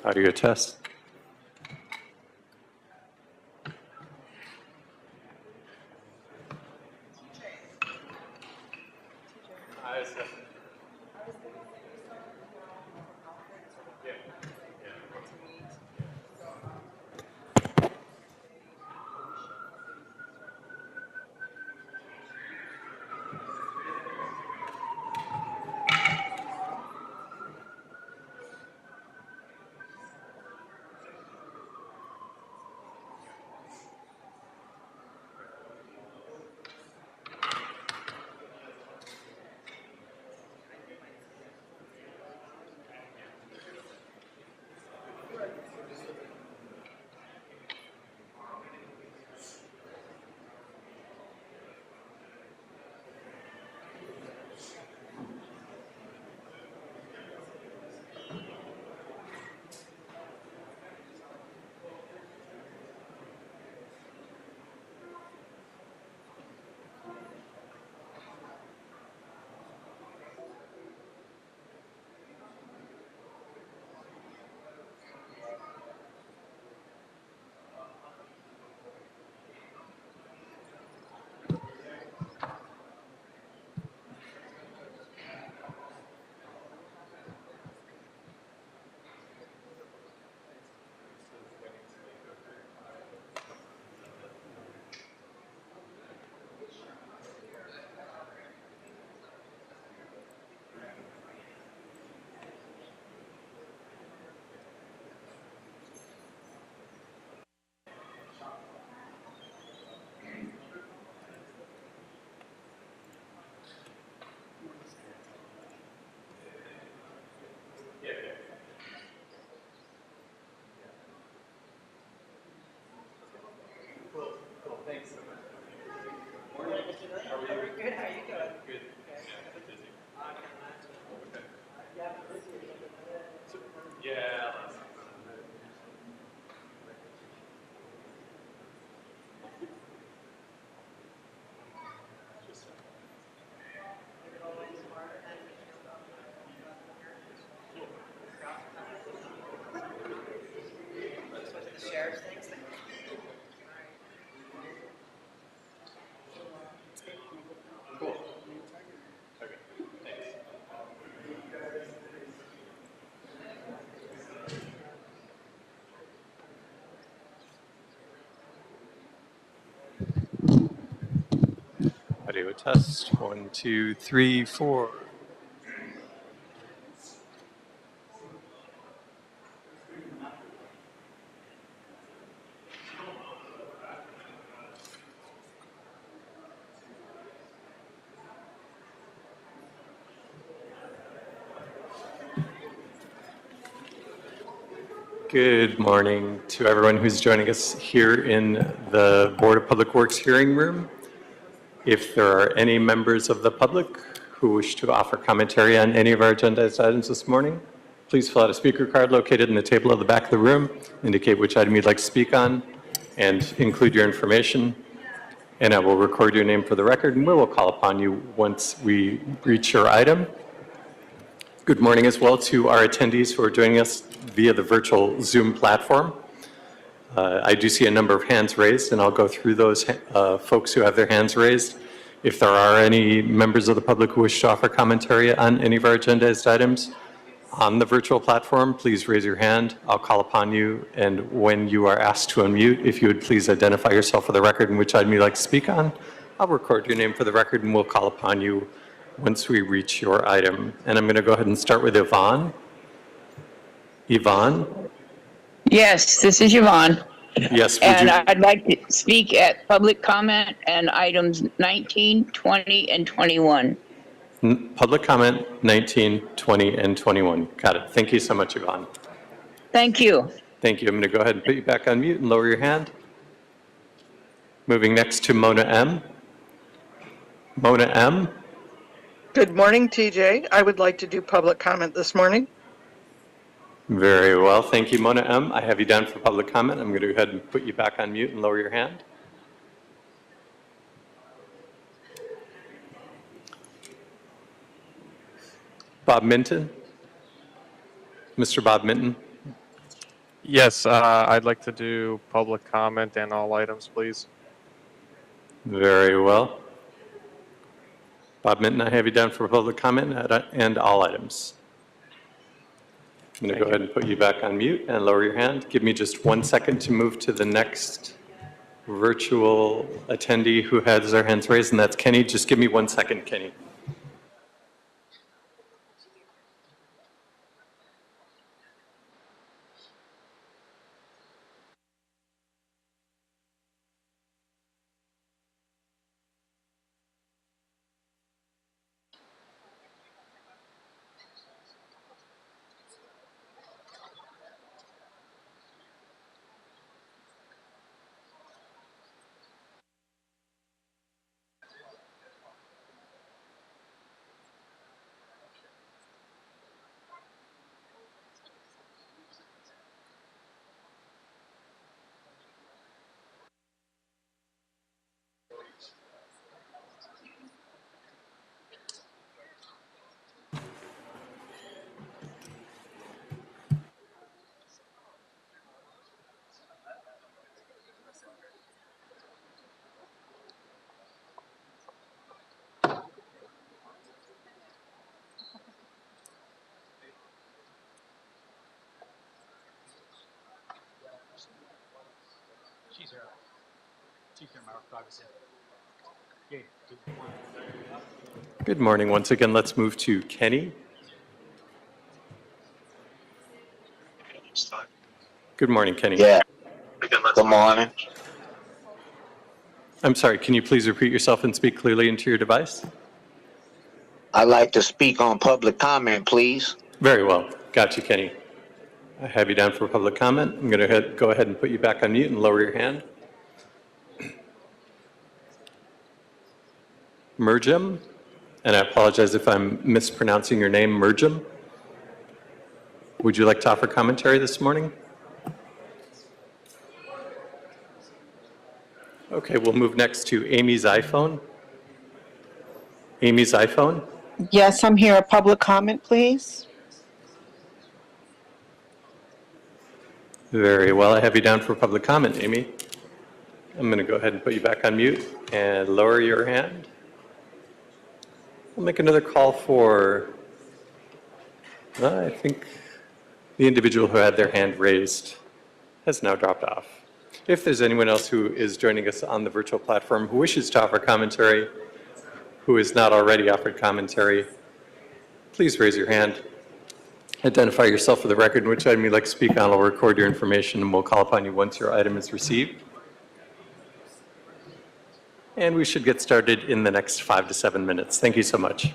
Audio test. Thanks so much. Morning. How are you? Good. How are you doing? Good. Yeah. The sheriff's things. Cool. Okay. Thanks. Audio test. 1, 2, 3, 4. Good morning to everyone who's joining us here in the Board of Public Works hearing room. If there are any members of the public who wish to offer commentary on any of our agendized items this morning, please fill out a speaker card located in the table at the back of the room, indicate which item you'd like to speak on, and include your information. And I will record your name for the record, and we will call upon you once we reach your item. Good morning as well to our attendees who are joining us via the virtual Zoom platform. I do see a number of hands raised, and I'll go through those folks who have their hands raised. If there are any members of the public who wish to offer commentary on any of our agendized items on the virtual platform, please raise your hand. I'll call upon you, and when you are asked to unmute, if you would please identify yourself for the record and which item you'd like to speak on. I'll record your name for the record, and we'll call upon you once we reach your item. And I'm going to go ahead and start with Yvonne. Yvonne? Yes, this is Yvonne. Yes, and I'd like to speak at public comment and items 19, 20, and 21. Public comment 19, 20, and 21. Got it. Thank you so much, Yvonne. Thank you. Thank you. I'm going to go ahead and put you back on mute and lower your hand. Moving next to Mona M. Mona M. Good morning, TJ. I would like to do public comment this morning. Very well. Thank you, Mona M. I have you down for public comment. I'm going to go ahead and put you back on mute and lower your hand. Bob Minton. Mr. Bob Minton. Yes, I'd like to do public comment and all items, please. Very well. Bob Minton, I have you down for public comment and all items. I'm going to go ahead and put you back on mute and lower your hand. Give me just 1 second to move to the next virtual attendee who has their hands raised, and that's Kenny. Just give me 1 second, Kenny. Good morning. Once again, let's move to Kenny. Good morning, Kenny. Yeah. Good morning. I'm sorry, can you please repeat yourself and speak clearly into your device? I'd like to speak on public comment, please. Very well. Got you, Kenny. I have you down for public comment. I'm going to go ahead and put you back on mute and lower your hand. Merjam, and I apologize if I'm mispronouncing your name, Merjam. Would you like to offer commentary this morning? Okay, we'll move next to Amy's iPhone. Amy's iPhone. Yes, I'm here. A public comment, please. Very well. I have you down for public comment, Amy. I'm going to go ahead and put you back on mute and lower your hand. We'll make another call for, I think the individual who had their hand raised has now dropped off. If there's anyone else who is joining us on the virtual platform who wishes to offer commentary, who has not already offered commentary, please raise your hand. Identify yourself for the record and which item you'd like to speak on. I'll record your information and we'll call upon you once your item is received. And we should get started in the next 5 to 7 minutes. Thank you so much.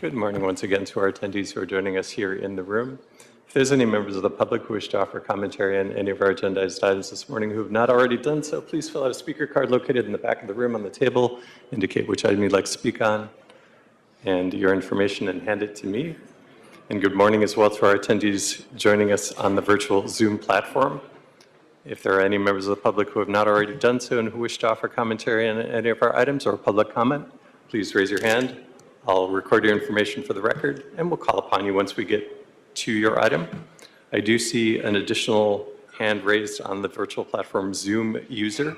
Good morning once again to our attendees who are joining us here in the room. If there's any members of the public who wish to offer commentary on any of our agendized items this morning who have not already done so, please fill out a speaker card located in the back of the room on the table. Indicate which item you'd like to speak on and your information and hand it to me. And good morning as well to our attendees joining us on the virtual Zoom platform. If there are any members of the public who have not already done so and who wish to offer commentary on any of our items or public comment, please raise your hand. I'll record your information for the record, and we'll call upon you once we get to your item. I do see an additional hand raised on the virtual platform Zoom user.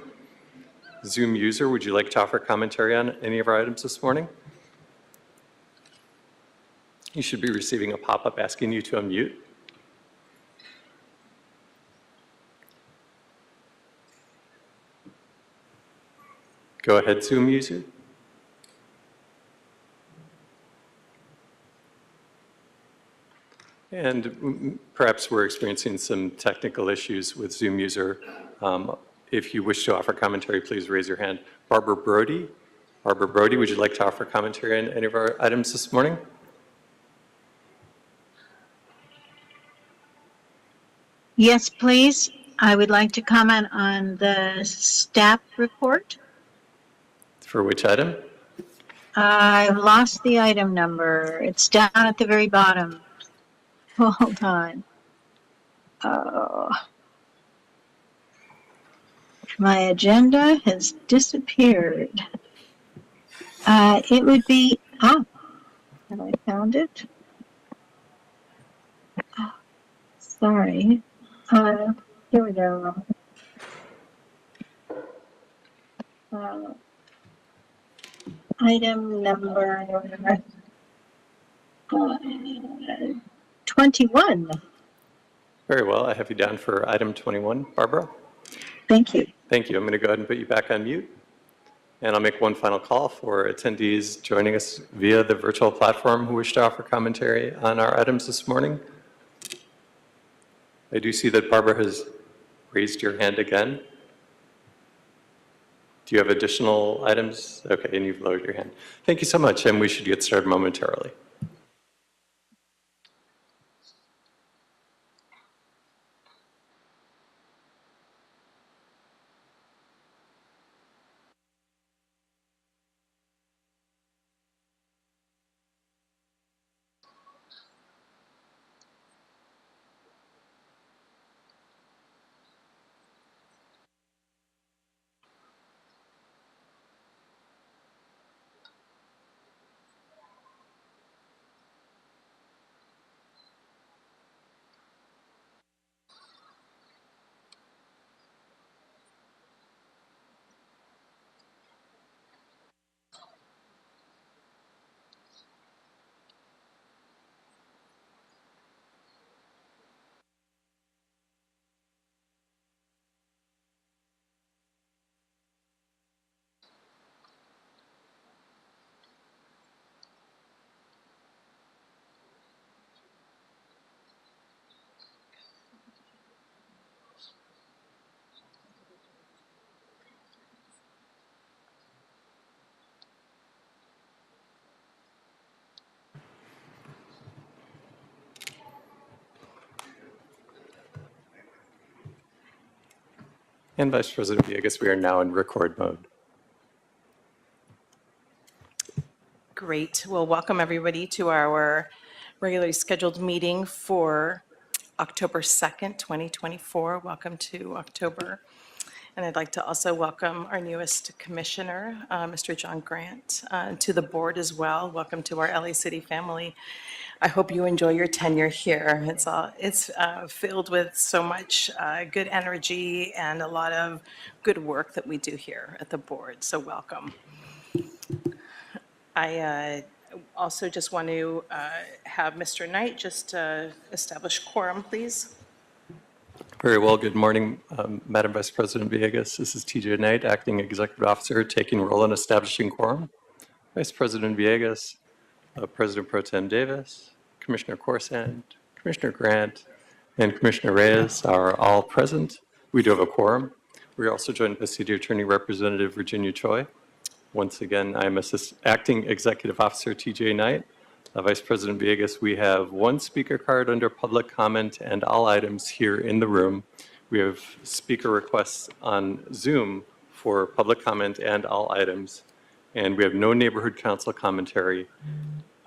Zoom user, would you like to offer commentary on any of our items this morning? You should be receiving a pop-up asking you to unmute. Go ahead, Zoom user. And perhaps we're experiencing some technical issues with Zoom user. If you wish to offer commentary, please raise your hand. Barbara Brody. Barbara Brody, would you like to offer commentary on any of our items this morning? Yes, please. I would like to comment on the staff report. For which item? I've lost the item number. It's down at the very bottom. Hold on. Oh. My agenda has disappeared. It would be, have I found it? Oh, sorry. Here we go. Item number 21. Very well. I have you down for item 21. Barbara? Thank you. Thank you. I'm going to go ahead and put you back on mute. And I'll make one final call for attendees joining us via the virtual platform who wish to offer commentary on our items this morning. I do see that Barbara has raised your hand again. Do you have additional items? Okay, and you've lowered your hand. Thank you so much, and we should get started momentarily. And Vice President Villegas, we are now in record mode. Great. Well, welcome everybody to our regularly scheduled meeting for October 2nd, 2024. Welcome to October. And I'd like to also welcome our newest commissioner, Mr. John Grant, to the board as well. Welcome to our LA City family. I hope you enjoy your tenure here. It's filled with so much good energy and a lot of good work that we do here at the board. So welcome. I also just want to have Mr. Knight just establish quorum, please. Very well. Good morning, Madam Vice President Villegas. This is TJ Knight, Acting Executive Officer, taking role in establishing quorum. Vice President Villegas, President Pro Tem Davis, Commissioner Corsand, Commissioner Grant, and Commissioner Reyes are all present. We do have a quorum. We are also joined by City Attorney Representative Virginia Choi. Once again, I am Acting Executive Officer TJ Knight. Vice President Villegas, we have one speaker card under public comment and all items here in the room. We have speaker requests on Zoom for public comment and all items. And we have no neighborhood council commentary.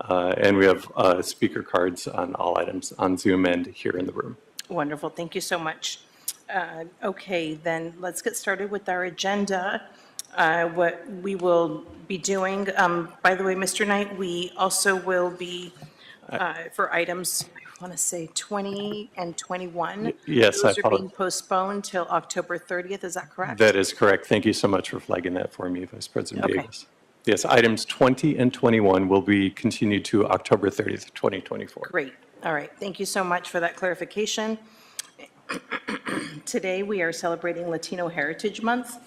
And we have speaker cards on all items on Zoom and here in the room. Wonderful, thank you so much. Okay, then let's get started with our agenda. What we will be doing, by the way, Mr. Knight, we also will be, for items, I want to say 20 and 21. Yes, I Those are being apologize. postponed till October 30th, is that correct? That is correct. Thank you so much for flagging that for me, Vice President Okay. Villegas. Yes, items 20 and 21 will be continued to October 30th, 2024. Great, all right, thank you so much for that clarification. Today, we are celebrating Latino Heritage Month,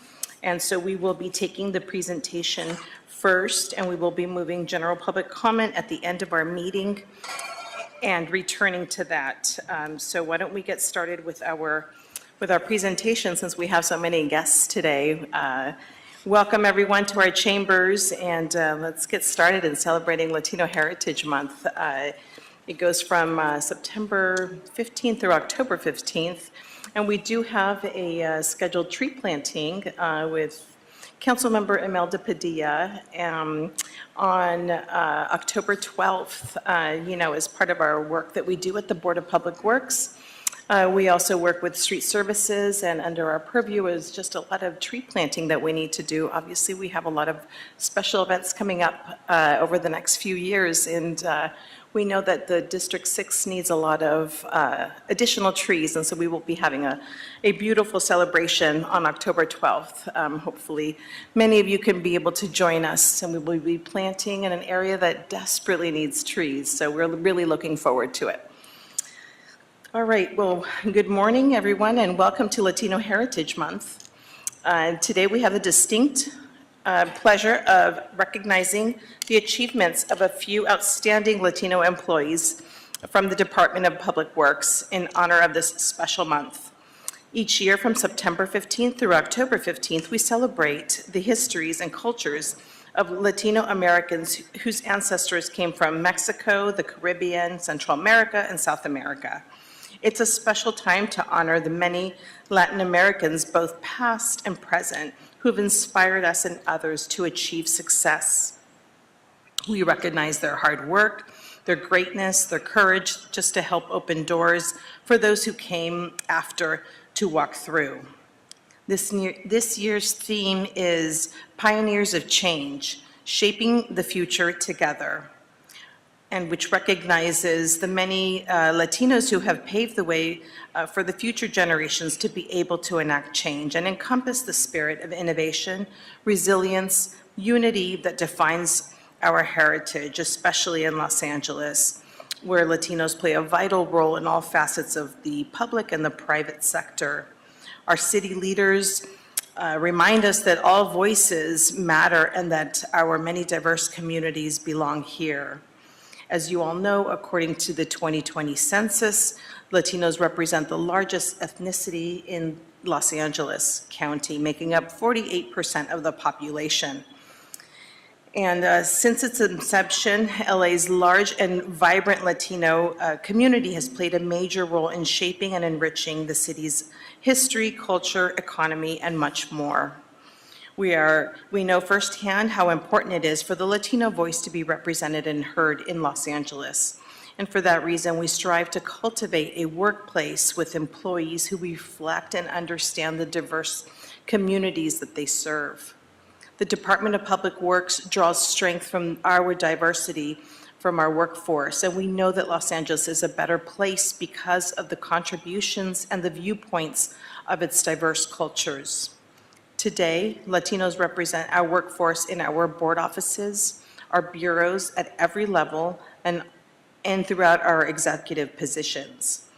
and so we will be taking the presentation first, and we will be moving general public comment at the end of our meeting and returning to that. So why don't we get started with our presentation, since we have so many guests today. Welcome, everyone, to our chambers, and let's get started in celebrating Latino Heritage Month. It goes from September 15th through October 15th, and we do have a scheduled tree planting with Councilmember Imelda Padilla on October 12th, as part of our work that we do at the Board of Public Works. We also work with street services, and under our purview is just a lot of tree planting that we need to do. Obviously, we have a lot of special events coming up over the next few years, and we know that the District 6 needs a lot of additional trees, and so we will be having a beautiful celebration on October 12th. Hopefully, many of you can be able to join us, and we will be planting in an area that desperately needs trees, so we're really looking forward to it. All right, well, good morning, everyone, and welcome to Latino Heritage Month. Today, we have the distinct pleasure of recognizing the achievements of a few outstanding Latino employees from the Department of Public Works in honor of this special month. Each year from September 15th through October 15th, we celebrate the histories and cultures of Latino Americans whose ancestors came from Mexico, the Caribbean, Central America, and South America. It's a special time to honor the many Latin Americans, both past and present, who've inspired us and others to achieve success. We recognize their hard work, their greatness, their courage just to help open doors for those who came after to walk through. This year's theme is Pioneers of Change, Shaping the Future Together, and which recognizes the many Latinos who have paved the way for the future generations to be able to enact change and encompass the spirit of innovation, resilience, unity that defines our heritage, especially in Los Angeles, where Latinos play a vital role in all facets of the public and the private sector. Our city leaders remind us that all voices matter and that our many diverse communities belong here. As you all know, according to the 2020 census, Latinos represent the largest ethnicity in Los Angeles County, making up 48% of the population. And since its inception, LA's large and vibrant Latino community has played a major role in shaping and enriching the city's history, culture, economy, and much more. We know firsthand how important it is for the Latino voice to be represented and heard in Los Angeles. And for that reason, we strive to cultivate a workplace with employees who reflect and understand the diverse communities that they serve. The Department of Public Works draws strength from our diversity from our workforce, and we know that Los Angeles is a better place because of the contributions and the viewpoints of its diverse cultures. Today, Latinos represent our workforce in our board offices, our bureaus at every level, and throughout our executive positions.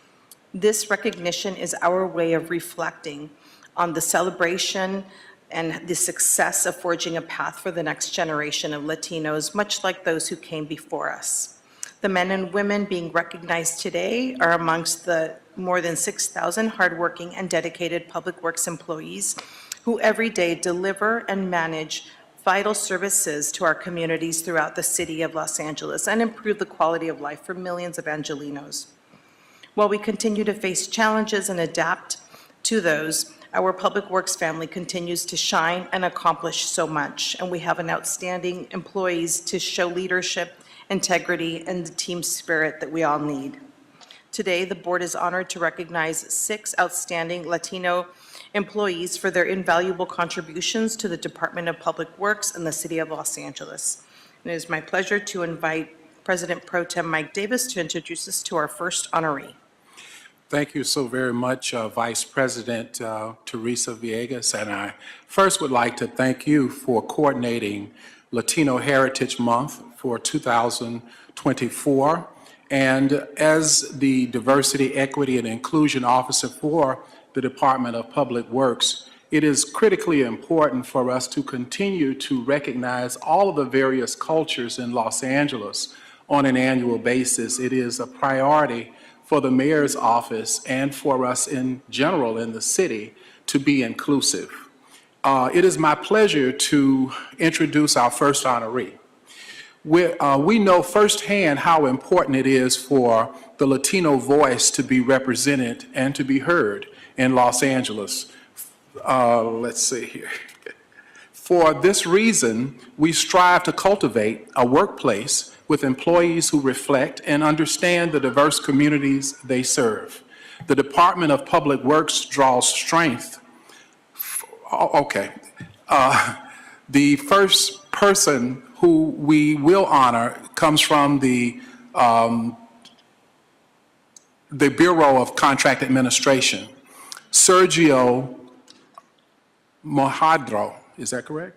This recognition is our way of reflecting on the celebration and the success of forging a path for the next generation of Latinos, much like those who came before us. The men and women being recognized today are amongst the more than 6,000 hardworking and dedicated public works employees who every day deliver and manage vital services to our communities throughout the city of Los Angeles and improve the quality of life for millions of Angelinos. While we continue to face challenges and adapt to those, our Public Works family continues to shine and accomplish so much, and we have an outstanding employees to show leadership, integrity, and the team spirit that we all need. Today, the board is honored to recognize 6 outstanding Latino employees for their invaluable contributions to the Department of Public Works in the city of Los Angeles. And it is my pleasure to invite President Pro Tem Mike Davis to introduce us to our first honoree. Thank you so very much, Vice President Teresa Villegas. And I first would like to thank you for coordinating Latino Heritage Month for 2024. And as the Diversity, Equity, and Inclusion Officer for the Department of Public Works, it is critically important for us to continue to recognize all of the various cultures in Los Angeles on an annual basis. It is a priority for the mayor's office and for us in general in the city to be inclusive. It is my pleasure to introduce our first honoree. We know firsthand how important it is for the Latino voice to be represented and to be heard in Los Angeles. Let's see here. For this reason, we strive to cultivate a workplace with employees who reflect and understand the diverse communities they serve. The Department of Public Works draws strength. The first person who we will honor comes from the Bureau of Contract Administration, Sergio Mojadro. Is that correct?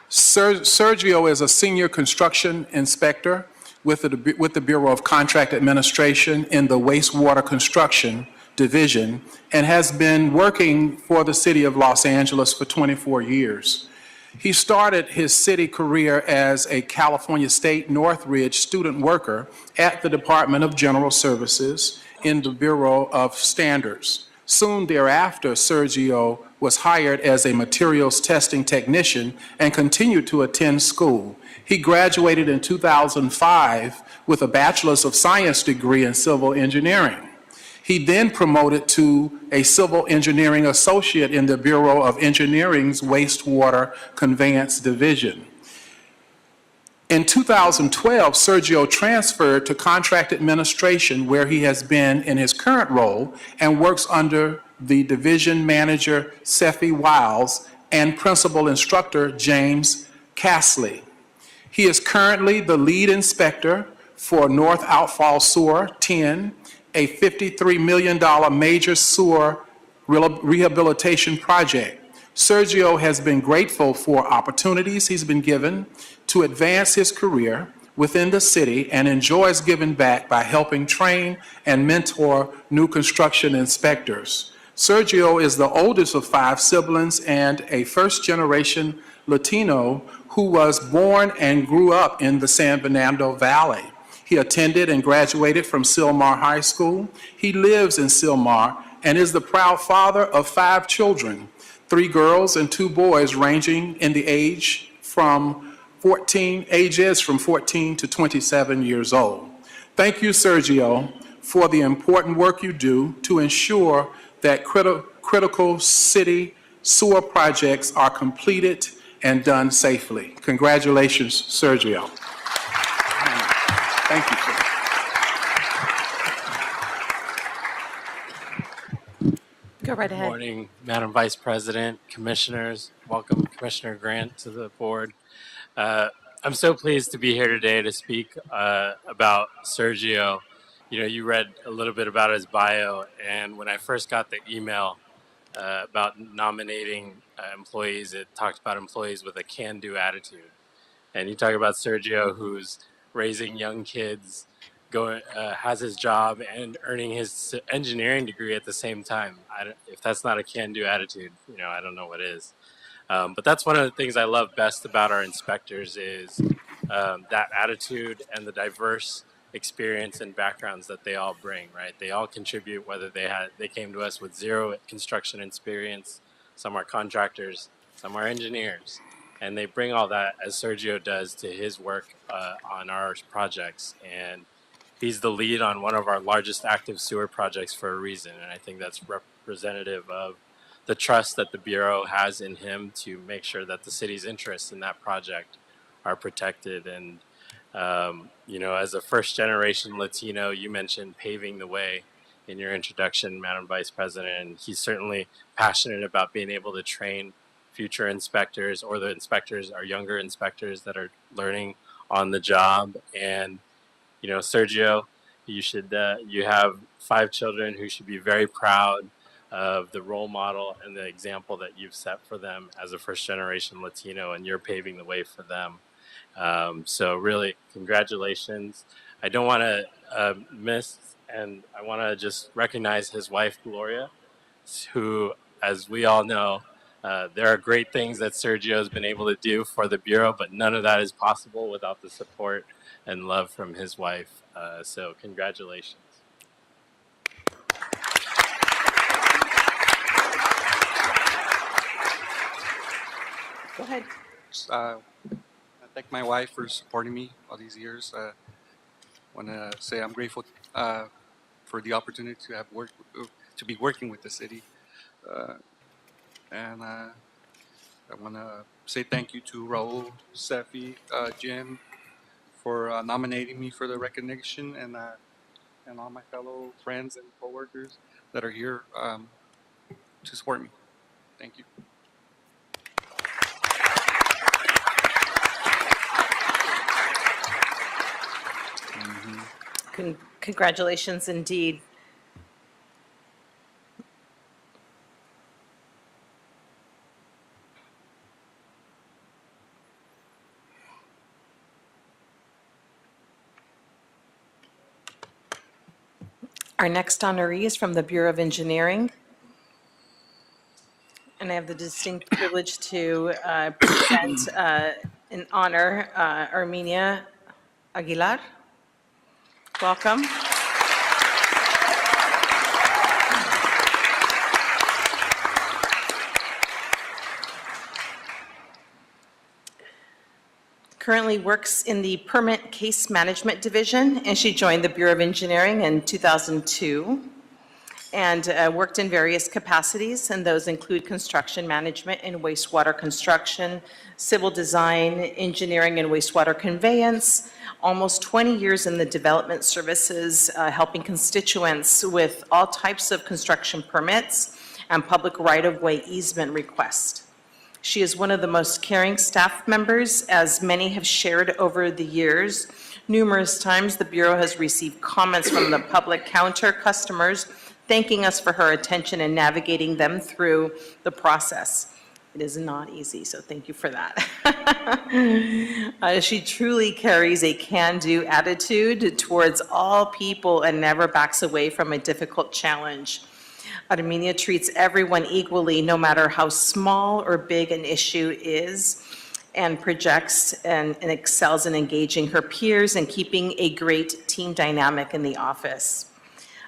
Sergio is a senior construction inspector with the Bureau of Contract Administration in the wastewater construction division and has been working for the city of Los Angeles for 24 years. He started his city career as a California State Northridge student worker at the Department of General Services in the Bureau of Standards. Soon thereafter, Sergio was hired as a materials testing technician and continued to attend school. He graduated in 2005 with a Bachelor's of Science degree in civil engineering. He then promoted to a civil engineering associate in the Bureau of Engineering's wastewater conveyance division. In 2012, Sergio transferred to contract administration, where he has been in his current role and works under the division manager, Sephi Wiles, and principal instructor, James Castley. He is currently the lead inspector for North Outfall Sewer 10, a $53 million major sewer rehabilitation project. Sergio has been grateful for opportunities he's been given to advance his career within the city and enjoys giving back by helping train and mentor new construction inspectors. Sergio is the oldest of 5 siblings and a first-generation Latino who was born and grew up in the San Bernardino Valley. He attended and graduated from Sylmar High School. He lives in Sylmar and is the proud father of 5 children, 3 girls and 2 boys, ranging in the ages from 14 to 27 years old. Thank you, Sergio, for the important work you do to ensure that critical city sewer projects are completed and done safely. Congratulations, Sergio. Thank you, sir. Go right Good ahead. morning, Madam Vice President, Commissioners. Welcome, Commissioner Grant, to the board. I'm so pleased to be here today to speak about Sergio. You know, you read a little bit about his bio, and when I first got the email about nominating employees, it talked about employees with a can-do attitude. And you talk about Sergio, who's raising young kids, has his job and earning his engineering degree at the same time. If that's not a can-do attitude, you know, I don't know what is. But that's one of the things I love best about our inspectors is that attitude and the diverse experience and backgrounds that they all bring, right? They all contribute, whether they came to us with zero construction experience, some are contractors, some are engineers, and they bring all that, as Sergio does, to his work on our projects. And he's the lead on one of our largest active sewer projects for a reason, and I think that's representative of the trust that the Bureau has in him to make sure that the city's interests in that project are protected. And you know, as a first-generation Latino, you mentioned paving the way in your introduction, Madam Vice President, and he's certainly passionate about being able to train future inspectors, or the inspectors are younger inspectors that are learning on the job. And you know, Sergio, you have 5 children who should be very proud of the role model and the example that you've set for them as a first-generation Latino, and you're paving the way for them. So really, congratulations. I don't want to miss, and I want to just recognize his wife, Gloria, who, as we all know, there are great things that Sergio has been able to do for the Bureau, but none of that is possible without the support and love from his wife. So congratulations. Go ahead. I thank my wife for supporting me all these years. I want to say I'm grateful for the opportunity to be working with the city, and I want to say thank you to Raul, Sefi, Jim, for nominating me for the recognition, and all my fellow friends and coworkers that are here to support me. Thank you. Congratulations indeed. Our next honoree is from the Bureau of Engineering. And I have the distinct privilege to present and honor Armenia Aguilar. Welcome. Currently works in the Permit Case Management Division, and she joined the Bureau of Engineering in 2002 and worked in various capacities, and those include construction management and wastewater construction, civil design, engineering and wastewater conveyance, almost 20 years in the development services, helping constituents with all types of construction permits and public right-of-way easement requests. She is one of the most caring staff members, as many have shared over the years. Numerous times, the Bureau has received comments from the public counter customers thanking us for her attention and navigating them through the process. It is not easy, so thank you for that. She truly carries a can-do attitude towards all people and never backs away from a difficult challenge. Armenia treats everyone equally, no matter how small or big an issue is, and projects and excels in engaging her peers and keeping a great team dynamic in the office.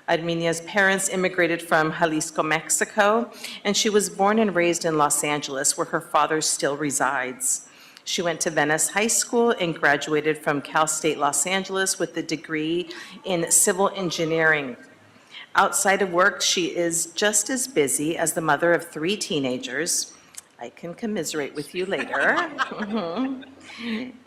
Armenia's parents immigrated from Jalisco, Mexico, and she was born and raised in Los Angeles, where her father still resides. She went to Venice High School and graduated from Cal State Los Angeles with a degree in civil engineering. Outside of work, she is just as busy as the mother of 3 teenagers. I can commiserate with you later.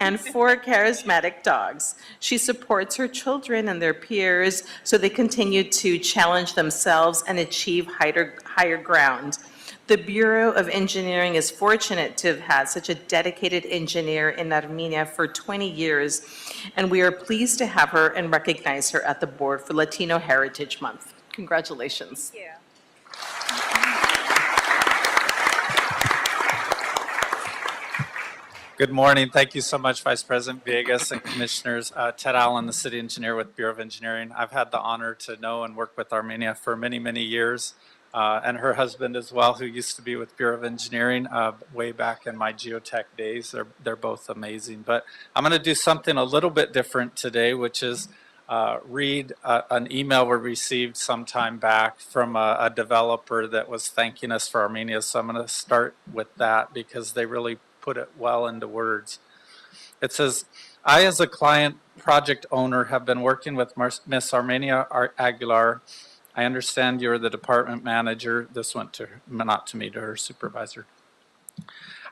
And 4 charismatic dogs. She supports her children and their peers so they continue to challenge themselves and achieve higher ground. The Bureau of Engineering is fortunate to have had such a dedicated engineer in Armenia for 20 years, and we are pleased to have her and recognize her at the board for Latino Heritage Month. Congratulations. Yeah. Good morning. Thank you so much, Vice President Villegas and Commissioners. Ted Allen, the City Engineer with Bureau of Engineering. I've had the honor to know and work with Armenia for many, many years, and her husband as well, who used to be with Bureau of Engineering way back in my geotech days. They're both amazing. But I'm going to do something a little bit different today, which is read an email we received some time back from a developer that was thanking us for Armenia. So I'm going to start with that because they really put it well into words. It says, I, as a client project owner, have been working with Miss Armenia Aguilar. I understand you're the department manager. This went to her, not to me, to her supervisor.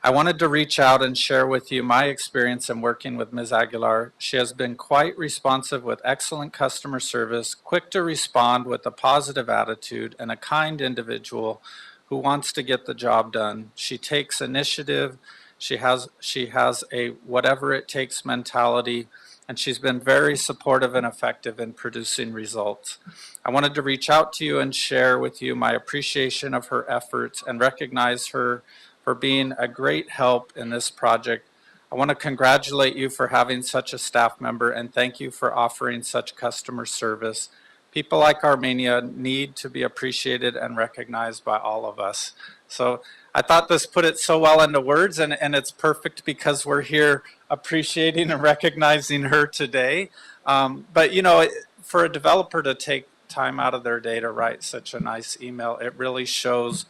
I wanted to reach out and share with you my experience in working with Ms. Aguilar. She has been quite responsive with excellent customer service, quick to respond with a positive attitude, and a kind individual who wants to get the job done. She takes initiative. She has a whatever it takes mentality, and she's been very supportive and effective in producing results. I wanted to reach out to you and share with you my appreciation of her efforts and recognize her for being a great help in this project. I want to congratulate you for having such a staff member and thank you for offering such customer service. People like Armenia need to be appreciated and recognized by all of us. So I thought this put it so well into words, and it's perfect because we're here appreciating and recognizing her today. But you know, for a developer to take time out of their day to write such a nice email, it really shows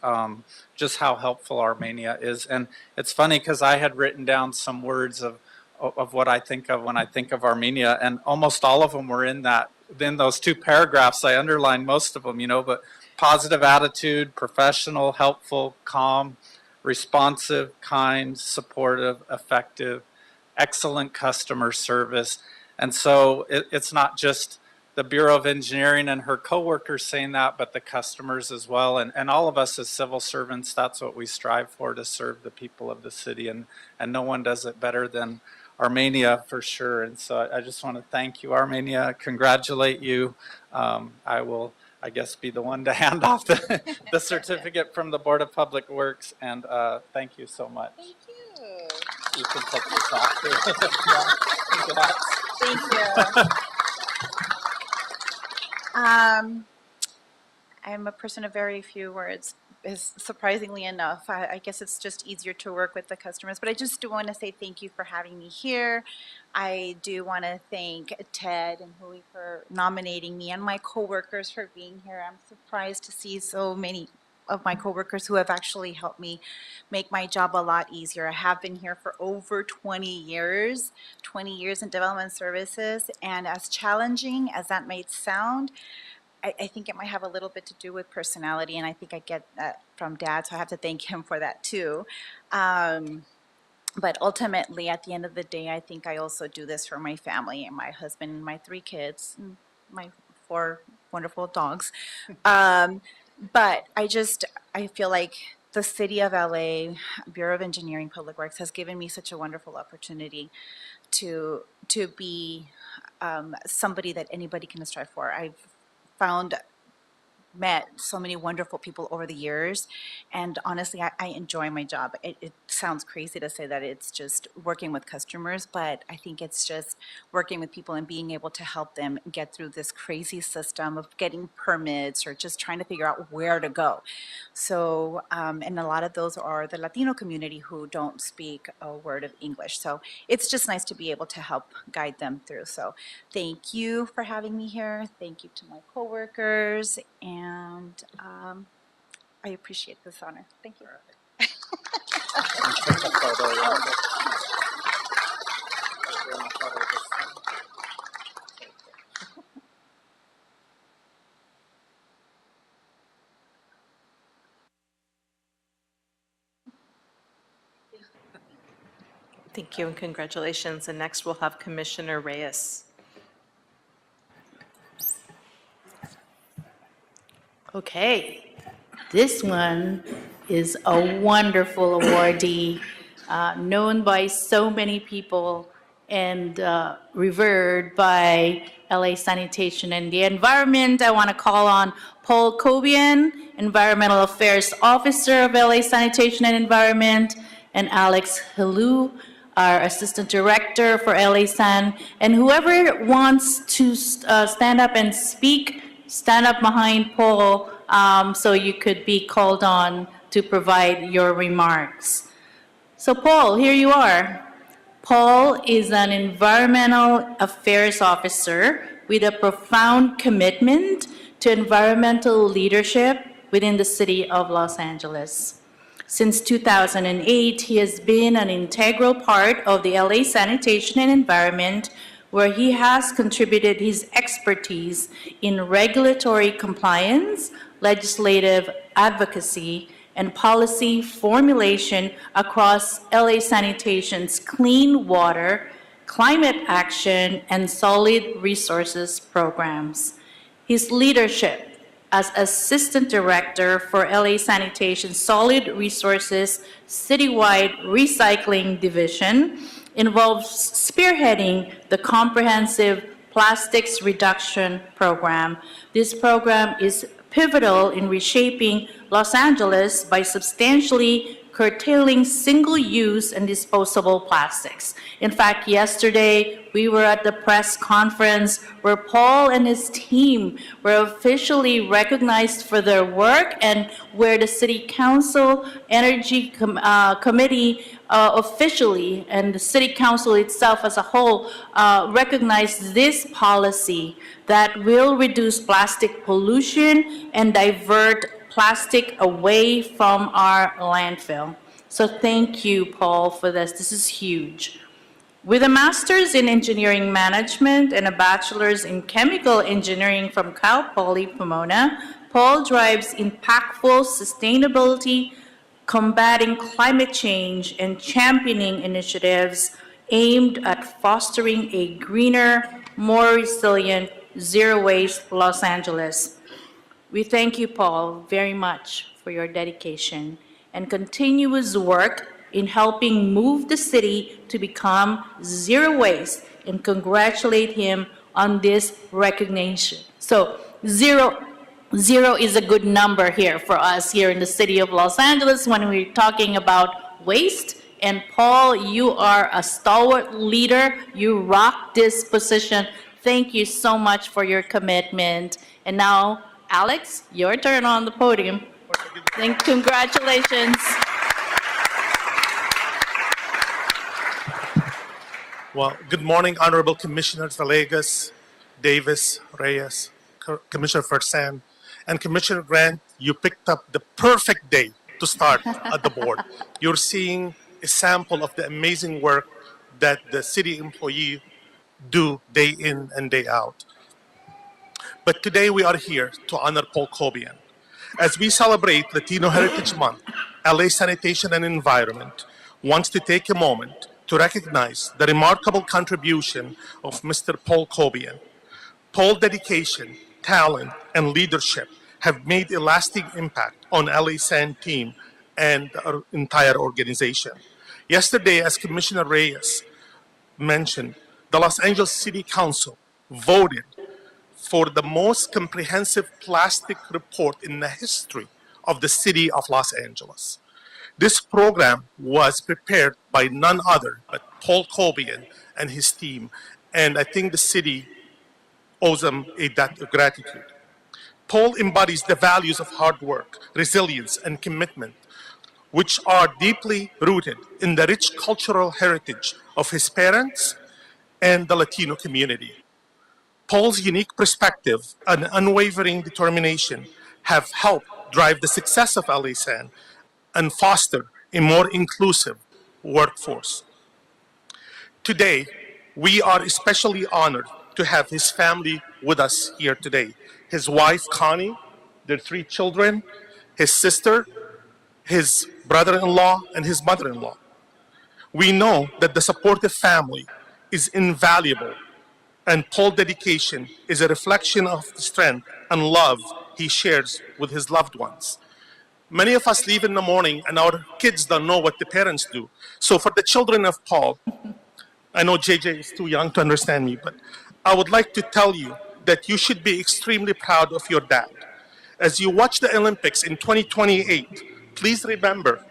just how helpful Armenia is. And it's funny because I had written down some words of what I think of when I think of Armenia, and almost all of them were in those 2 paragraphs. I underlined most of them, you know, but positive attitude, professional, helpful, calm, responsive, kind, supportive, effective, excellent customer service. And so it's not just the Bureau of Engineering and her coworkers saying that, but the customers as well. And all of us as civil servants, that's what we strive for, to serve the people of the city. And no one does it better than Armenia, for sure. And so I just want to thank you, Armenia, congratulate you. I will, I guess, be the one to hand off the certificate from the Board of Public Works. And thank you so much. Thank you. You can take this off too. Yeah, congrats. Thank you. I'm a person of very few words, surprisingly enough. I guess it's just easier to work with the customers, but I just do want to say thank you for having me here. I do want to thank Ted and Hui for nominating me and my coworkers for being here. I'm surprised to see so many of my coworkers who have actually helped me make my job a lot easier. I have been here for over 20 years in development services, and as challenging as that might sound, I think it might have a little bit to do with personality, and I think I get that from Dad, so I have to thank him for that too. But ultimately, at the end of the day, I think I also do this for my family and my husband and my 3 kids, and my 4 wonderful dogs. But I feel like the City of LA, Bureau of Engineering, Public Works has given me such a wonderful opportunity to be somebody that anybody can strive for. I've met so many wonderful people over the years, and honestly, I enjoy my job. It sounds crazy to say that it's just working with customers, but I think it's just working with people and being able to help them get through this crazy system of getting permits or just trying to figure out where to go. So, and a lot of those are the Latino community who don't speak a word of English. So it's just nice to be able to help guide them through. So thank you for having me here. Thank you to my coworkers, and I appreciate this honor. Thank you. Thank you and congratulations. And next we'll have Commissioner Reyes. Okay, this one is a wonderful awardee, known by so many people and revered by LA Sanitation and the Environment. I want to call on Paul Cobian, Environmental Affairs Officer of LA Sanitation and Environment, and Alex Helou, our Assistant Director for LA San. And whoever wants to stand up and speak, stand up behind Paul so you could be called on to provide your remarks. So Paul, here you are. Paul is an Environmental Affairs Officer with a profound commitment to environmental leadership within the city of Los Angeles. Since 2008, he has been an integral part of the LA Sanitation and Environment, where he has contributed his expertise in regulatory compliance, legislative advocacy, and policy formulation across LA Sanitation's clean water, climate action, and solid resources programs. His leadership as Assistant Director for LA Sanitation's Solid Resources Citywide Recycling Division involves spearheading the comprehensive plastics reduction program. This program is pivotal in reshaping Los Angeles by substantially curtailing single-use and disposable plastics. In fact, yesterday we were at the press conference where Paul and his team were officially recognized for their work, and where the City Council Energy Committee officially, and the City Council itself as a whole, recognized this policy that will reduce plastic pollution and divert plastic away from our landfill. So thank you, Paul, for this. This is huge. With a master's in engineering management and a bachelor's in chemical engineering from Cal Poly Pomona, Paul drives impactful sustainability, combating climate change, and championing initiatives aimed at fostering a greener, more resilient, zero-waste Los Angeles. We thank you, Paul, very much for your dedication and continuous work in helping move the city to become zero waste, and congratulate him on this recognition. So zero is a good number here for us here in the city of Los Angeles when we're talking about waste. And Paul, you are a stalwart leader. You rock this position. Thank you so much for your commitment. And now, Alex, your turn on the podium. And congratulations. Well, good morning, Honorable Commissioners Villegas, Davis, Reyes, Commissioner Fersan, and Commissioner Grant. You picked up the perfect day to start at the board. You're seeing a sample of the amazing work that the city employee do day in and day out. But today we are here to honor Paul Cobian. As we celebrate Latino Heritage Month, LA Sanitation and Environment wants to take a moment to recognize the remarkable contribution of Mr. Paul Cobian. Paul's dedication, talent, and leadership have made a lasting impact on LA San team and our entire organization. Yesterday, as Commissioner Reyes mentioned, the Los Angeles City Council voted for the most comprehensive plastic report in the history of the city of Los Angeles. This program was prepared by none other but Paul Cobian and his team, and I think the city owes them a debt of gratitude. Paul embodies the values of hard work, resilience, and commitment, which are deeply rooted in the rich cultural heritage of his parents and the Latino community. Paul's unique perspective and unwavering determination have helped drive the success of LA San and foster a more inclusive workforce. Today, we are especially honored to have his family with us here today. His wife, Connie, their 3 children, his sister, his brother-in-law, and his mother-in-law. We know that the supportive family is invaluable, and Paul's dedication is a reflection of the strength and love he shares with his loved ones. Many of us leave in the morning and our kids don't know what the parents do. So for the children of Paul, I know JJ is too young to understand me, but I would like to tell you that you should be extremely proud of your dad. As you watch the Olympics in 2028, please remember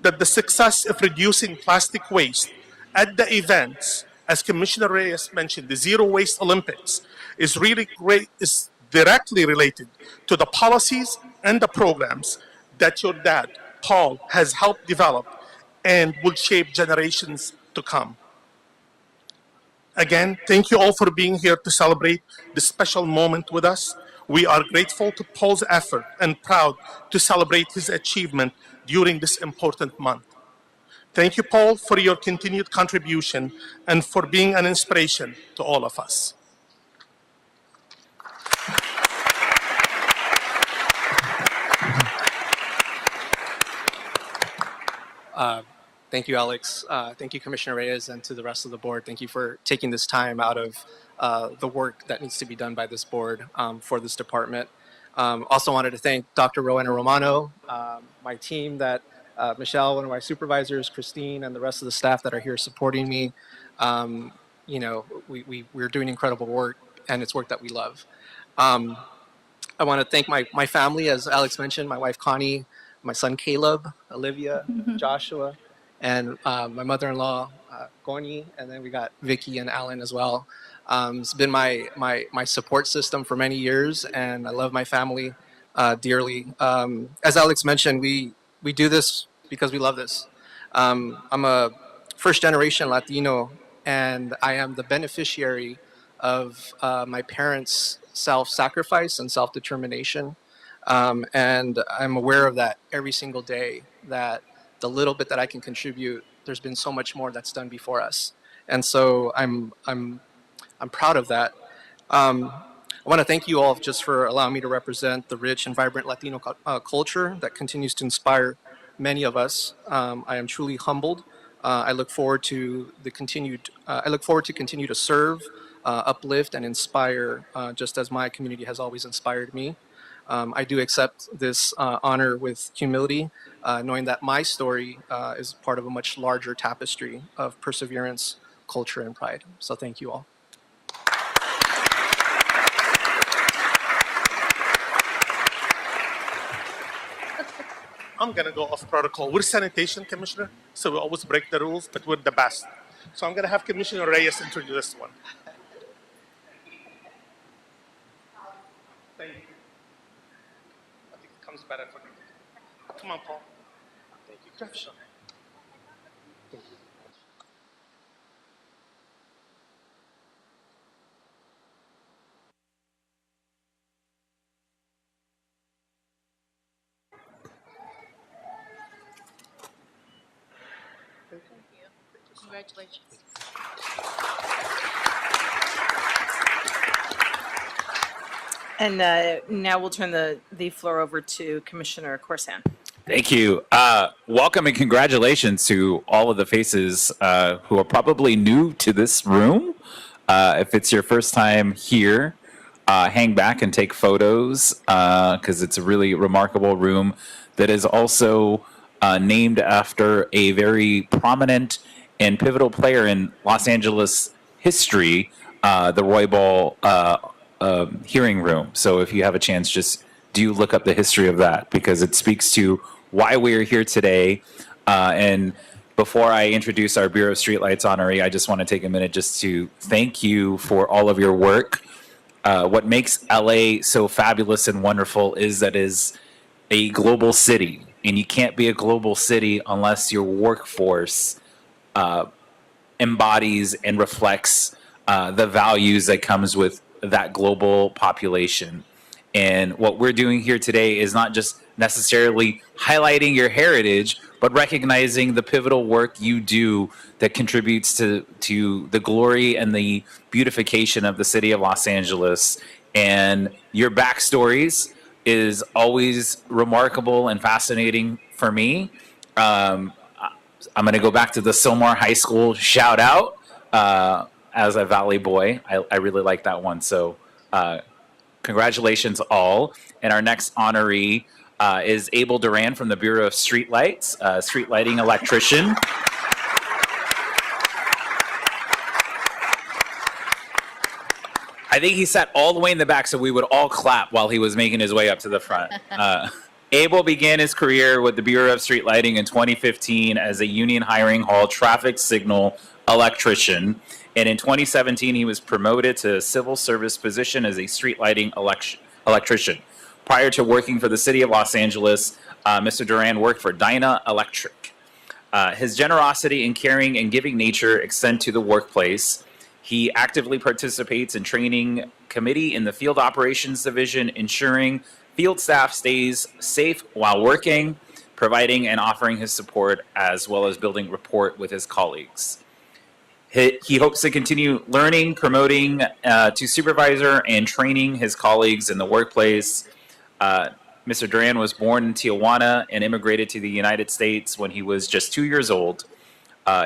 that the success of reducing plastic waste at the events, as Commissioner Reyes mentioned, the Zero Waste Olympics, is really great, is directly related to the policies and the programs that your dad, Paul, has helped develop and will shape generations to come. Again, thank you all for being here to celebrate this special moment with us. We are grateful to Paul's effort and proud to celebrate his achievement during this important month. Thank you, Paul, for your continued contribution and for being an inspiration to all of us. Thank you, Alex. Thank you, Commissioner Reyes, and to the rest of the board. Thank you for taking this time out of the work that needs to be done by this board for this department. Also wanted to thank Dr. Rowena Romano, my team, that Michelle, one of my supervisors, Christine, and the rest of the staff that are here supporting me. You know, we're doing incredible work, and it's work that we love. I want to thank my family, as Alex mentioned, my wife Connie, my son Caleb, Olivia, Joshua, and my mother-in-law Goni, and then we got Vicky and Alan as well. It's been my support system for many years, and I love my family dearly. As Alex mentioned, we do this because we love this. I'm a first-generation Latino, and I am the beneficiary of my parents' self-sacrifice and self-determination. And I'm aware of that every single day, that the little bit that I can contribute, there's been so much more that's done before us. And so I'm proud of that. I want to thank you all just for allowing me to represent the rich and vibrant Latino culture that continues to inspire many of us. I am truly humbled. I look forward to continue to serve, uplift, and inspire, just as my community has always inspired me. I do accept this honor with humility, knowing that my story is part of a much larger tapestry of perseverance, culture, and pride. So thank you all. I'm going to go off protocol. We're sanitation, Commissioner, so we always break the rules, but we're the best. So I'm going to have Commissioner Reyes introduce this one. Thank you. I think it comes better for you. Come on, Paul. Thank you. Thank you. Congratulations. And now we'll turn the floor over to Commissioner Corsan. Thank you. Welcome and congratulations to all of the faces who are probably new to this room. If it's your first time here, hang back and take photos because it's a really remarkable room that is also named after a very prominent and pivotal player in Los Angeles history, the Roy Ball hearing room. So if you have a chance, just do look up the history of that because it speaks to why we're here today. And before I introduce our Bureau of Streetlights honoree, I just want to take a minute just to thank you for all of your work. What makes LA so fabulous and wonderful is that it is a global city, and you can't be a global city unless your workforce embodies and reflects the values that comes with that global population. And what we're doing here today is not just necessarily highlighting your heritage, but recognizing the pivotal work you do that contributes to the glory and the beautification of the city of Los Angeles. And your backstories is always remarkable and fascinating for me. I'm going to go back to the Sylmar High School shout out as a Valley boy. I really like that one. So congratulations all. And our next honoree is Abel Duran from the Bureau of Streetlights, street lighting electrician. I think he sat all the way in the back so we would all clap while he was making his way up to the front. Abel began his career with the Bureau of Street Lighting in 2015 as a Union Hiring Hall traffic signal electrician. And in 2017, he was promoted to a civil service position as a street lighting electrician. Prior to working for the city of Los Angeles, Mr. Duran worked for Dyna Electric. His generosity and caring and giving nature extend to the workplace. He actively participates in training committee in the Field Operations Division, ensuring field staff stays safe while working, providing and offering his support, as well as building rapport with his colleagues. He hopes to continue learning, promoting to supervisor, and training his colleagues in the workplace. Mr. Duran was born in Tijuana and immigrated to the United States when he was just 2 years old.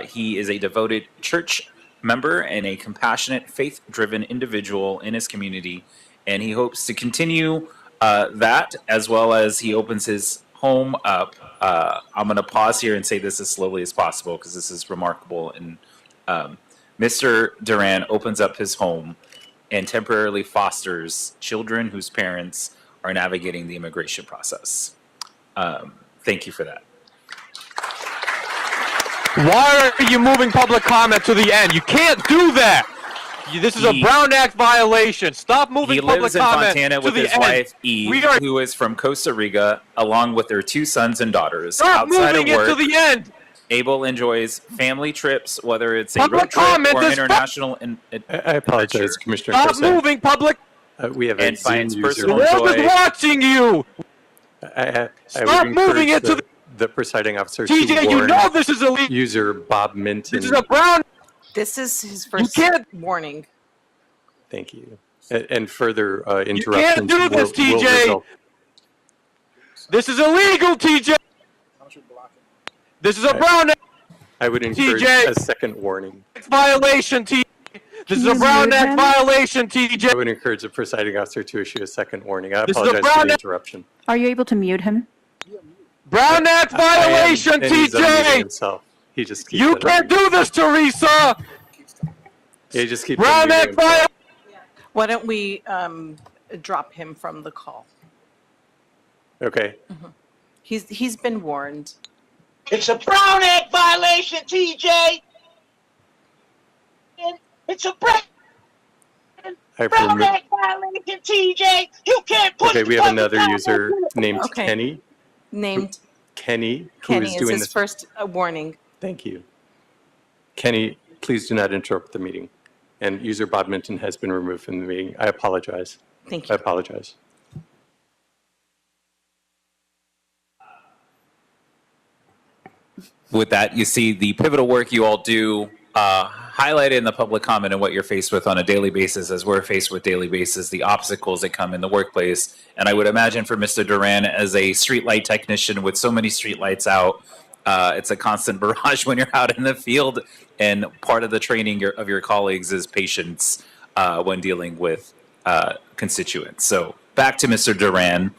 He is a devoted church member and a compassionate, faith-driven individual in his community, and he hopes to continue that, as well as he opens his home up. I'm going to pause here and say this as slowly as possible because this is remarkable. And Mr. Duran opens up his home and temporarily fosters children whose parents are navigating the immigration process. Thank you for that. Why are you moving public comment to the end? You can't do that. This is a Brown Act violation. Stop moving He public lives in comment Fontana to with the his end. wife, Eve, who is from Costa Rica, along with their 2 sons and daughters. Stop Outside moving of it to work, the end. Abel enjoys family trips, whether it's a Public road trip comment or is international. I apologize, Commissioner Stop Forsan. moving public. We have a And Zoom finds user. personal The world joy. is watching you. I Stop would moving encourage it to the presiding officer TJ, to you warn know this is illegal. user Bob Minton. This is a Brown. This is his first warning. Thank you. And further interruptions You can't do this, will TJ. result. This is illegal, TJ. This is a Brown Act I would encourage TJ. a second warning. violation, TJ. This is a Brown Act violation, I TJ. would encourage the presiding officer to issue a second warning. I This is a apologize for Brown the Act- interruption. Are you able to mute him? Brown Act violation, And he's unmuting TJ. himself. He just keeps You it can't do this, Teresa. He just keeps Brown unmuting Act himself. violation. Why don't we drop him from the call? Okay. He's been warned. It's a Brown Act violation, TJ. It's a I've Brown removed. Act violation, TJ. You can't put. Okay, we have another user named Okay. Kenny. Named Kenny, who Kenny is is doing his this. first warning. Thank you. Kenny, please do not interrupt the meeting. And user Bob Minton has been removed from the meeting. I apologize. Thank I you. apologize. With that, you see the pivotal work you all do highlighted in the public comment and what you're faced with on a daily basis, as we're faced with daily basis, the obstacles that come in the workplace. And I would imagine for Mr. Duran, as a streetlight technician with so many streetlights out, it's a constant barrage when you're out in the field. And part of the training of your colleagues is patience when dealing with constituents. So back to Mr. Duran.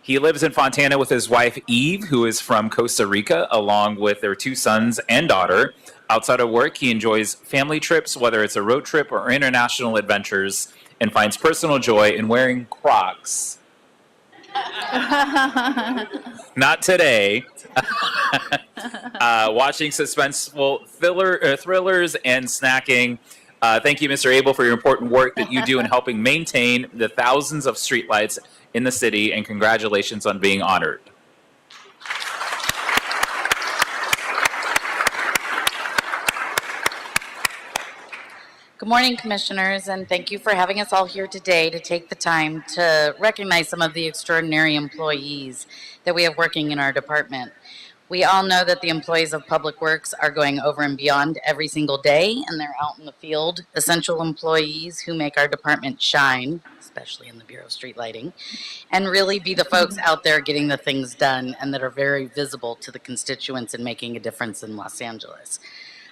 He lives in Fontana with his wife, Eve, who is from Costa Rica, along with their 2 sons and daughter. Outside of work, he enjoys family trips, whether it's a road trip or international adventures, and finds personal joy in wearing Crocs. Not today. Watching suspenseful thrillers and snacking. Thank you, Mr. Abel, for your important work that you do in helping maintain the thousands of streetlights in the city, and congratulations on being honored. Good morning, Commissioners, and thank you for having us all here today to take the time to recognize some of the extraordinary employees that we have working in our department. We all know that the employees of Public Works are going over and beyond every single day, and they're out in the field, essential employees who make our department shine, especially in the Bureau of Street Lighting, and really be the folks out there getting the things done and that are very visible to the constituents and making a difference in Los Angeles.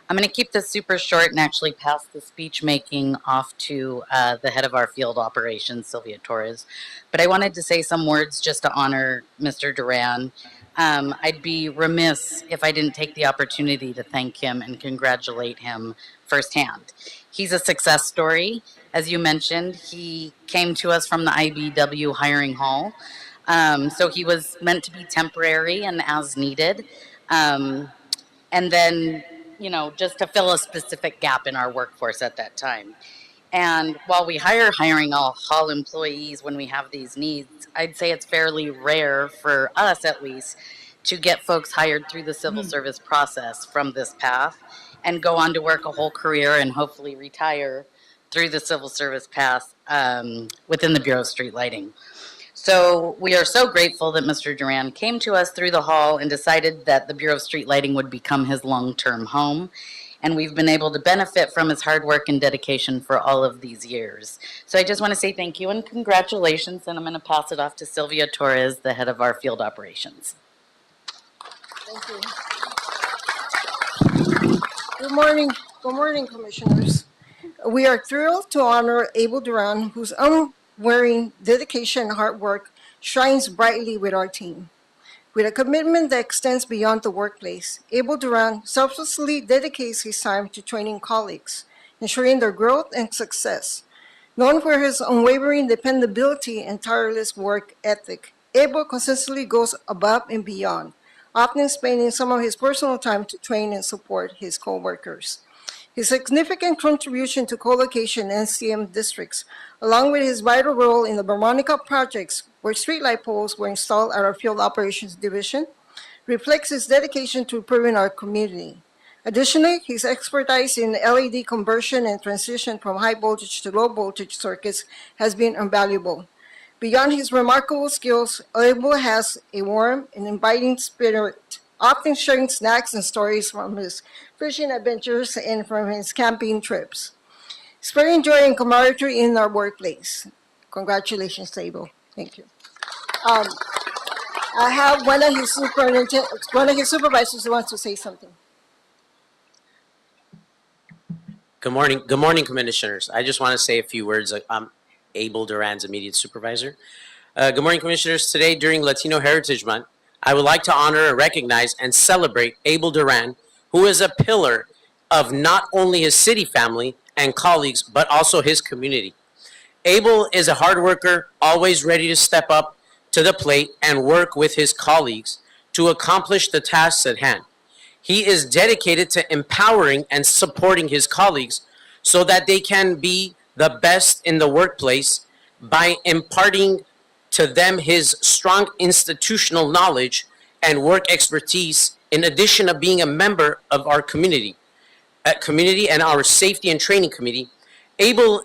I'm going to keep this super short and actually pass the speech making off to the head of our field operations, Sylvia Torres. But I wanted to say some words just to honor Mr. Duran. I'd be remiss if I didn't take the opportunity to thank him and congratulate him firsthand. He's a success story. As you mentioned, he came to us from the IBW hiring hall. So he was meant to be temporary and as needed. And then, you know, just to fill a specific gap in our workforce at that time. And while we hiring all hall employees when we have these needs, I'd say it's fairly rare for us, at least, to get folks hired through the civil service process from this path. and go on to work a whole career and hopefully retire through the civil service path within the Bureau of Street Lighting. So we are so grateful that Mr. Duran came to us through the hall and decided that the Bureau of Street Lighting would become his long-term home. And we've been able to benefit from his hard work and dedication for all of these years. So I just want to say thank you and congratulations, and I'm going to pass it off to Sylvia Torres, the head of our field operations. Thank you. Good morning, Commissioners. We are thrilled to honor Abel Duran, whose unwavering dedication and hard work shines brightly with our team. With a commitment that extends beyond the workplace, Abel Duran selflessly dedicates his time to training colleagues, ensuring their growth and success. Known for his unwavering dependability and tireless work ethic, Abel consistently goes above and beyond, often spending some of his personal time to train and support his co-workers. His significant contribution to co-location and NCM districts, along with his vital role in the Barmonica projects where streetlight poles were installed at our Field Operations Division, reflects his dedication to improving our community. Additionally, his expertise in LED conversion and transition from high voltage to low voltage circuits has been invaluable. Beyond his remarkable skills, Abel has a warm and inviting spirit, often sharing snacks and stories from his fishing adventures and from his camping trips, spreading joy and camaraderie in our workplace. Congratulations, Abel. Thank you. I have one of his supervisors who wants to say something. Good morning, Commissioners. I just want to say a few words. I'm Abel Duran's immediate supervisor. Good morning, Commissioners. Today, during Latino Heritage Month, I would like to honor, recognize, and celebrate Abel Duran, who is a pillar of not only his city family and colleagues, but also his community. Abel is a hard worker, always ready to step up to the plate and work with his colleagues to accomplish the tasks at hand. He is dedicated to empowering and supporting his colleagues so that they can be the best in the workplace by imparting to them his strong institutional knowledge and work expertise, in addition of being a member of our community and our safety and training committee. Abel,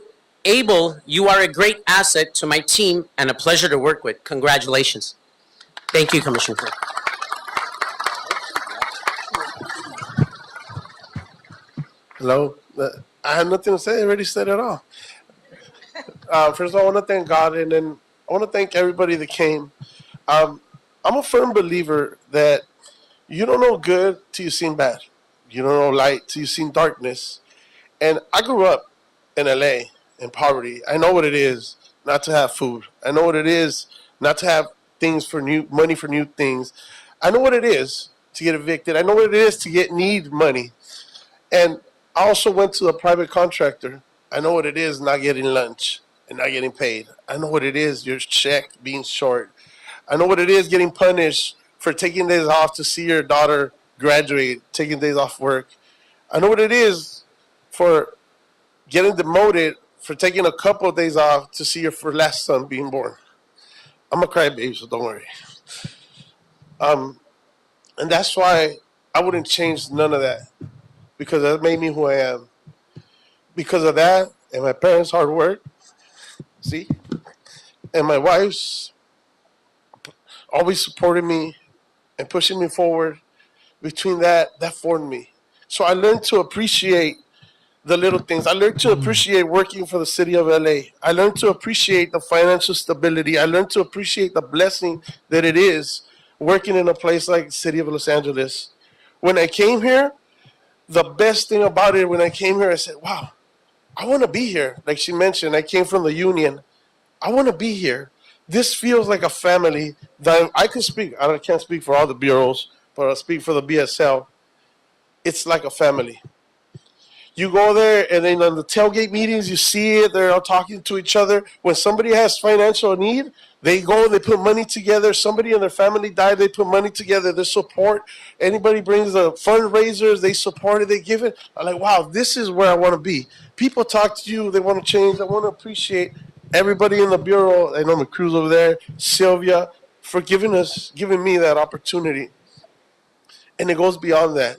you are a great asset to my team and a pleasure to work with. Congratulations. Thank you, Commissioner. Hello. I have nothing to say. I already said it all. First of all, I want to thank God, and then I want to thank everybody that came. I'm a firm believer that you don't know good till you've seen bad. You don't know light till you've seen darkness. And I grew up in LA in poverty. I know what it is not to have food. I know what it is not to have money for new things. I know what it is to get evicted. I know what it is to need money. And I also went to a private contractor. I know what it is not getting lunch and not getting paid. I know what it is, your check being short. I know what it is getting punished for taking days off to see your daughter graduate, taking days off work. I know what it is for getting demoted for taking a couple of days off to see your last son being born. I'm a crybaby, so don't worry. And that's why I wouldn't change none of that, because that made me who I am. Because of that and my parents' hard work, see, and my wife's always supporting me and pushing me forward. Between that formed me. So I learned to appreciate the little things. I learned to appreciate working for the city of LA. I learned to appreciate the financial stability. I learned to appreciate the blessing that it is working in a place like the city of Los Angeles. When I came here, the best thing about it, when I came here, I said, wow, I want to be here. Like she mentioned, I came from the union. I want to be here. This feels like a family that I can speak. I can't speak for all the bureaus, but I'll speak for the BSL. It's like a family. You go there, and then on the tailgate meetings, you see it. They're all talking to each other. When somebody has financial need, they go, they put money together. Somebody in their family died, they put money together. They support. Anybody brings the fundraisers, they support it, they give it. I'm like, wow, this is where I want to be. People talk to you, they want to change. I want to appreciate everybody in the bureau. I know my crew's over there, Sylvia, for giving me that opportunity. And it goes beyond that.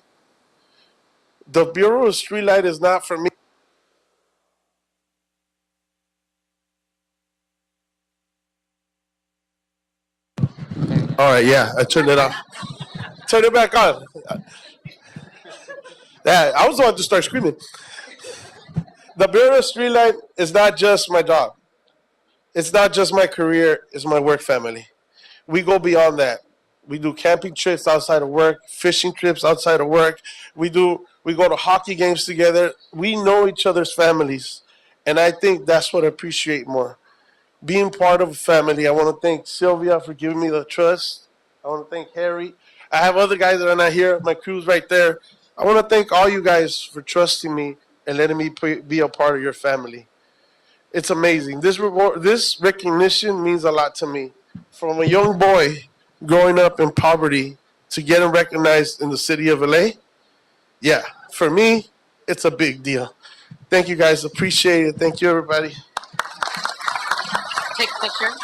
The Bureau of Streetlight is not for me. All right, yeah, I turned it off. Turn it back on. Yeah, I was the one to start screaming. The Bureau of Streetlight is not just my job. It's not just my career, it's my work family. We go beyond that. We do camping trips outside of work, fishing trips outside of work. We go to hockey games together. We know each other's families. And I think that's what I appreciate more. Being part of a family. I want to thank Sylvia for giving me the trust. I want to thank Harry. I have other guys that are not here. My crew's right there. I want to thank all you guys for trusting me and letting me be a part of your family. It's amazing. This recognition means a lot to me. From a young boy growing up in poverty to getting recognized in the city of LA, yeah, for me, it's a big deal. Thank you guys. Appreciate it. Thank you, everybody. Take a picture.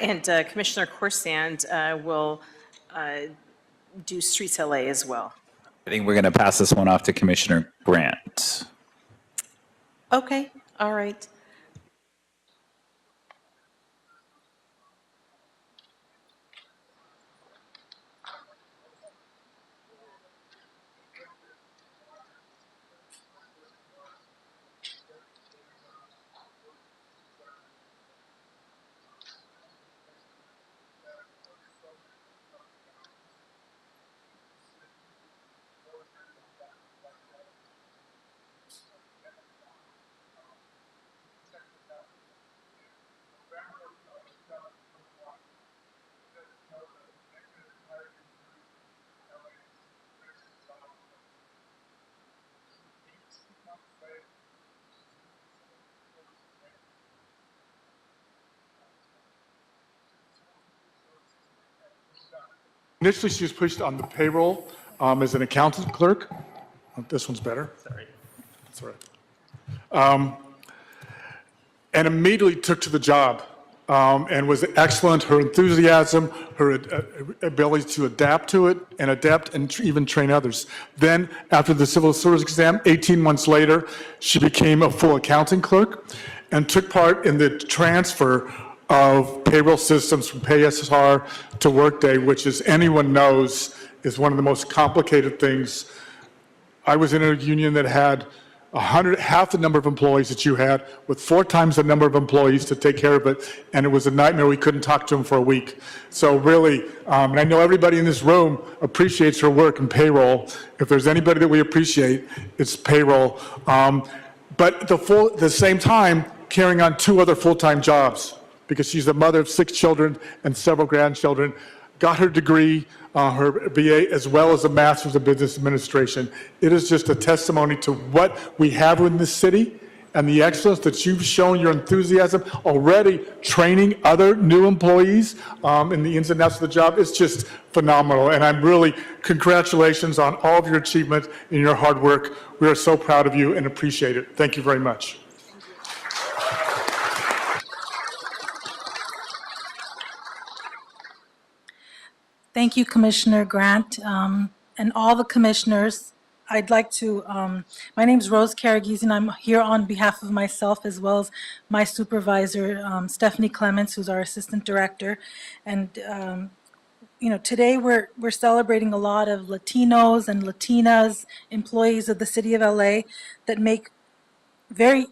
And Commissioner Corsand will do Streets LA as well. I think we're going to pass this one off to Commissioner Grant. Okay, all right. Initially, she was pushed on the payroll as an accountant clerk. Oh, this one's better. Sorry. That's all right. And immediately took to the job and was excellent. Her enthusiasm, her ability to adapt to it and adapt and even train others. Then, after the civil service exam, 18 months later, she became a full accounting clerk and took part in the transfer of payroll systems from PaySR to Workday, which, as anyone knows, is one of the most complicated things. I was in a union that had half the number of employees that you had, with 4 times the number of employees to take care of it, and it was a nightmare. We couldn't talk to them for a week. So really, and I know everybody in this room appreciates her work in payroll. If there's anybody that we appreciate, it's payroll. But the same time, carrying on 2 other full-time jobs, because she's the mother of 6 children and several grandchildren, got her degree, her BA, as well as a Master's of Business Administration. It is just a testimony to what we have in this city and the excellence that you've shown, your enthusiasm, already training other new employees in the ins and outs of the job. It's just phenomenal. And I'm really, congratulations on all of your achievement and your hard work. We are so proud of you and appreciate it. Thank you very much. Thank you, Commissioner Grant, and all the commissioners. I'd like to, my name is Rose Karagizian. I'm here on behalf of myself as well as my supervisor, Stephanie Clements, who's our assistant director. And, today we're celebrating a lot of Latinos and Latinas, employees of the city of LA that make very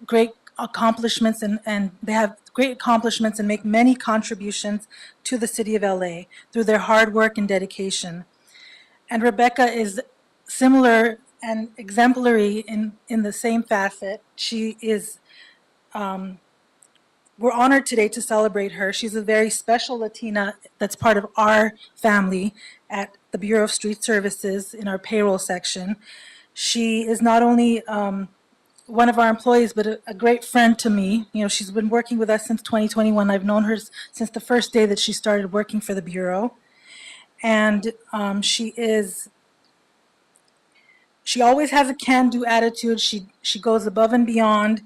great accomplishments and they have great accomplishments and make many contributions to the city of LA through their hard work and dedication. And Rebecca is similar and exemplary in the same facet. She is, we're honored today to celebrate her. She's a very special Latina that's part of our family at the Bureau of Street Services in our payroll section. She is not only one of our employees, but a great friend to me. She's been working with us since 2021. I've known her since the first day that she started working for the Bureau. And she is she always has a can-do attitude. She goes above and beyond.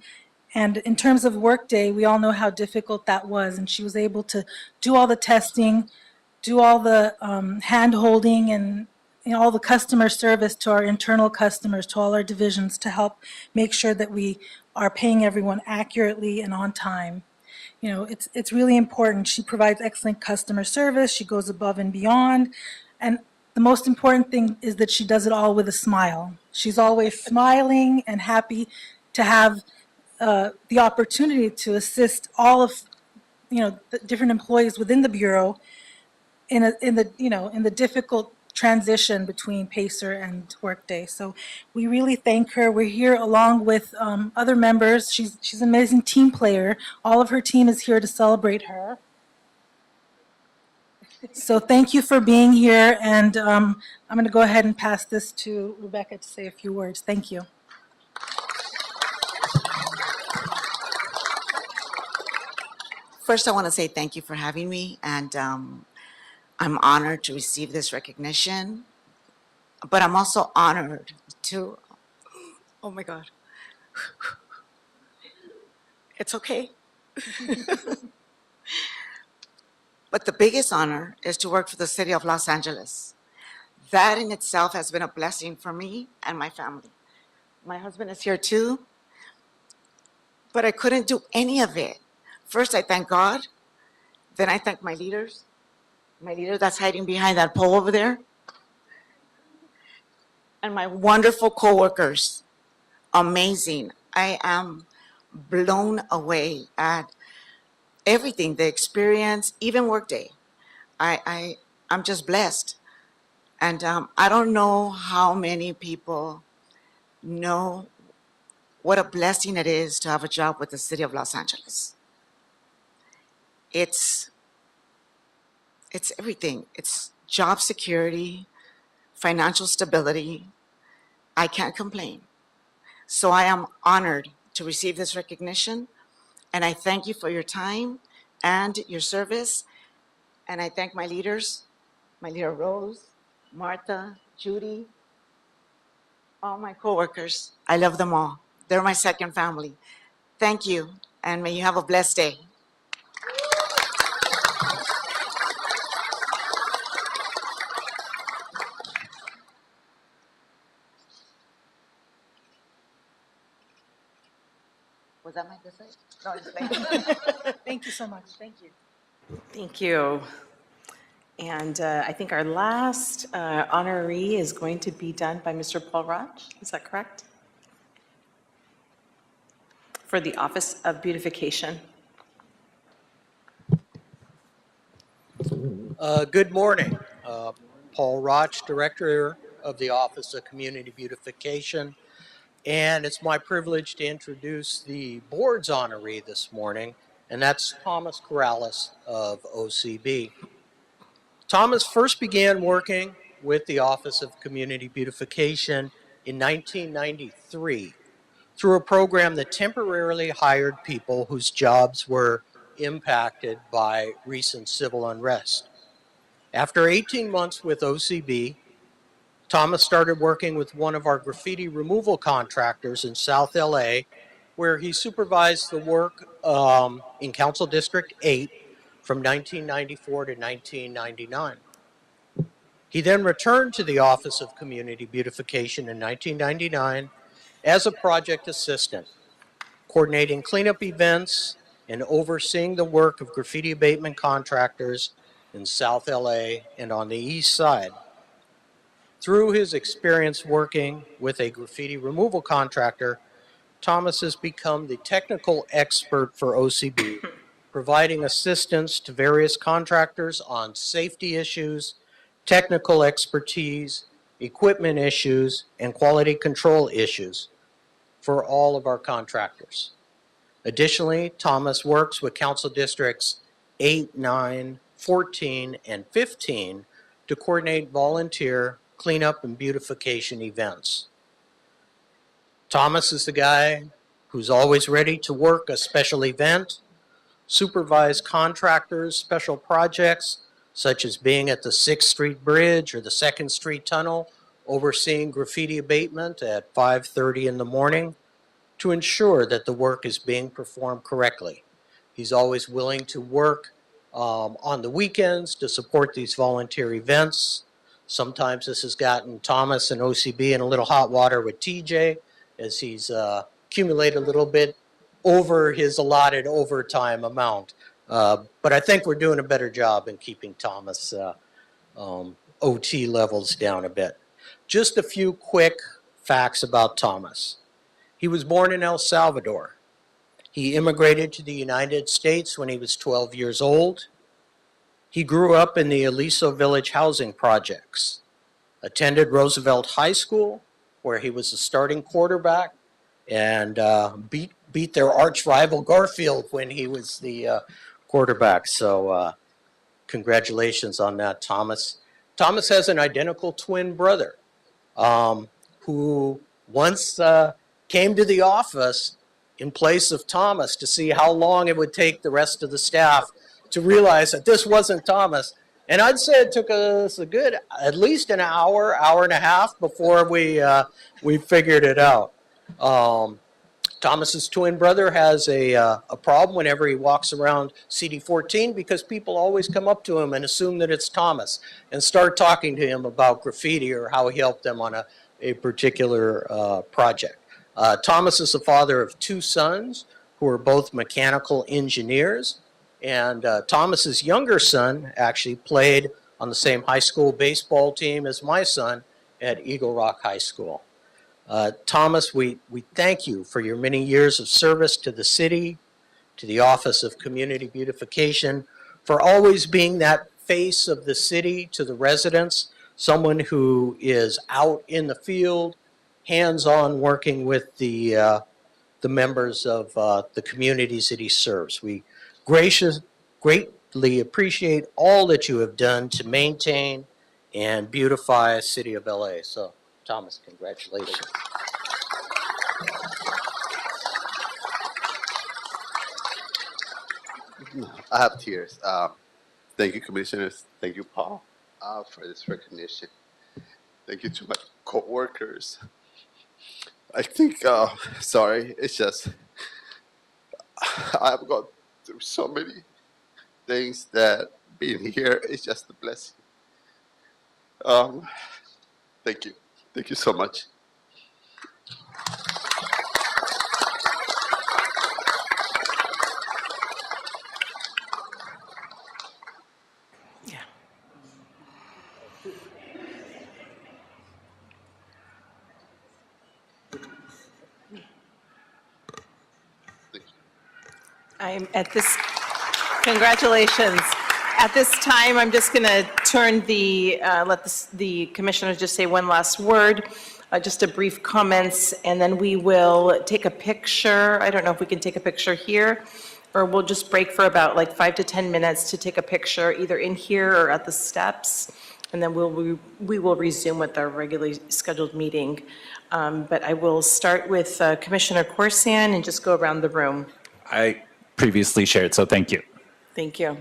And in terms of workday, we all know how difficult that was. And she was able to do all the testing, do all the hand-holding and all the customer service to our internal customers, to all our divisions, to help make sure that we are paying everyone accurately and on time. It's really important. She provides excellent customer service. She goes above and beyond. And the most important thing is that she does it all with a smile. She's always smiling and happy to have the opportunity to assist all of the different employees within the Bureau in the difficult transition between Pacer and Workday. So we really thank her. We're here along with other members. She's an amazing team player. All of her team is here to celebrate her. So thank you for being here, and I'm going to go ahead and pass this to Rebecca to say a few words. Thank you. First, I want to say thank you for having me, and I'm honored to receive this recognition, but I'm also honored to, oh my God, it's okay. But the biggest honor is to work for the city of Los Angeles. That in itself has been a blessing for me and my family. My husband is here too, but I couldn't do any of it. First, I thank God, then I thank my leader that's hiding behind that pole over there, and my wonderful coworkers. Amazing. I am blown away at everything, the experience, even Workday. I'm just blessed. And I don't know how many people know what a blessing it is to have a job with the city of Los Angeles. It's everything. It's job security, financial stability. I can't complain. So I am honored to receive this recognition, and I thank you for your time and your service. And I thank my leaders, my leader Rose, Martha, Judy, all my coworkers. I love them all. They're my second family. Thank you, and may you have a blessed day. Was that my good side? No, I'm just playing. Thank you so much. Thank you. Thank you. And I think our last honoree is going to be done by Mr. Paul Roch. Is that correct? For the Office of Beautification. Good morning. Paul Roch, Director of the Office of Community Beautification. And it's my privilege to introduce the board's honoree this morning, and that's Thomas Corrales of OCB. Thomas first began working with the Office of Community Beautification in 1993 through a program that temporarily hired people whose jobs were impacted by recent civil unrest. After 18 months with OCB, Thomas started working with one of our graffiti removal contractors in South LA, where he supervised the work in Council District 8 from 1994 to 1999. He then returned to the Office of Community Beautification in 1999 as a project assistant, coordinating cleanup events and overseeing the work of graffiti abatement contractors in South LA and on the East Side. Through his experience working with a graffiti removal contractor, Thomas has become the technical expert for OCB, providing assistance to various contractors on safety issues, technical expertise, equipment issues, and quality control issues for all of our contractors. Additionally, Thomas works with Council Districts 8, 9, 14, and 15 to coordinate volunteer cleanup and beautification events. Thomas is the guy who's always ready to work a special event, supervise contractors' special projects, such as being at the 6th Street Bridge or the 2nd Street Tunnel, overseeing graffiti abatement at 5:30 in the morning to ensure that the work is being performed correctly. He's always willing to work on the weekends to support these volunteer events. Sometimes this has gotten Thomas and OCB in a little hot water with TJ as he's accumulated a little bit over his allotted overtime amount. But I think we're doing a better job in keeping Thomas OT levels down a bit. Just a few quick facts about Thomas. He was born in El Salvador. He immigrated to the United States when he was 12 years old. He grew up in the Aliso Village housing projects, attended Roosevelt High School, where he was a starting quarterback, and beat their arch rival Garfield when he was the quarterback. So congratulations on that, Thomas. Thomas has an identical twin brother who once came to the office in place of Thomas to see how long it would take the rest of the staff to realize that this wasn't Thomas. And I'd say it took us a good, at least an hour, hour and a half before we figured it out. Thomas's twin brother has a problem whenever he walks around CD14 because people always come up to him and assume that it's Thomas and start talking to him about graffiti or how he helped them on a particular project. Thomas is the father of two sons who are both mechanical engineers. And Thomas's younger son actually played on the same high school baseball team as my son at Eagle Rock High School. Thomas, we thank you for your many years of service to the city, to the Office of Community Beautification, for always being that face of the city to the residents, someone who is out in the field, hands-on working with the members of the communities that he serves. We greatly appreciate all that you have done to maintain and beautify the city of LA. So, Thomas, congratulations. I have tears. Thank you, commissioners. Thank you, Paul, for this recognition. Thank you to my co-workers. I think, sorry, it's just, I've got through so many things that being here is just a blessing. Thank you. Thank you so much. I'm at this, congratulations. At this time, I'm just going to turn let the commissioners just say one last word, just a brief comments, and then we will take a picture. I don't know if we can take a picture here, or we'll just break for about like 5 to 10 minutes to take a picture either in here or at the steps, and then we will resume with our regularly scheduled meeting. But I will start with Commissioner Corsan and just go around the room. I previously shared, so thank you. Thank you.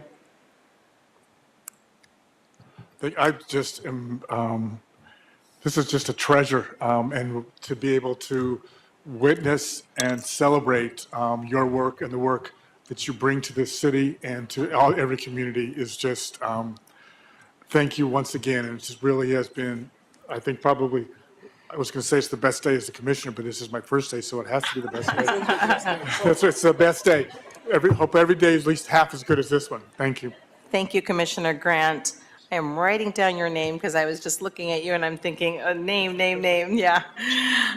I just am, this is just a treasure, and to be able to witness and celebrate your work and the work that you bring to this city and to every community is just, thank you once again. And it just really has been, I think probably, I was going to say it's the best day as a commissioner, but this is my first day, so it has to be the best day. It's the best day. Hope every day is at least half as good as this one. Thank you. Thank you, Commissioner Grant. I am writing down your name because I was just looking at you and I'm thinking, name, yeah.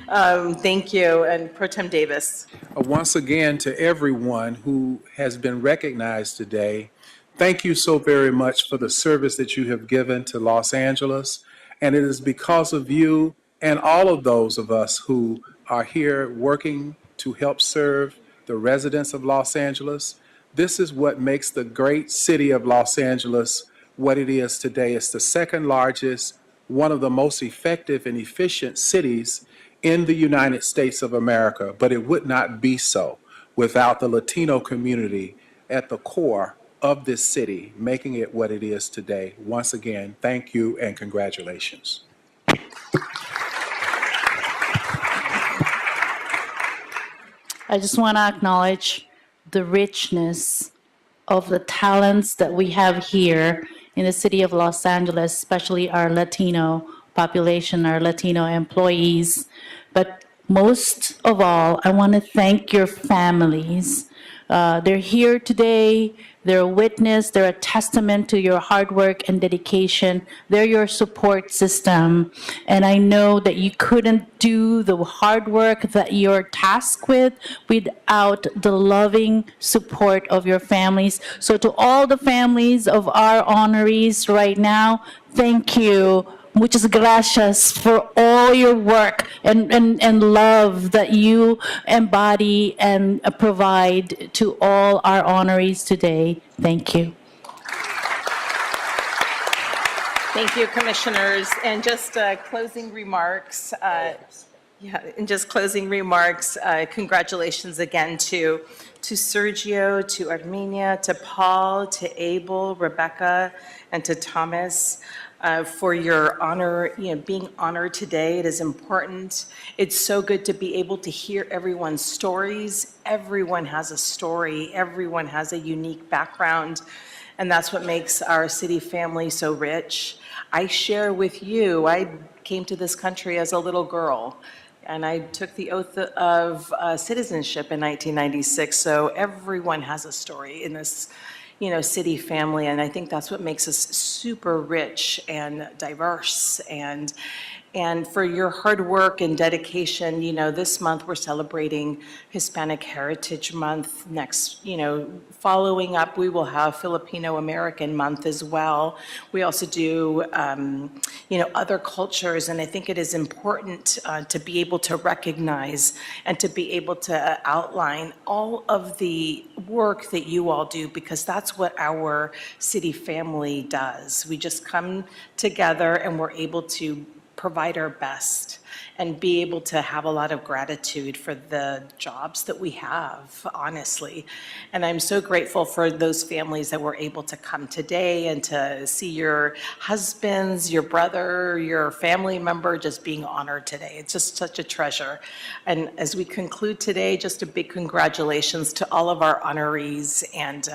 Thank you, and Pro Tem Davis. Once again, to everyone who has been recognized today, thank you so very much for the service that you have given to Los Angeles. And it is because of you and all of those of us who are here working to help serve the residents of Los Angeles. This is what makes the great city of Los Angeles what it is today. It's the second largest, one of the most effective and efficient cities in the United States of America, but it would not be so without the Latino community at the core of this city, making it what it is today. Once again, thank you and congratulations. I just want to acknowledge the richness of the talents that we have here in the city of Los Angeles, especially our Latino population, our Latino employees. But most of all, I want to thank your families. They're here today. They're a witness. They're a testament to your hard work and dedication. They're your support system. And I know that you couldn't do the hard work that you're tasked with without the loving support of your families. So to all the families of our honorees right now, thank you. Muchas gracias for all your work and love that you embody and provide to all our honorees today. Thank you. Thank you, commissioners. And just closing remarks. Congratulations again to Sergio, to Armenia, to Paul, to Abel, Rebecca, and to Thomas. For your honor, being honored today. It is important. It's so good to be able to hear everyone's stories. Everyone has a story. Everyone has a unique background. And that's what makes our city family so rich. I share with you, I came to this country as a little girl. And I took the oath of citizenship in 1996. So everyone has a story in this city family, and I think that's what makes us super rich and diverse. And for your hard work and dedication, this month we're celebrating Hispanic Heritage Month. Next, following up, we will have Filipino American Month as well. We also do, other cultures, and I think it is important to be able to recognize and to be able to outline all of the work that you all do, because that's what our city family does. We just come together and we're able to provide our best and be able to have a lot of gratitude for the jobs that we have, honestly. And I'm so grateful for those families that were able to come today and to see your husbands, your brother, your family member just being honored today. It's just such a treasure. And as we conclude today, just a big congratulations to all of our honorees, and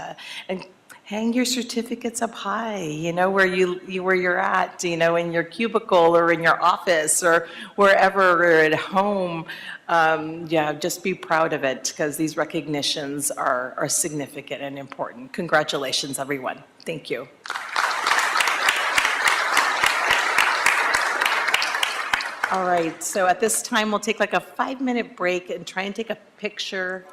hang your certificates up high, where you're at, in your cubicle or in your office or wherever, or at home. Just be proud of it, because these recognitions are significant and important. Congratulations, everyone. Thank you. All right, so at this time, we'll take like a 5-minute break and try and take a picture.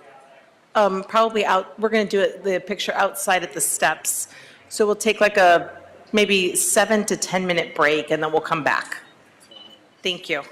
Probably out, we're going to do the picture outside at the steps. So we'll take like a maybe 7 to 10 minute break, and then we'll come back. Thank you.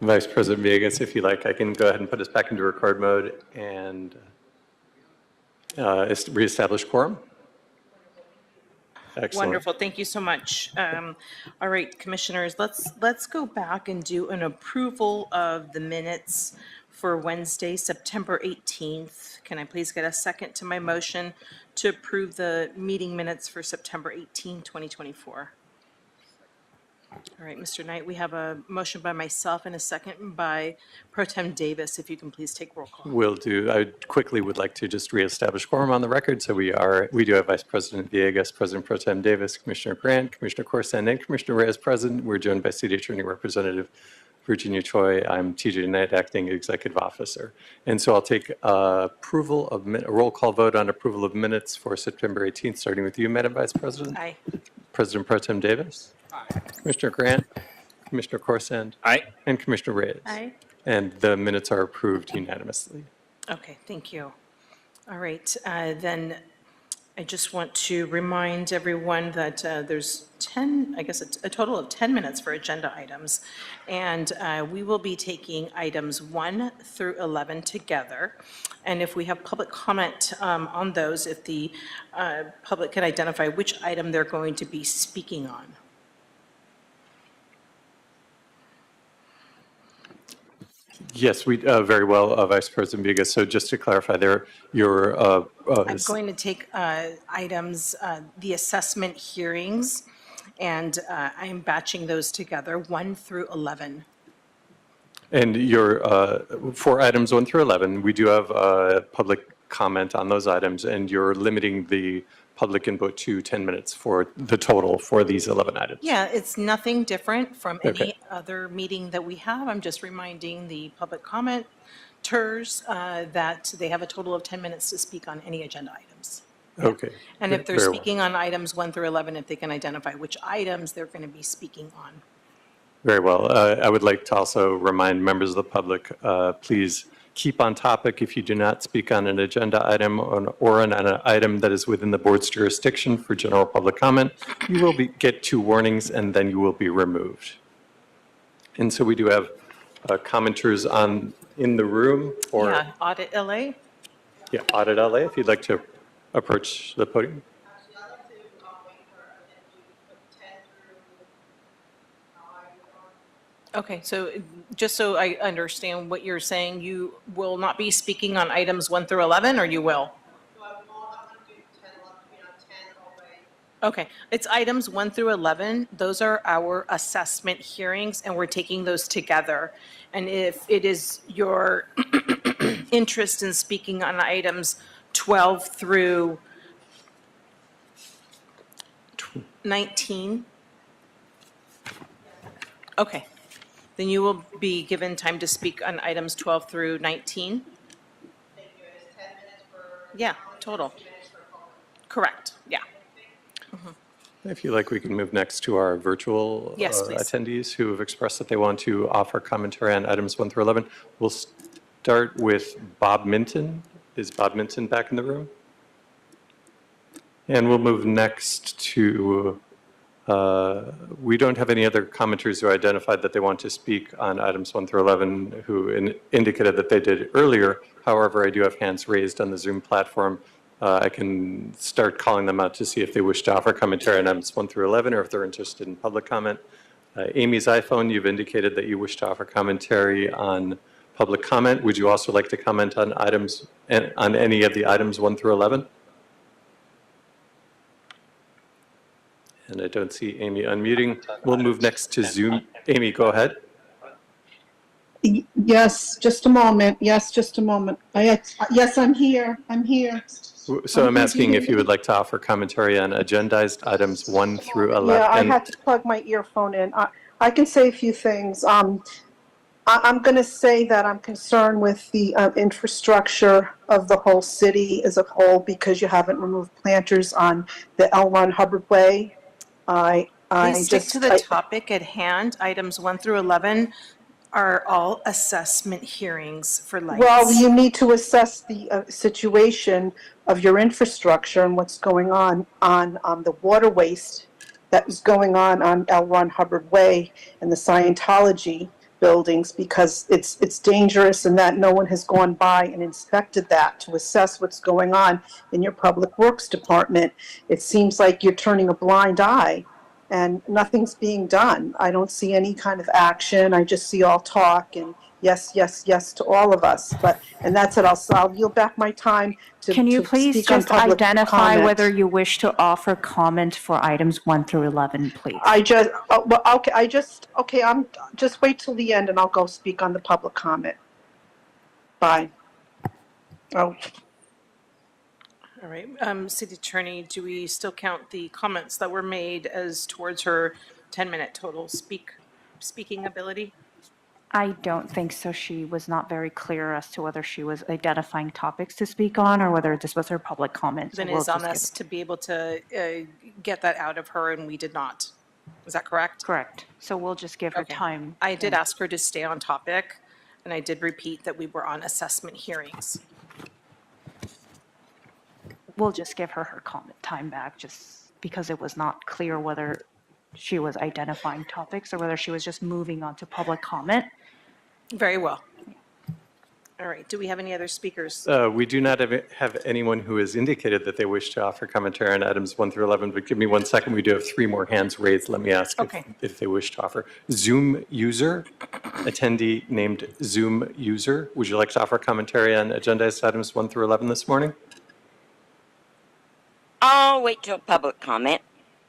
Vice President Villegas, if you like, I can go ahead and put us back into record mode and reestablish quorum. Excellent. Wonderful. Thank you so much. All right, commissioners, let's go back and do an approval of the minutes for Wednesday, September 18th. Can I please get a second to my motion to approve the meeting minutes for September 18, 2024? All right, Mr. Knight, we have a motion by myself and a second by Pro Tem Davis. If you can please take roll call. Will do. I quickly would like to just reestablish quorum on the record. So we do have Vice President Villegas, President Pro Tem Davis, Commissioner Grant, Commissioner Corson, and Commissioner Reyes present. We're joined by City Attorney Representative Virginia Choi. I'm TJ Knight, Acting Executive Officer. And so I'll take a roll call vote on approval of minutes for September 18th, starting with you, Madam Vice President. Aye. President Pro Tem Davis. Aye. Commissioner Grant. Commissioner Corson. Aye. And Commissioner Reyes. Aye. And the minutes are approved unanimously. Okay, thank you. All right, then I just want to remind everyone that there's 10, I guess a total of 10 minutes for agenda items. And we will be taking items 1 through 11 together. And if we have public comment on those, if the public can identify which item they're going to be speaking on. Yes, we very well, Vice President Villegas. So just to clarify, I'm going to take items, the assessment hearings, and I am batching those together, 1 through 11. and for items 1 through 11, we do have public comment on those items, and you're limiting the public input to 10 minutes for the total for these 11 items. Yeah, it's nothing different from any Okay. other meeting that we have. I'm just reminding the public commenters that they have a total of 10 minutes to speak on any agenda items. Okay. And if they're Very well. speaking on items 1 through 11, if they can identify which items they're going to be speaking on. Very well. I would like to also remind members of the public, please keep on topic. If you do not speak on an agenda item or on an item that is within the board's jurisdiction for general public comment, you will get 2 warnings and then you will be removed. And so we do have commenters in the room or Yeah, Audit LA? Audit LA, if you'd like to approach the podium. Okay, so just so I understand what you're saying, you will not be speaking on items 1 through 11, or you will? Okay, it's items 1 through 11. Those are our assessment hearings, and we're taking those together. And if it is your interest in speaking on items 12 through 19, okay. Then you will be given time to speak on items 12 through 19? Yeah, total. Correct, yeah. If you like, we can move next to our virtual Yes, please. attendees who have expressed that they want to offer commentary on items 1 through 11. We'll start with Bob Minton. Is Bob Minton back in the room? And we'll move next to, we don't have any other commenters who identified that they want to speak on items 1 through 11 who indicated that they did earlier. However, I do have hands raised on the Zoom platform. I can start calling them out to see if they wish to offer commentary on items 1 through 11 or if they're interested in public comment. Amy's iPhone, you've indicated that you wish to offer commentary on public comment. Would you also like to comment on on any of the items 1 through 11? And I don't see Amy unmuting. We'll move next to Zoom. Amy, go ahead. Yes, just a moment. Yes, just a moment. Yes, I'm here. I'm here. So I'm asking if you would like to offer commentary on agendized items 1 through 11. Yeah, I had to plug my earphone in. I can say a few things. I'm going to say that I'm concerned with the infrastructure of the whole city as a whole because you haven't removed planters on the L. Ron Hubbard Way. Please stick to the topic at hand. Items 1 through 11 are all assessment hearings for lights. Well, you need to assess the situation of your infrastructure and what's going on the water waste that was going on L. Ron Hubbard Way and the Scientology buildings because it's dangerous and that no one has gone by and inspected that to assess what's going on in your public works department. It seems like you're turning a blind eye and nothing's being done. I don't see any kind of action. I just see all talk and yes, yes, yes to all of us. And that's it. I'll yield back my time to Can you to please speak on just public identify comment. whether you wish to offer comment for items 1 through 11, please? I'm just wait till the end and I'll go speak on the public comment. Bye. Oh. All right, City Attorney, do we still count the comments that were made as towards her 10-minute total speaking ability? I don't think so. She was not very clear as to whether she was identifying topics to speak on or whether this was her public comment. So Then we'll it's on just us to be able to get that out of her, and we did not. Is that correct? Correct. So we'll just give her Okay. time. I did ask her to stay on topic, and I did repeat that we were on assessment hearings. We'll just give her comment time back just because it was not clear whether she was identifying topics or whether she was just moving on to public comment. Very well. All right, do we have any other speakers? We do not have anyone who has indicated that they wish to offer commentary on items 1 through 11, but give me 1 second. We do have 3 more hands raised. Let me ask if they wish to offer. Zoom user, attendee named Zoom user. Would you like to offer commentary on agendized items 1 through 11 this morning? I'll wait till public comment.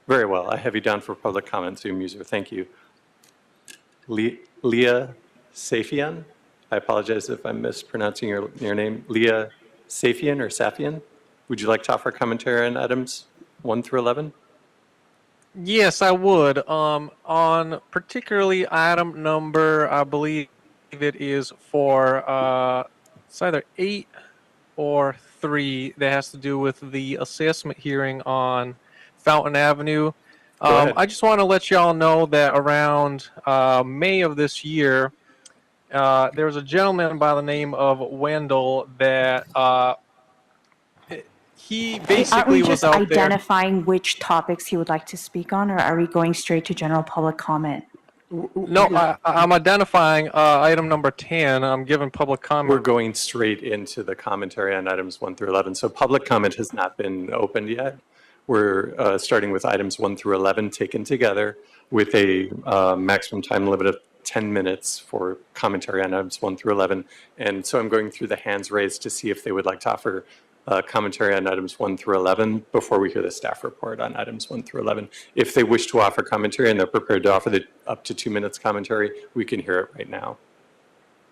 Very well. I have you down for public comment, Zoom user. Thank you. Leah Safian. I apologize if I'm mispronouncing your name. Leah Safian or Safian. Would you like to offer commentary on items 1 through 11? Yes, I would. On particularly item number, I believe it is for it's either 8 or 3 that has to do with the assessment hearing on Fountain Avenue. Go ahead. I just want to let y'all know that around May of this year, there was a gentleman by the name of Wendell that he Aren't basically we was just out there. identifying which topics he would like to speak on, or are we going straight to general public comment? No, I'm identifying item number 10. I'm giving public comment. We're going straight into the commentary on items 1 through 11. So public comment has not been opened yet. We're starting with items 1 through 11 taken together with a maximum time limit of 10 minutes for commentary on items 1 through 11. And so I'm going through the hands raised to see if they would like to offer commentary on items 1 through 11 before we hear the staff report on items 1 through 11. If they wish to offer commentary and they're prepared to offer the up to 2 minutes commentary, we can hear it right now.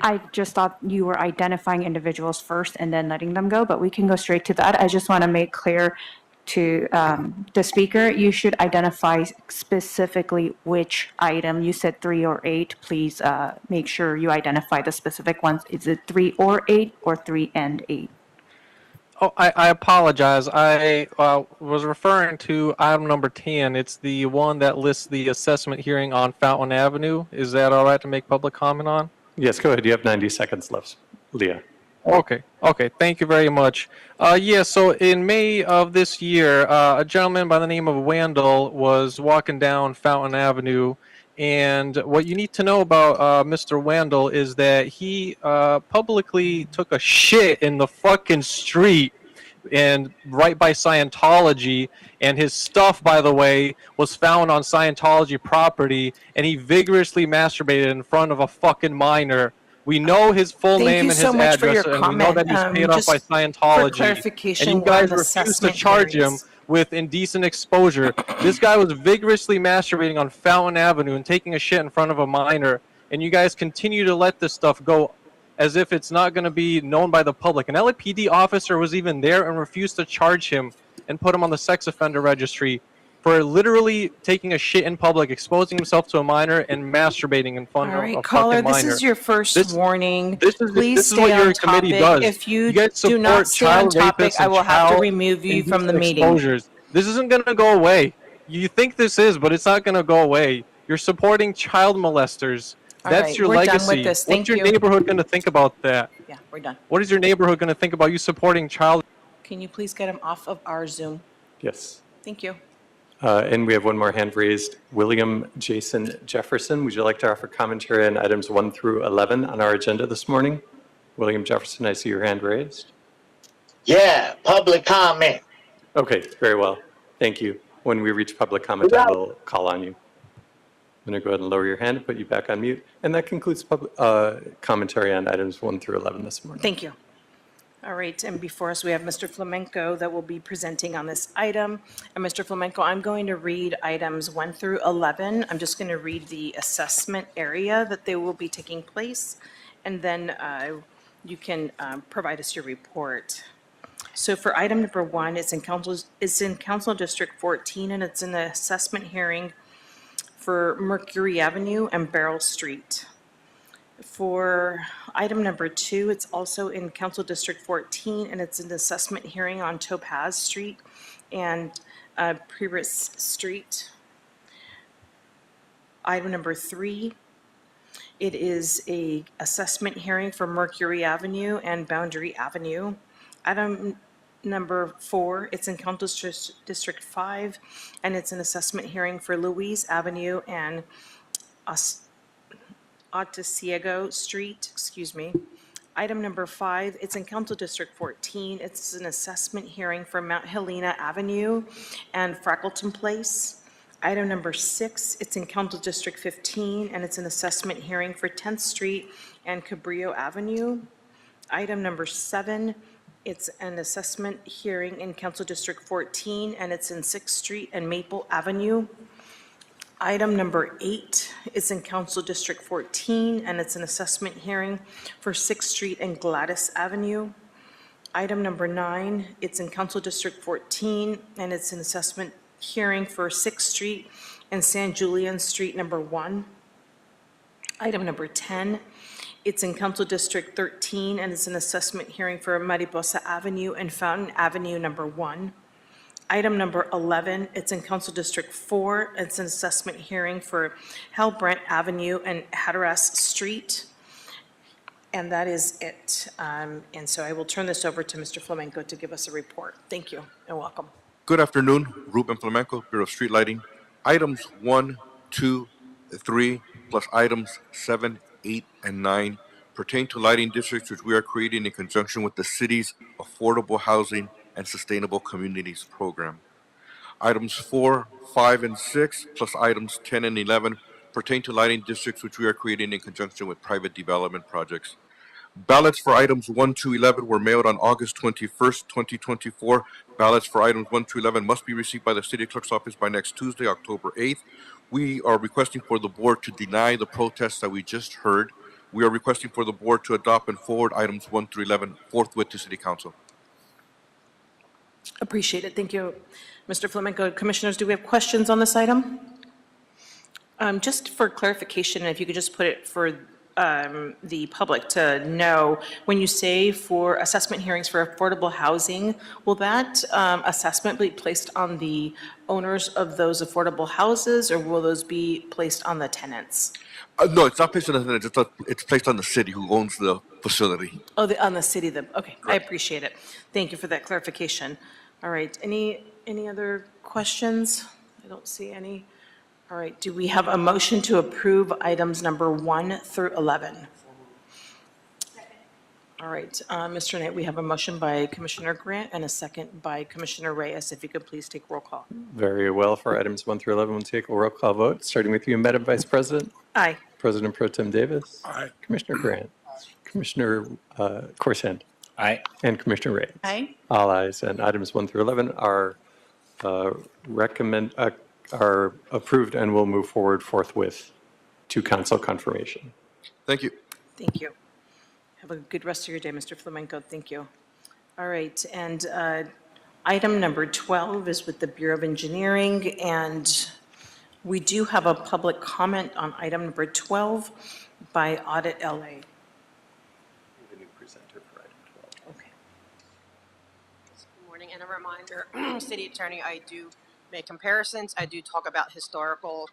I just thought you were identifying individuals first and then letting them go, but we can go straight to that. I just want to make clear to the speaker, you should identify specifically which item. You said 3 or 8. Please make sure you identify the specific ones. Is it 3 or 8 or 3 and 8? Oh, I apologize. I was referring to item number 10. It's the one that lists the assessment hearing on Fountain Avenue. Is that all right to make public comment on? Yes, go ahead. You have 90 seconds left, Leah. Okay. Thank you very much. So in May of this year, a gentleman by the name of Wendell was walking down Fountain Avenue. And what you need to know about Mr. Wendell is that he publicly took a shit in the fucking street and right by Scientology. And his stuff, by the way, was found on Scientology property. And he vigorously masturbated in front of a fucking minor. We know his full Thank name you and so his much for address, your and we know comment. that he's paid off by Just for Scientology. clarification, And you we're on guys refuse to assessment charge him hearings. with indecent exposure. This guy was vigorously masturbating on Fountain Avenue and taking a shit in front of a minor, and you guys continue to let this stuff go as if it's not going to be known by the public. An LAPD officer was even there and refused to charge him and put him on the sex offender registry for literally taking a shit in public, exposing himself to a minor, and masturbating in front All of right, a caller, fucking minor. this is your first warning. This Please is stay what your on committee topic. does. If you guys do not support stay on child topic, rapists I and will have to child remove you from the indecent meeting. exposures. This isn't going to go away. You think this is, but it's not going to go away. You're supporting child molesters. All That's right, your we're done legacy. with this. Thank What's your you. neighborhood going to think about that? Yeah, we're done. What is your neighborhood going to think about you supporting child? Can you please get him off of our Zoom? Yes. Thank you. And we have one more hand raised. William Jason Jefferson, would you like to offer commentary on items 1 through 11 on our agenda this morning? William Jefferson, I see your hand raised. Yeah, public comment. Okay, very well. Thank you. When we reach public comment, I will call on you. I'm going to go ahead and lower your hand and put you back on mute. And that concludes public commentary on items 1 through 11 this morning. Thank you. All right, and before us, we have Mr. Flamenco that will be presenting on this item. And Mr. Flamenco, I'm going to read items 1 through 11. I'm just going to read the assessment area that they will be taking place, and then you can provide us your report. So for item number 1, it's in Council District 14, and it's an assessment hearing for Mercury Avenue and Beryl Street. For item number 2, it's also in Council District 14, and it's an assessment hearing on Topaz Street and Prebris Street. Item number 3, it is a assessment hearing for Mercury Avenue and Boundary Avenue. Item number 4, it's in Council District 5, and it's an assessment hearing for Louise Avenue and Otisiego Street, Item number 5, it's in Council District 14. It's an assessment hearing for Mount Helena Avenue and Frackleton Place. Item number 6, it's in Council District 15, and it's an assessment hearing for 10th Street and Cabrillo Avenue. Item number 7, it's an assessment hearing in Council District 14, and it's in 6th Street and Maple Avenue. Item number 8 is in Council District 14, and it's an assessment hearing for 6th Street and Gladys Avenue. Item number 9, it's in Council District 14, and it's an assessment hearing for 6th Street and San Julian Street number 1. Item number 10, it's in Council District 13, and it's an assessment hearing for Mariposa Avenue and Fountain Avenue number 1. Item number 11, it's in Council District 4. It's an assessment hearing for Hal Brent Avenue and Hatteras Street. And that is it. And so I will turn this over to Mr. Flamenco to give us a report. Thank you and welcome. Good afternoon, Ruben Flamenco, Bureau of Street Lighting. Items 1, 2, 3, plus items 7, 8, and 9 pertain to lighting districts which we are creating in conjunction with the city's Affordable Housing and Sustainable Communities Program. Items 4, 5, and 6, plus items 10 and 11 pertain to lighting districts which we are creating in conjunction with private development projects. Ballots for items 1 to 11 were mailed on August 21st, 2024. Ballots for items 1 to 11 must be received by the City Clerk's office by next Tuesday, October 8th. We are requesting for the board to deny the protests that we just heard. We are requesting for the board to adopt and forward items 1 through 11 forthwith to City Council. Appreciate it. Thank you, Mr. Flamenco. Commissioners, do we have questions on this item? Just for clarification, if you could just put it for the public to know, when you say for assessment hearings for affordable housing, will that assessment be placed on the owners of those affordable houses, or will those be placed on the tenants? No, it's not placed on the tenants. It's placed on the city who owns the facility. Oh, on the city, okay, I appreciate it. Thank you for that clarification. All right, any other questions? I don't see any. All right, do we have a motion to approve items number 1 through 11? All right, Mr. Knight, we have a motion by Commissioner Grant and a second by Commissioner Reyes. If you could please take roll call. Very well. For items 1 through 11, we'll take a roll call vote, starting with you, Madam Vice President. Aye. President Pro Tem Davis. Aye. Commissioner Grant. Commissioner Corson. Aye. And Commissioner Reyes. Aye. All ayes. And items 1 through 11 are are approved and will move forward forthwith to council confirmation. Thank you. Thank you. Have a good rest of your day, Mr. Flamenco. Thank you. All right, and item number 12 is with the Bureau of Engineering, and we do have a public comment on item number 12 by Audit LA. The new presenter for item 12. Okay. Good morning, and a reminder, City Attorney, I do make comparisons. I do talk about historical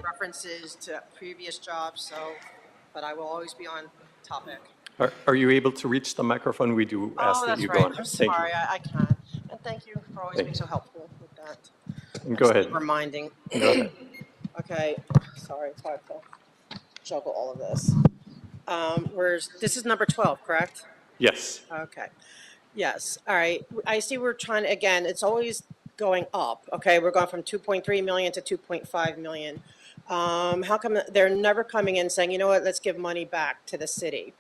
references to previous jobs, but I will always be on topic. Are you able to reach the microphone? We do ask that that's you right. go on. I'm Thank you. sorry, I can. And thank you for always being so helpful with that. Go ahead. Reminding. Go ahead. Okay, sorry, it's hard to juggle all of this. This is number 12, correct? Yes. Okay. Yes. All right. I see we're trying to, again, it's always going up. Okay. We're going from 2.3 million to 2.5 million. How come they're never coming in saying, you know what, let's give money back to the city?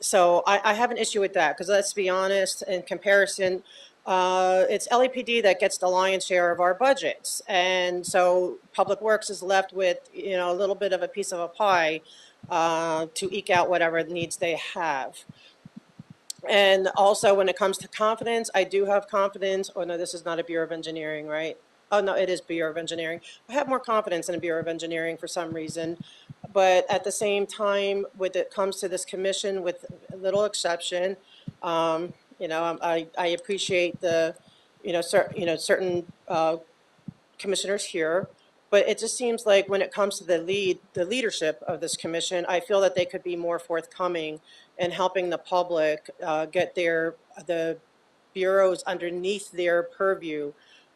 So I have an issue with that because let's be honest, in comparison, it's LAPD that gets the lion's share of our budgets. And so Public Works is left with, you know, a little bit of a piece of a pie to eke out whatever needs they have. And also when it comes to confidence, I do have confidence. Oh no, this is not a Bureau of Engineering, right? Oh no, it is Bureau of Engineering. I have more confidence in a Bureau of Engineering for some reason. But at the same time, when it comes to this commission, with little exception, you know, I appreciate the, certain commissioners here. But it just seems like when it comes to the leadership of this commission, I feel that they could be more forthcoming in helping the public get the bureaus underneath their purview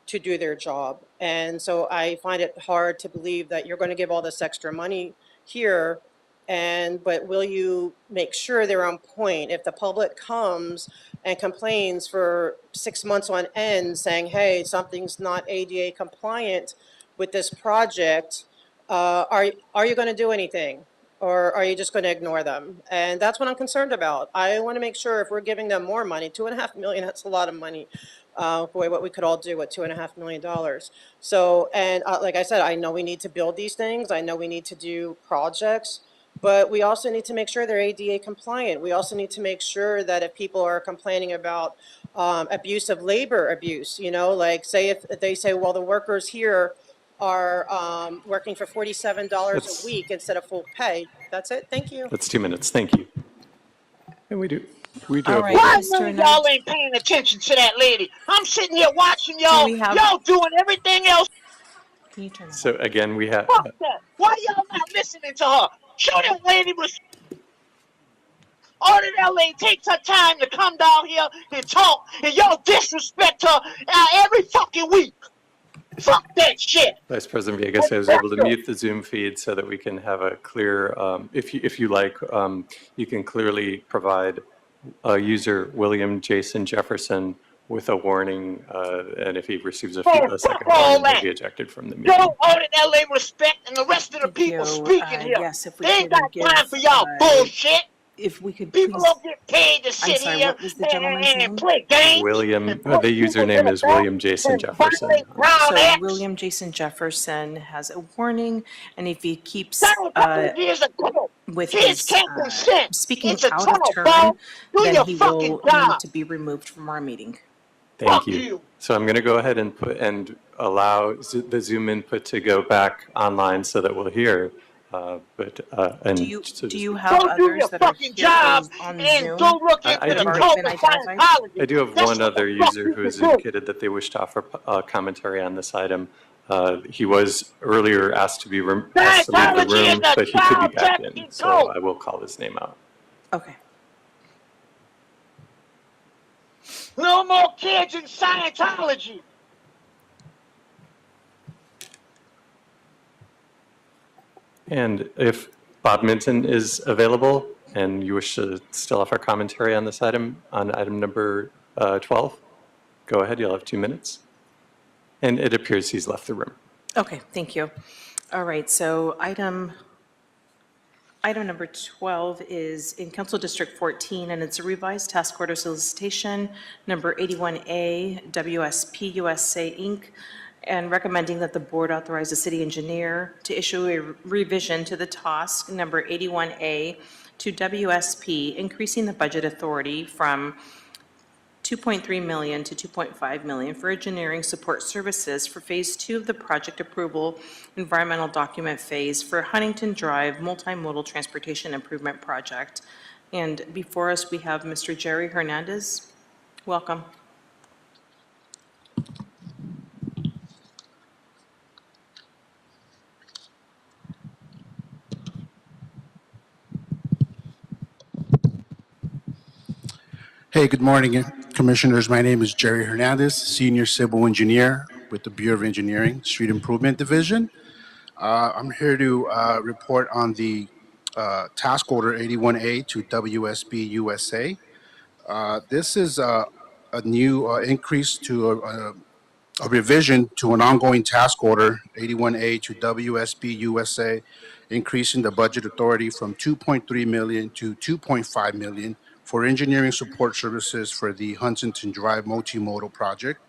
to do their job. And so I find it hard to believe that you're going to give all this extra money here, but will you make sure they're on point? If the public comes and complains for 6 months on end saying, hey, something's not ADA compliant with this project, are you going to do anything? Or are you just going to ignore them? And that's what I'm concerned about. I want to make sure if we're giving them more money, $2.5 million, that's a lot of money. Boy, what we could all do with $2.5 million. So, and like I said, I know we need to build these things. I know we need to do projects, but we also need to make sure they're ADA compliant. We also need to make sure that if people are complaining about abusive labor abuse, you know, like say if they say, well, the workers here are working for $47 a week instead of full pay. That's it. Thank you. That's 2 minutes. Thank you. And we do All have right, Why Mr. none of Knight. y'all ain't paying attention to that lady? I'm sitting here watching y'all. we have- Y'all doing everything else. Can you turn it So again, we have, Fuck that. Why y'all not listening to her? Show that lady all that LA takes her time to come down here and talk, and y'all disrespect her every fucking week. Fuck that shit. Vice President Villegas, I was able to mute the Zoom feed so that we can have a clear, if you like, you can clearly provide user William Jason Jefferson with a warning, and if he receives a second warning, he'll be ejected from the meeting. Y'all owe the LA respect, and the rest of the people speaking here. Yes, if we They ain't could got give, time for y'all bullshit. If we could People please, don't get paid to sit sorry, here what was the gentleman's name? and play games. William, the username is William Jason Jefferson. so William Jason Jefferson has a warning, and if he keeps with his speaking out of turn, then he will need to be removed from our meeting. Thank you. So I'm going to go ahead and allow the Zoom input to go back online so that we'll hear. Do you have others that are here on Zoom? I do have one other user who has indicated that they wish to offer commentary on this item. He was earlier asked to leave the room, but he could be back in, so I will call his name out. Okay. No more kids in Scientology. And if Bob Minton is available and you wish to still offer commentary on this item, on item number 12, go ahead, you'll have 2 minutes. And it appears he's left the room. Okay, thank you. All right, so item number 12 is in Council District 14, and it's a revised task order solicitation, number 81A, WSP USA, Inc., and recommending that the board authorize the city engineer to issue a revision to the task number 81A to WSP, increasing the budget authority from $2.3 million to $2.5 million for engineering support services for Phase 2 of the project approval environmental document phase for Huntington Drive Multimodal Transportation Improvement Project. And before us, we have Mr. Jerry Hernandez. Welcome. Hey, good morning, Commissioners. My name is Jerry Hernandez, Senior Civil Engineer with the Bureau of Engineering, Street Improvement Division. I'm here to report on the task order 81A to WSB USA. This is a new increase to a revision to an ongoing task order 81A to WSB USA, increasing the budget authority from 2.3 million to 2.5 million for engineering support services for the Huntington Drive multimodal project.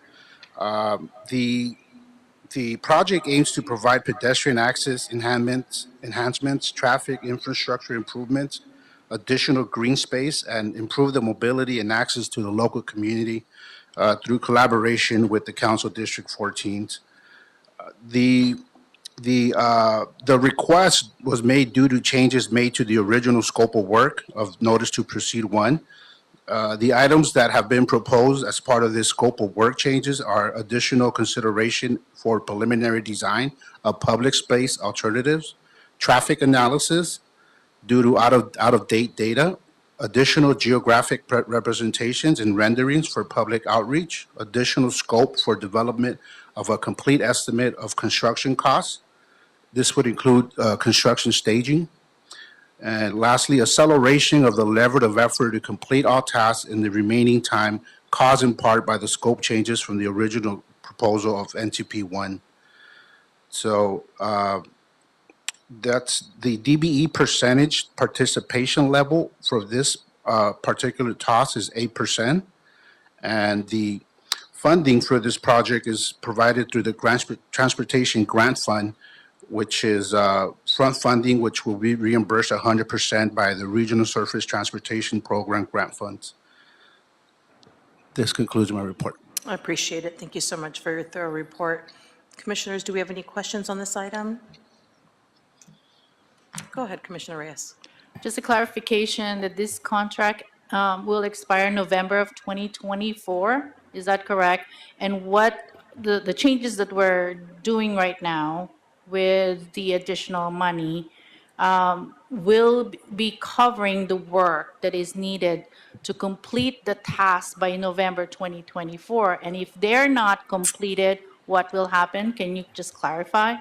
The project aims to provide pedestrian access enhancements, traffic infrastructure improvements, additional green space, and improve the mobility and access to the local community through collaboration with the Council District 14. The request was made due to changes made to the original scope of work of Notice to Proceed 1. The items that have been proposed as part of this scope of work changes are additional consideration for preliminary design of public space alternatives, traffic analysis due to out-of-date data, additional geographic representations and renderings for public outreach, additional scope for development of a complete estimate of construction costs. This would include construction staging. And lastly, acceleration of the level of effort to complete all tasks in the remaining time caused in part by the scope changes from the original proposal of NTP 1. So that's the DBE percentage participation level for this particular task is 8%. And the funding for this project is provided through the Transportation Grant Fund, which is front funding, which will be reimbursed 100% by the Regional Surface Transportation Program grant funds. This concludes my report. I appreciate it. Thank you so much for your thorough report. Commissioners, do we have any questions on this item? Go ahead, Commissioner Reyes. Just a clarification that this contract will expire November of 2024. Is that correct? And what the changes that we're doing right now with the additional money will be covering the work that is needed to complete the task by November 2024. And if they're not completed, what will happen? Can you just clarify?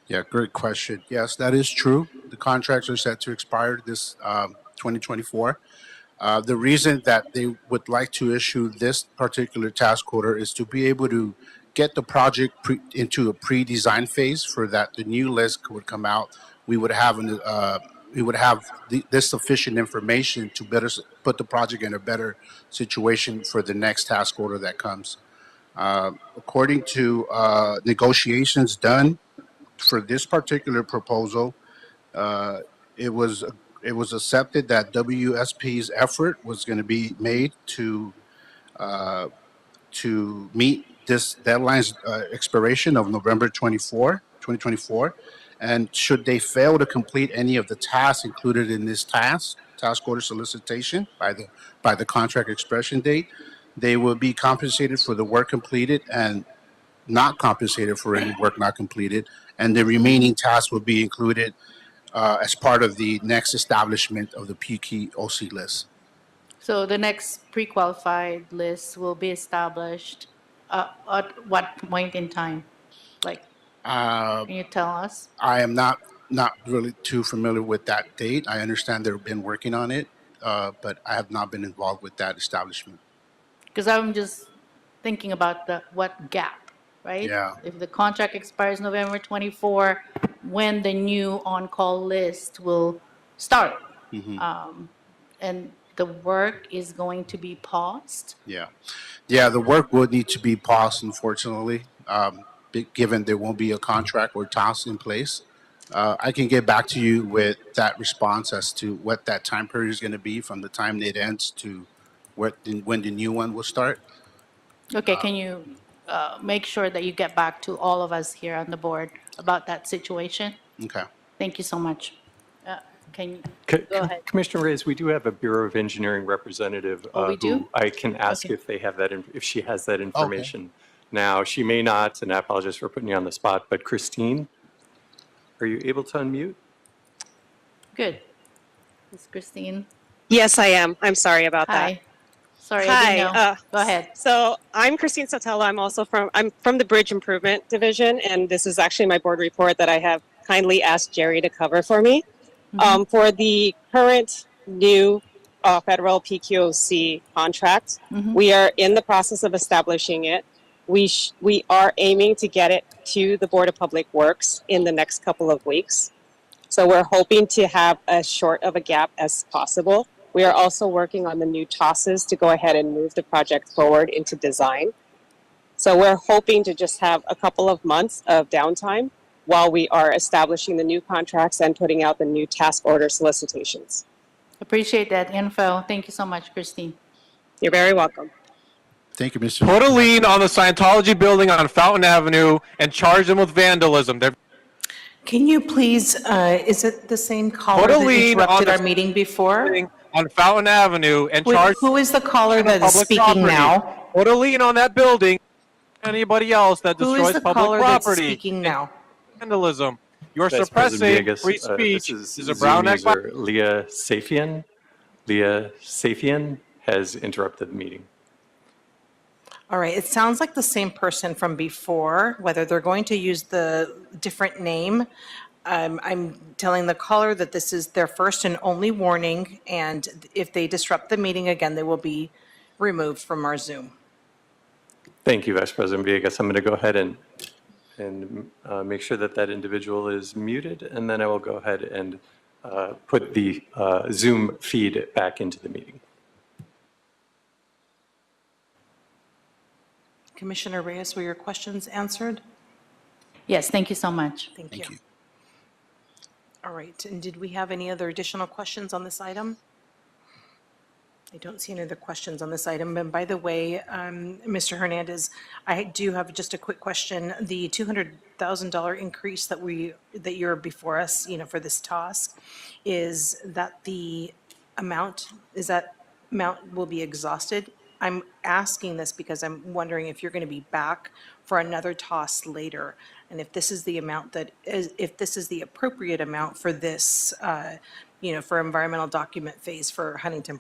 Yeah, great question. Yes, that is true. The contracts are set to expire this 2024. The reason that they would like to issue this particular task order is to be able to get the project into a pre-design phase for that the new list would come out. We would have this sufficient information to better put the project in a better situation for the next task order that comes. According to negotiations done for this particular proposal, it was accepted that WSP's effort was going to be made to meet this deadline's expiration of November 2024. And should they fail to complete any of the tasks included in this task order solicitation by the contract expression date, they will be compensated for the work completed and not compensated for any work not completed. And the remaining tasks will be included as part of the next establishment of the PQOC list. So the next pre-qualified list will be established at what point in time? Like, can you tell us? I am not really too familiar with that date. I understand they've been working on it, but I have not been involved with that establishment. Because I'm just thinking about what gap, right? Yeah. If the contract expires November 24, when the new on-call list will start. And the work is going to be paused. Yeah, the work would need to be paused, unfortunately, given there won't be a contract or task in place. I can get back to you with that response as to what that time period is going to be from the time it ends to when the new one will start. Okay, can you make sure that you get back to all of us here on the board about that situation? Okay. Thank you so much. Can you go ahead? Commissioner Reyes, we do have a Bureau of Engineering representative. Oh, we do? Who I can ask if they have that, if she has that information. Now, she may not, and I apologize for putting you on the spot, but Christine, are you able to unmute? Good. Ms. Christine? Yes, I am. I'm sorry about that. Hi. Sorry, I Hi. didn't know. Go ahead. So I'm Christine Sotelo. I'm from the Bridge Improvement Division, and this is actually my board report that I have kindly asked Jerry to cover for me. For the current new federal PQOC contract, we are in the process of establishing it. We are aiming to get it to the Board of Public Works in the next couple of weeks. So we're hoping to have as short of a gap as possible. We are also working on the new TOSs to go ahead and move the project forward into design. So we're hoping to just have a couple of months of downtime while we are establishing the new contracts and putting out the new task order solicitations. Appreciate that info. Thank you so much, Christine. You're very welcome. Thank you, Mr. Put a lien on the Scientology building on Fountain Avenue and charge them with vandalism. Can you please, is it the same caller Put a that lien interrupted on our the meeting before? on Fountain Avenue and Wait, charge who is the caller that is public speaking property. now? Put a lien on that building. Anybody else that Who is destroys the public caller that's property. speaking now? Vandalism. You're Vice suppressing President Villegas, free speech. This is is a Brown Zoom Act. user Leah Safian. Leah Safian has interrupted the meeting. All right, it sounds like the same person from before, whether they're going to use the different name. I'm telling the caller that this is their first and only warning, and if they disrupt the meeting again, they will be removed from our Zoom. Thank you, Vice President Villegas. I'm going to go ahead and make sure that that individual is muted, and then I will go ahead and put the Zoom feed back into the meeting. Commissioner Reyes, were your questions answered? Yes, thank you so much. Thank you. All right, and did we have any other additional questions on this item? I don't see any other questions on this item. And by the way, Mr. Hernandez, I do have just a quick question. The $200,000 increase that you're before us, for this task, is that amount will be exhausted? I'm asking this because I'm wondering if you're going to be back for another toss later, and if this is the amount if this is the appropriate amount for this, for environmental document phase for Huntington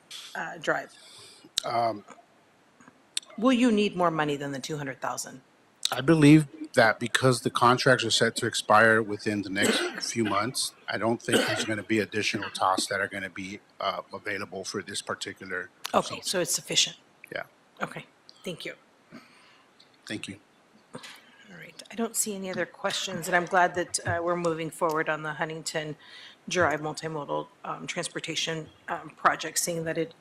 Drive. Will you need more money than the 200,000? I believe that because the contracts are set to expire within the next few months, I don't think there's going to be additional tasks that are going to be available for this particular. Okay, so it's sufficient. Yeah. Okay, thank you. Thank you. All right, I don't see any other questions, and I'm glad that we're moving forward on the Huntington Drive multimodal transportation project, seeing that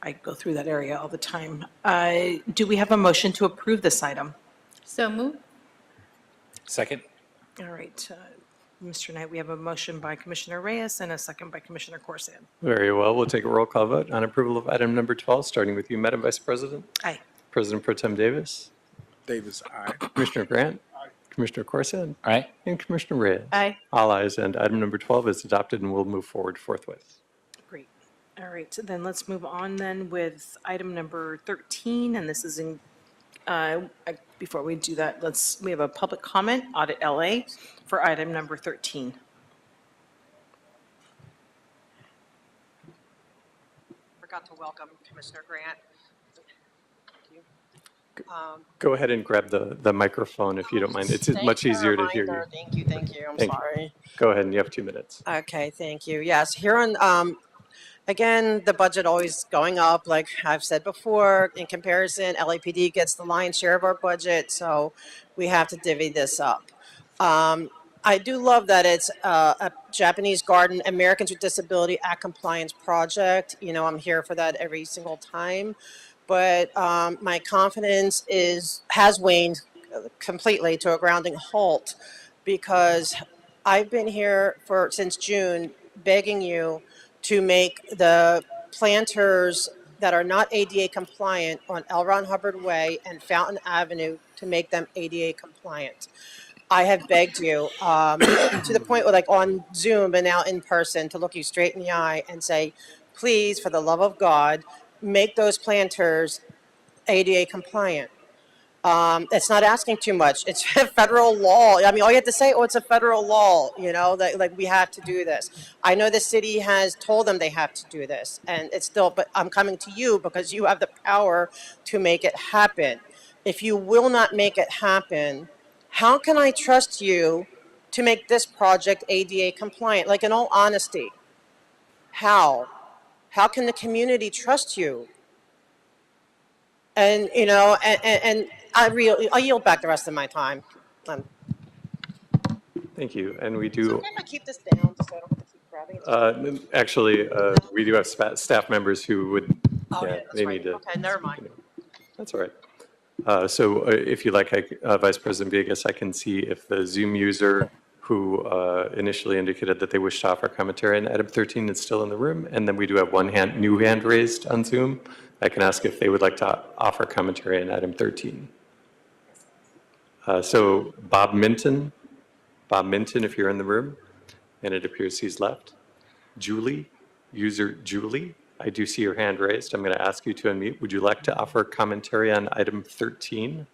I go through that area all the time. Do we have a motion to approve this item? So move. Second. All right, Mr. Knight, we have a motion by Commissioner Reyes and a second by Commissioner Corsan. Very well. We'll take a roll call vote on approval of item number 12, starting with you, Madam Vice President. Aye. President Pro Tem Davis. Davis, aye. Commissioner Grant. Commissioner Corsan. Aye. And Commissioner Reyes. Aye. All ayes, and item number 12 is adopted and will move forward forthwith. Great. All right, then let's move on then with item number 13, and this is in, before we do that, we have a public comment, Audit LA, for item number 13. Forgot to welcome Commissioner Grant. Go ahead and grab the microphone if you don't mind. It's Thanks much for the easier to hear you. reminder. Thank you. I'm Thank you. sorry. Go ahead, and you have 2 minutes. Okay, thank you. Yes, here on, again, the budget always going up, like I've said before. In comparison, LAPD gets the lion's share of our budget, so we have to divvy this up. I do love that it's a Japanese Garden Americans with Disability Act compliance project. I'm here for that every single time. But my confidence has waned completely to a grounding halt, because I've been here since June begging you to make the planters that are not ADA compliant on L. Ron Hubbard Way and Fountain Avenue to make them ADA compliant. I have begged you to the point where, like, on Zoom and now in person, to look you straight in the eye and say, please, for the love of God, make those planters ADA compliant. It's not asking too much. It's federal law. I mean, all you have to say, oh, it's a federal law, you know, that like we have to do this. I know the city has told them they have to do this, and it's still, but I'm coming to you because you have the power to make it happen. If you will not make it happen, how can I trust you to make this project ADA compliant? Like, in all honesty, how? How can the community trust you? And, you know, and I yield back the rest of my time. Thank you. And we Is it do, okay if I keep this down so I don't have to keep grabbing it? actually, we do have staff members who would, Oh, yeah, yeah, that's they right. need to. Okay, never mind. That's all right. So if you like, Vice President Villegas, I can see if the Zoom user who initially indicated that they wish to offer commentary on item 13 is still in the room. And then we do have one new hand raised on Zoom. I can ask if they would like to offer commentary on item 13. So Bob Minton, if you're in the room, and it appears he's left. Julie, user Julie, I do see your hand raised. I'm going to ask you to unmute. Would you like to offer commentary on item 13?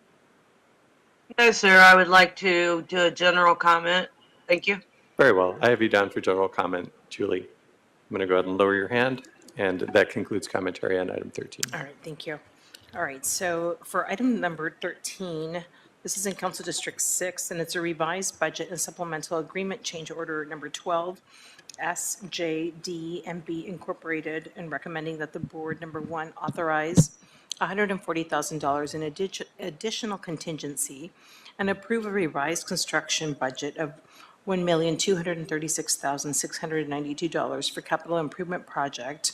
No, sir. I would like to do a general comment. Thank you. Very well. I have you down for general comment, Julie. I'm going to go ahead and lower your hand, and that concludes commentary on item 13. All right, thank you. All right, so for item number 13, this is in Council District 6, and it's a revised budget and supplemental agreement change order number 12, SJDMB Incorporated, and recommending that the board, number one, authorize $140,000 in additional contingency and approve a revised construction budget of $1,236,692 for capital improvement project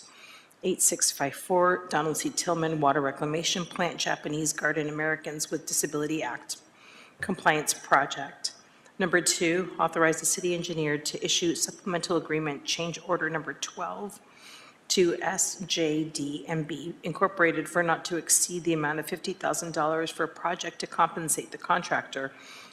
8654 Donald C. Tillman Water Reclamation Plant Japanese Garden Americans with Disability Act Compliance Project. Number two, authorize the city engineer to issue supplemental agreement change order number 12 to SJDMB Incorporated for not to exceed the amount of $50,000 for a project to compensate the contractor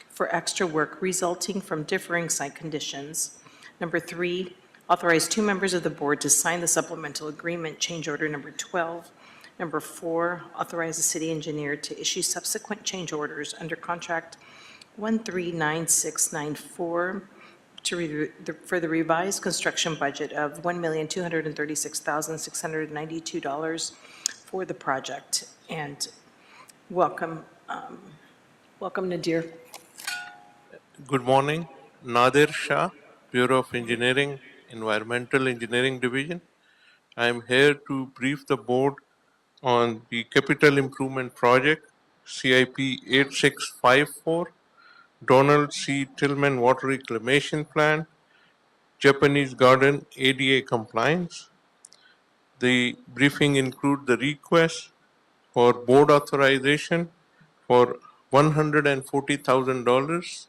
for extra work resulting from differing site conditions. Number three, authorize two members of the board to sign the supplemental agreement change order number 12. Number four, authorize the city engineer to issue subsequent change orders under contract 139694 for the revised construction budget of $1,236,692 for the project. And welcome, welcome Nadir. Good morning. Nadir Shah, Bureau of Engineering, Environmental Engineering Division. I am here to brief the board on the Capital Improvement Project, CIP 8654, Donald C. Tillman Water Reclamation Plan, Japanese Garden ADA compliance. The briefing includes the request for board authorization for $140,000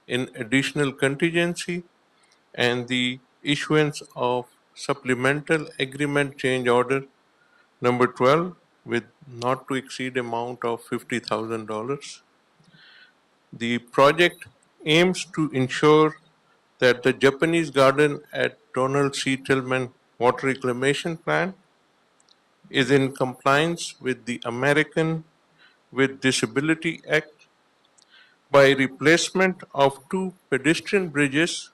in additional contingency and the issuance of supplemental agreement change order number 12 with not to exceed amount of $50,000. The project aims to ensure that the Japanese garden at Donald C. Tillman Water Reclamation Plant is in compliance with the American with Disability Act by replacement of two pedestrian bridges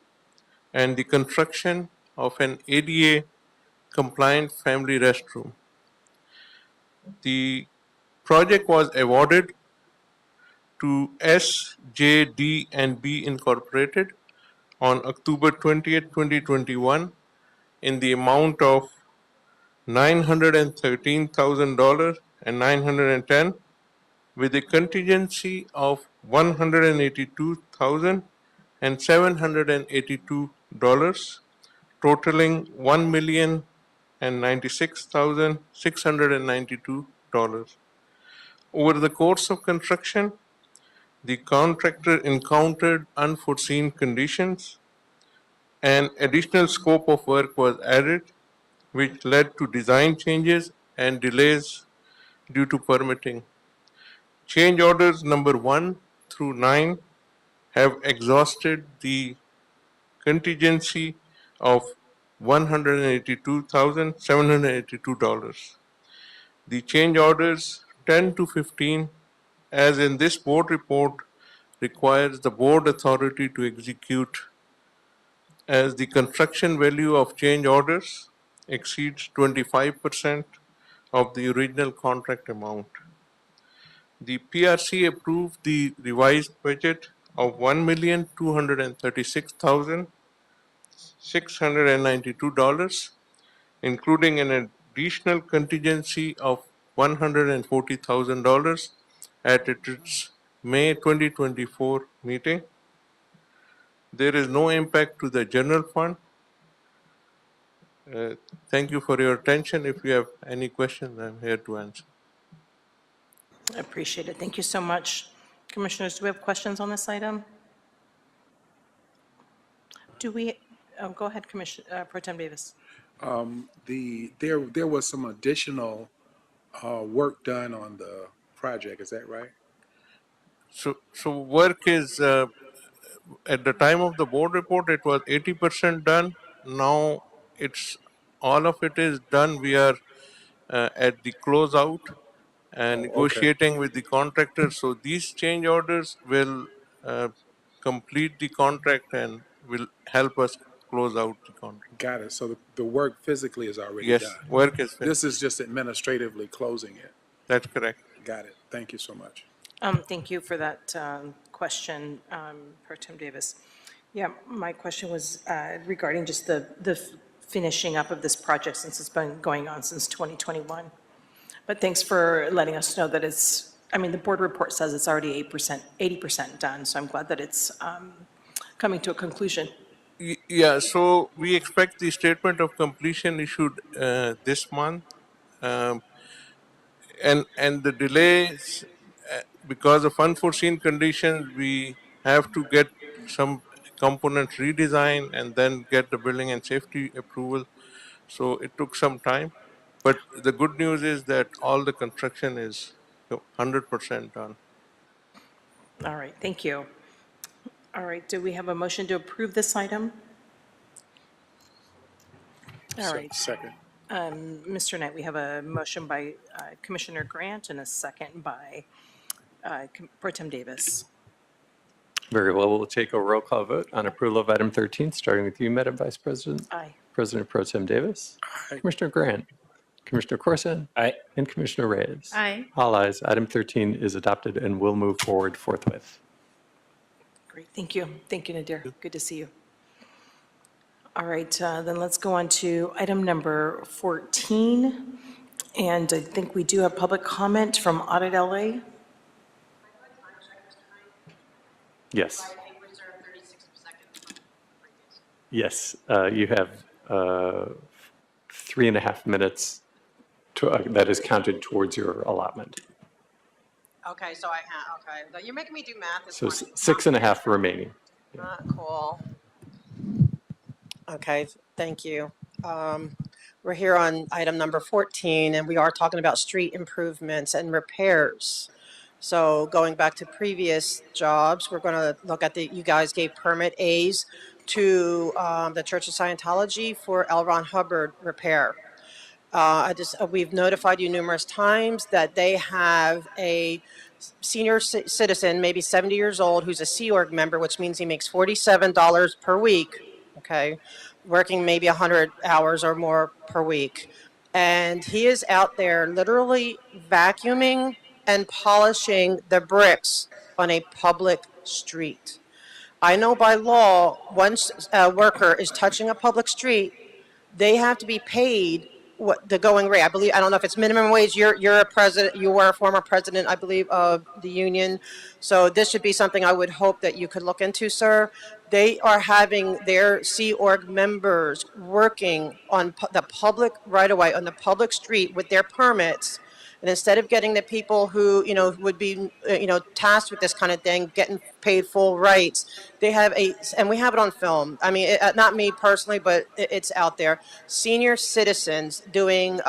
and the construction of an ADA compliant family restroom. The project was awarded to SJD&B Incorporated on October 20th, 2021 in the amount of $913,000 and $910 with a contingency of $182,000 and $782, totaling $1,096,692. Over the course of construction, the contractor encountered unforeseen conditions. An additional scope of work was added, which led to design changes and delays due to permitting. Change orders number 1 through 9 have exhausted the contingency of $182,782. The change orders 10 to 15 as in this board report requires the board authority to execute as the construction value of change orders exceeds 25% of the original contract amount. The PRC approved the revised budget of $1,236,692, including an additional contingency of $140,000 at its May 2024 meeting. There is no impact to the general fund. Thank you for your attention. If you have any questions, I'm here to answer. I appreciate it. Thank you so much. Commissioners, do we have questions on this item? Do we, go ahead, Commissioner Pro Tem Davis. There was some additional work done on the project, is that right? So work is, at the time of the board report, it was 80% done. Now all of it is done. We are at the closeout and negotiating with the contractor. So these change orders will complete the contract and will help us close out the contract. Got it. So the work physically is already Yes, done? work is finished. This is just administratively closing it? That's correct. Got it. Thank you so much. Thank you for that question, Pro Tem Davis. Yeah, my question was regarding just the finishing up of this project since it's been going on since 2021. But thanks for letting us know that it's, I mean, the board report says it's already 80% done, so I'm glad that it's coming to a conclusion. Yeah, so we expect the statement of completion issued this month. And the delays, because of unforeseen conditions, we have to get some components redesigned and then get the building and safety approval. So it took some time. But the good news is that all the construction is 100% done. All right, thank you. All right, do we have a motion to approve this item? All right. Second. Mr. Knight, we have a motion by Commissioner Grant and a second by Pro Tem Davis. Very well, we'll take a roll call vote on approval of item 13, starting with you, Madam Vice President. Aye. President Pro Tem Davis. Aye. Commissioner Grant. Commissioner Corson. Aye. And Commissioner Reyes. Aye. All ayes. Item 13 is adopted and will move forward forthwith. Great, thank you. Thank you, Nadir. Good to see you. All right, then let's go on to item number 14. And I think we do have public comment from Audit LA. Yes. Yes, you have 3.5 minutes that is counted towards your allotment. Okay, so okay. You're making me do math this So morning. 6.5 remaining. Cool. Okay, thank you. We're here on item number 14, and we are talking about street improvements and repairs. So going back to previous jobs, we're going to look at you guys gave permit A's to the Church of Scientology for L. Ron Hubbard repair. We've notified you numerous times that they have a senior citizen, maybe 70 years old, who's a Sea Org member, which means he makes $47 per week, okay, working maybe 100 hours or more per week. And he is out there literally vacuuming and polishing the bricks on a public street. I know by law, once a worker is touching a public street, they have to be paid what the going rate. I don't know if it's minimum wage. You're a president, you were a former president, I believe, of the union. So this should be something I would hope that you could look into, sir. They are having their Sea Org members working on the public right-of-way, on the public street with their permits. And instead of getting the people who, would be, tasked with this kind of thing, getting paid full rights, they have and we have it on film. I mean, not me personally, but it's out there. Senior citizens doing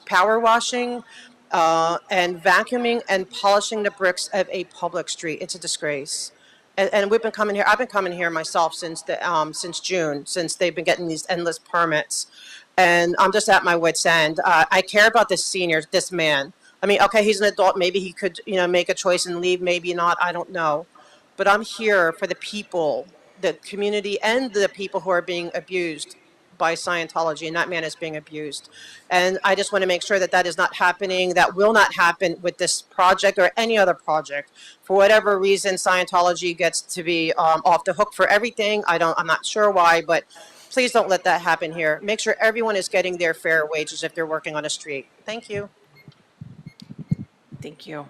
power washing and vacuuming and polishing the bricks of a public street. It's a disgrace. And we've been coming here. I've been coming here myself since June, since they've been getting these endless permits. And I'm just at my wit's end. I care about this senior, this man. I mean, okay, he's an adult. Maybe he could, make a choice and leave. Maybe not. I don't know. But I'm here for the people, the community, and the people who are being abused by Scientology, and that man is being abused. And I just want to make sure that that is not happening, that will not happen with this project or any other project. For whatever reason, Scientology gets to be off the hook for everything. I'm not sure why, but please don't let that happen here. Make sure everyone is getting their fair wages if they're working on a street. Thank you. Thank you.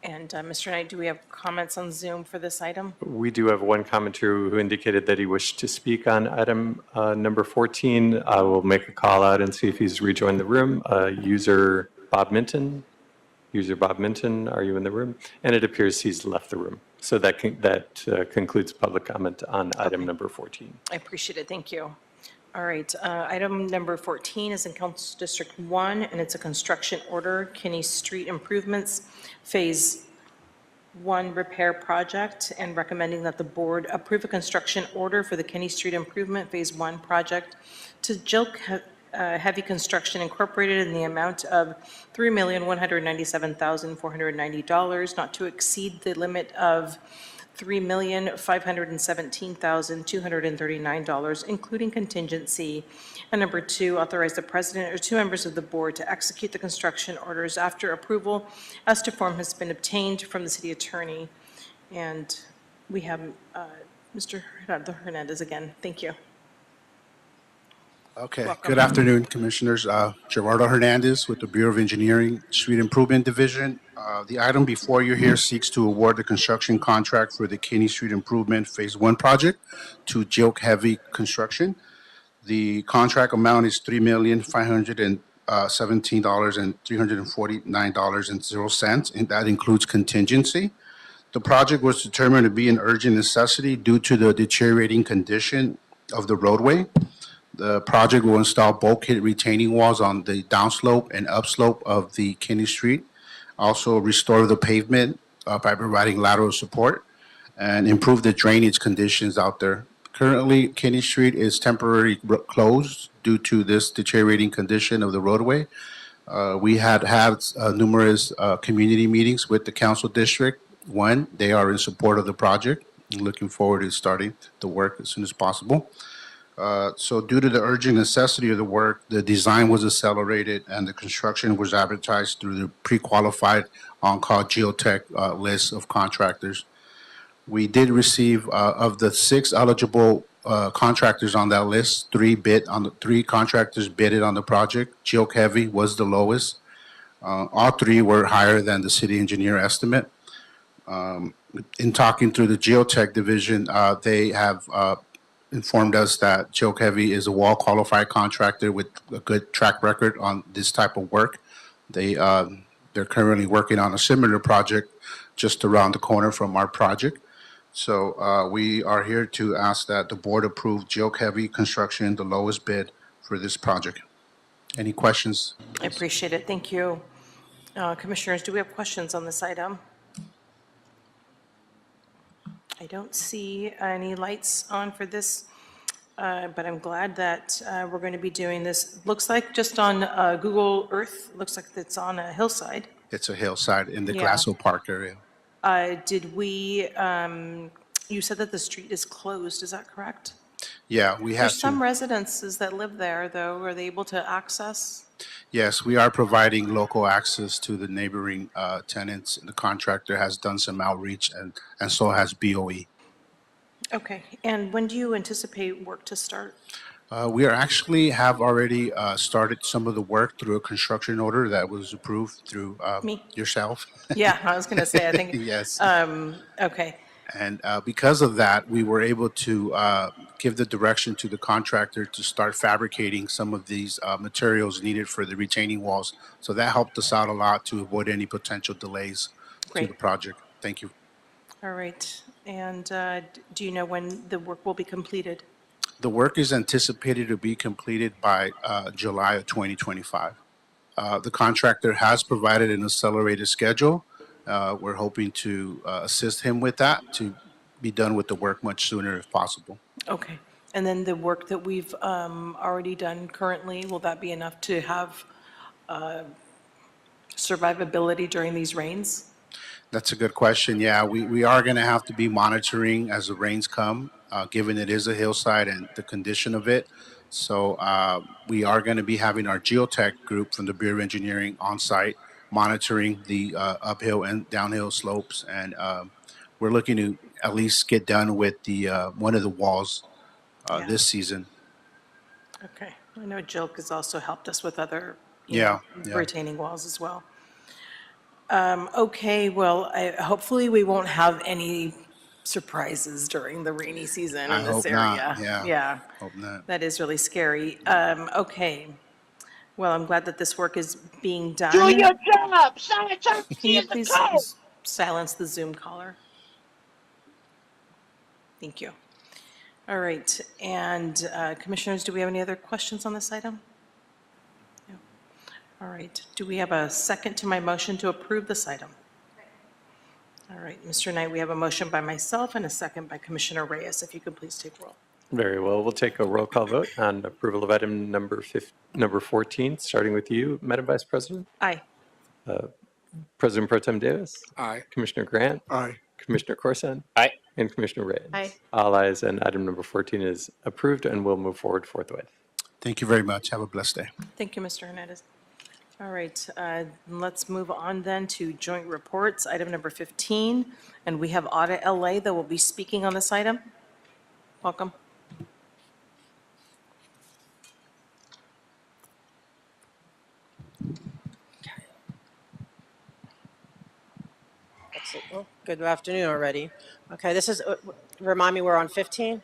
And Mr. Knight, do we have comments on Zoom for this item? We do have one commenter who indicated that he wished to speak on item number 14. I will make a call out and see if he's rejoined the room. User Bob Minton. User Bob Minton, are you in the room? And it appears he's left the room. So that concludes public comment on item number 14. I appreciate it. Thank you. All right. Item number 14 is in Council District 1, and it's a construction order, Kinney Street Improvements, Phase 1 repair project, and recommending that the board approve a construction order for the Kinney Street Improvement Phase 1 project to Jilk Heavy Construction Incorporated in the amount of $3,197,490, not to exceed the limit of $3,517,239, including contingency. And number 2, authorize the president or 2 members of the board to execute the construction orders after approval as to form has been obtained from the city attorney. And we have Mr. Hernandez again. Thank you. Okay, Welcome. good afternoon, Commissioners. Gerardo Hernandez with the Bureau of Engineering Street Improvement Division. The item before you here seeks to award the construction contract for the Kinney Street Improvement Phase 1 project to Jilk Heavy Construction. The contract amount is $3,517,349.0, and that includes contingency. The project was determined to be an urgent necessity due to the deteriorating condition of the roadway. The project will install bulkhead retaining walls on the downslope and upslope of the Kinney Street. Also restore the pavement by providing lateral support and improve the drainage conditions out there. Currently, Kinney Street is temporarily closed due to this deteriorating condition of the roadway. We had numerous community meetings with the council district. One, they are in support of the project. I'm looking forward to starting the work as soon as possible. So due to the urgent necessity of the work, the design was accelerated and the construction was advertised through the pre-qualified on-call geotech list of contractors. We did receive, of the 6 eligible contractors on that list, 3 contractors bidded on the project. Jilk Heavy was the lowest. All 3 were higher than the city engineer estimate. In talking through the geotech division, they have informed us that Jilk Heavy is a well-qualified contractor with a good track record on this type of work. They're currently working on a similar project just around the corner from our project. So we are here to ask that the board approve Jilk Heavy Construction, the lowest bid for this project. Any questions? I appreciate it. Thank you. Commissioners, do we have questions on this item? I don't see any lights on for this, but I'm glad that we're going to be doing this. Looks like just on Google Earth, looks like it's on a hillside. It's a hillside in the Yeah. Glasso Park area. Did we, you said that the street is closed, is that correct? Yeah, we have There's some to. residences that live there, though. Are they able to access? Yes, we are providing local access to the neighboring tenants. The contractor has done some outreach and so has BOE. Okay. And when do you anticipate work to start? We are actually have already started some of the work through a construction order that was approved through Me. yourself. Yeah, I was going to say, I think. Yes. Okay. And because of that, we were able to give the direction to the contractor to start fabricating some of these materials needed for the retaining walls. So that helped us out a lot to avoid any potential delays to Great. the project. Thank you. All right. And do you know when the work will be completed? The work is anticipated to be completed by July of 2025. The contractor has provided an accelerated schedule. We're hoping to assist him with that to be done with the work much sooner if possible. Okay. And then the work that we've already done currently, will that be enough to have survivability during these rains? That's a good question. Yeah, we are going to have to be monitoring as the rains come, given it is a hillside and the condition of it. So we are going to be having our geotech group from the Bureau of Engineering on site monitoring the uphill and downhill slopes. And we're looking to at least get done with the one of the walls this season. Okay. I know Jill has also helped us with other Yeah. retaining walls as well. Okay, well, hopefully we won't have any surprises during the rainy season I in this hope area. not. Yeah. Yeah, Hope not. that is really scary. Okay, well, I'm glad that this work is being done. Do your job. Sanitize Can you the please code. silence the Zoom caller? Thank you. All right, and commissioners, do we have any other questions on this item? No. All right, do we have a second to my motion to approve this item? All right, Mr. Knight, we have a motion by myself and a second by Commissioner Reyes. If you could please take roll. Very well. We'll take a roll call vote on approval of item number 14, starting with you, Madam Vice President. Aye. President Pro Tem Davis. Aye. Commissioner Grant. Aye. Commissioner Corson. Aye. And Commissioner Reyes. Aye. All ayes, and item number 14 is approved and will move forward forthwith. Thank you very much. Have a blessed day. Thank you, Mr. Hernandez. All right, let's move on then to joint reports, item number 15. And we have Audit LA that will be speaking on this item. Welcome. Let's see. Oh, good afternoon already. Okay, this is, remind me, we're on 15?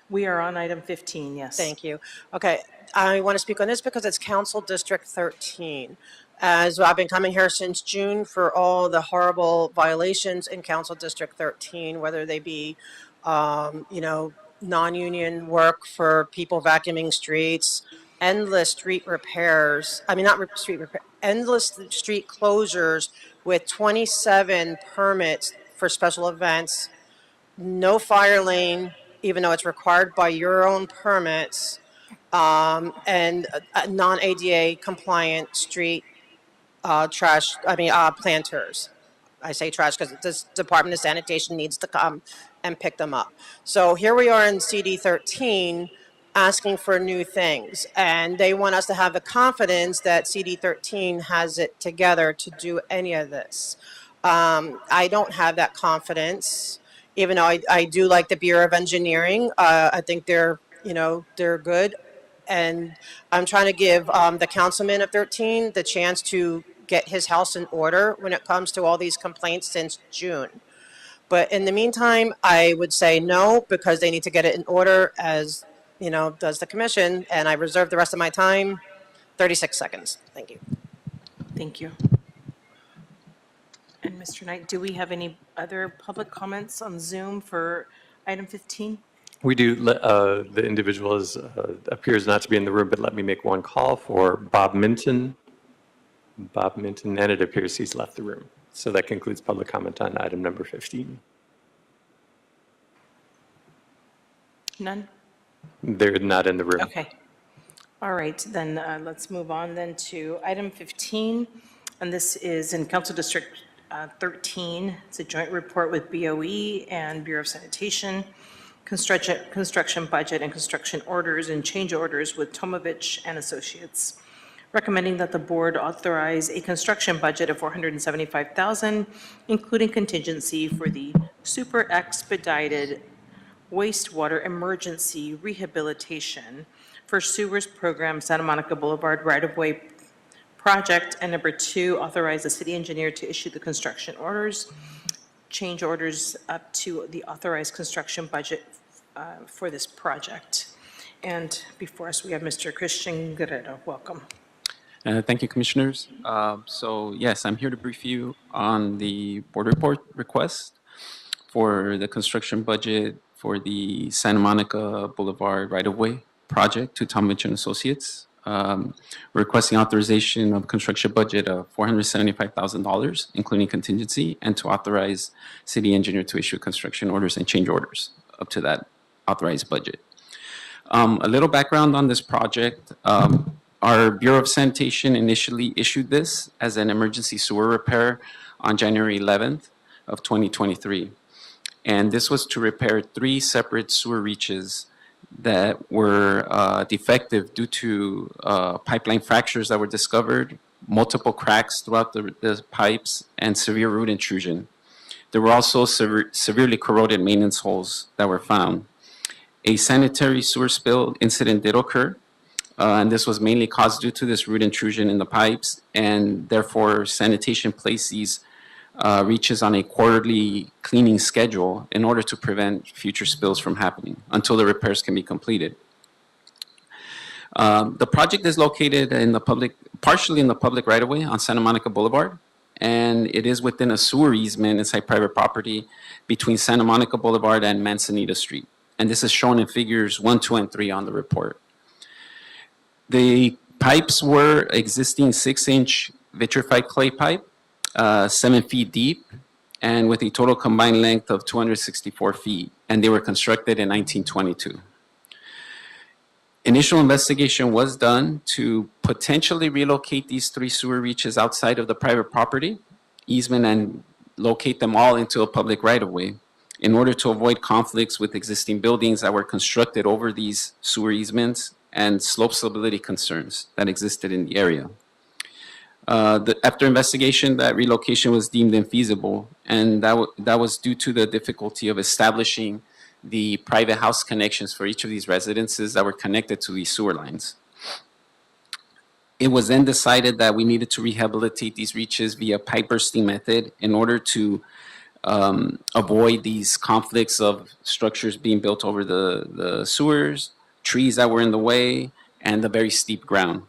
We are on item 15, yes. Thank you. Okay, I want to speak on this because it's Council District 13. As I've been coming here since June for all the horrible violations in Council District 13, whether they be, non-union work for people vacuuming streets, endless street repairs, endless street closures with 27 permits for special events, no fire lane, even though it's required by your own permits, and non-ADA compliant street planters. I say trash because this Department of Sanitation needs to come and pick them up. So here we are in CD 13 asking for new things, and they want us to have the confidence that CD 13 has it together to do any of this. I don't have that confidence, even though I do like the Bureau of Engineering. I think they're good. And I'm trying to give the councilman of 13 the chance to get his house in order when it comes to all these complaints since June. But in the meantime, I would say no, because they need to get it in order, as does the commission. And I reserve the rest of my time, 36 seconds. Thank you. Thank you. And Mr. Knight, do we have any other public comments on Zoom for item 15? We do. The individual appears not to be in the room, but let me make one call for Bob Minton. Bob Minton, and it appears he's left the room. So that concludes public comment on item number 15. None? They're not in the room. Okay. All right, then let's move on then to item 15. And this is in Council District 13. It's a joint report with BOE and Bureau of Sanitation, construction budget and construction orders and change orders with Tomovich and Associates, recommending that the board authorize a construction budget of $475,000, including contingency for the super expedited wastewater emergency rehabilitation for sewers program Santa Monica Boulevard right-of-way project. And number 2, authorize the city engineer to issue the construction orders, change orders up to the authorized construction budget for this project. And before us, we have Mr. Christian Guerrero. Welcome. Thank you, Commissioners. So yes, I'm here to brief you on the board report request for the construction budget for the Santa Monica Boulevard right-of-way project to Tomovich and Associates. Requesting authorization of construction budget of $475,000, including contingency, and to authorize city engineer to issue construction orders and change orders up to that authorized budget. A little background on this project. Our Bureau of Sanitation initially issued this as an emergency sewer repair on January 11th of 2023. And this was to repair 3 separate sewer reaches that were defective due to pipeline fractures that were discovered, multiple cracks throughout the pipes, and severe root intrusion. There were also severely corroded maintenance holes that were found. A sanitary sewer spill incident did occur, and this was mainly caused due to this root intrusion in the pipes, and therefore sanitation placed these reaches on a quarterly cleaning schedule in order to prevent future spills from happening until the repairs can be completed. The project is located in the partially in the public right-of-way on Santa Monica Boulevard, and it is within a sewer easement inside private property between Santa Monica Boulevard and Manzanita Street. And this is shown in figures 1, 2, and 3 on the report. The pipes were existing 6-inch vitrified clay pipe, 7 feet deep, and with a total combined length of 264 feet, and they were constructed in 1922. Initial investigation was done to potentially relocate these 3 sewer reaches outside of the private property easement and locate them all into a public right-of-way in order to avoid conflicts with existing buildings that were constructed over these sewer easements and slope stability concerns that existed in the area. After investigation, that relocation was deemed infeasible, and that was due to the difficulty of establishing the private house connections for each of these residences that were connected to these sewer lines. It was then decided that we needed to rehabilitate these reaches via pipe bursting method in order to avoid these conflicts of structures being built over the sewers, trees that were in the way, and the very steep ground.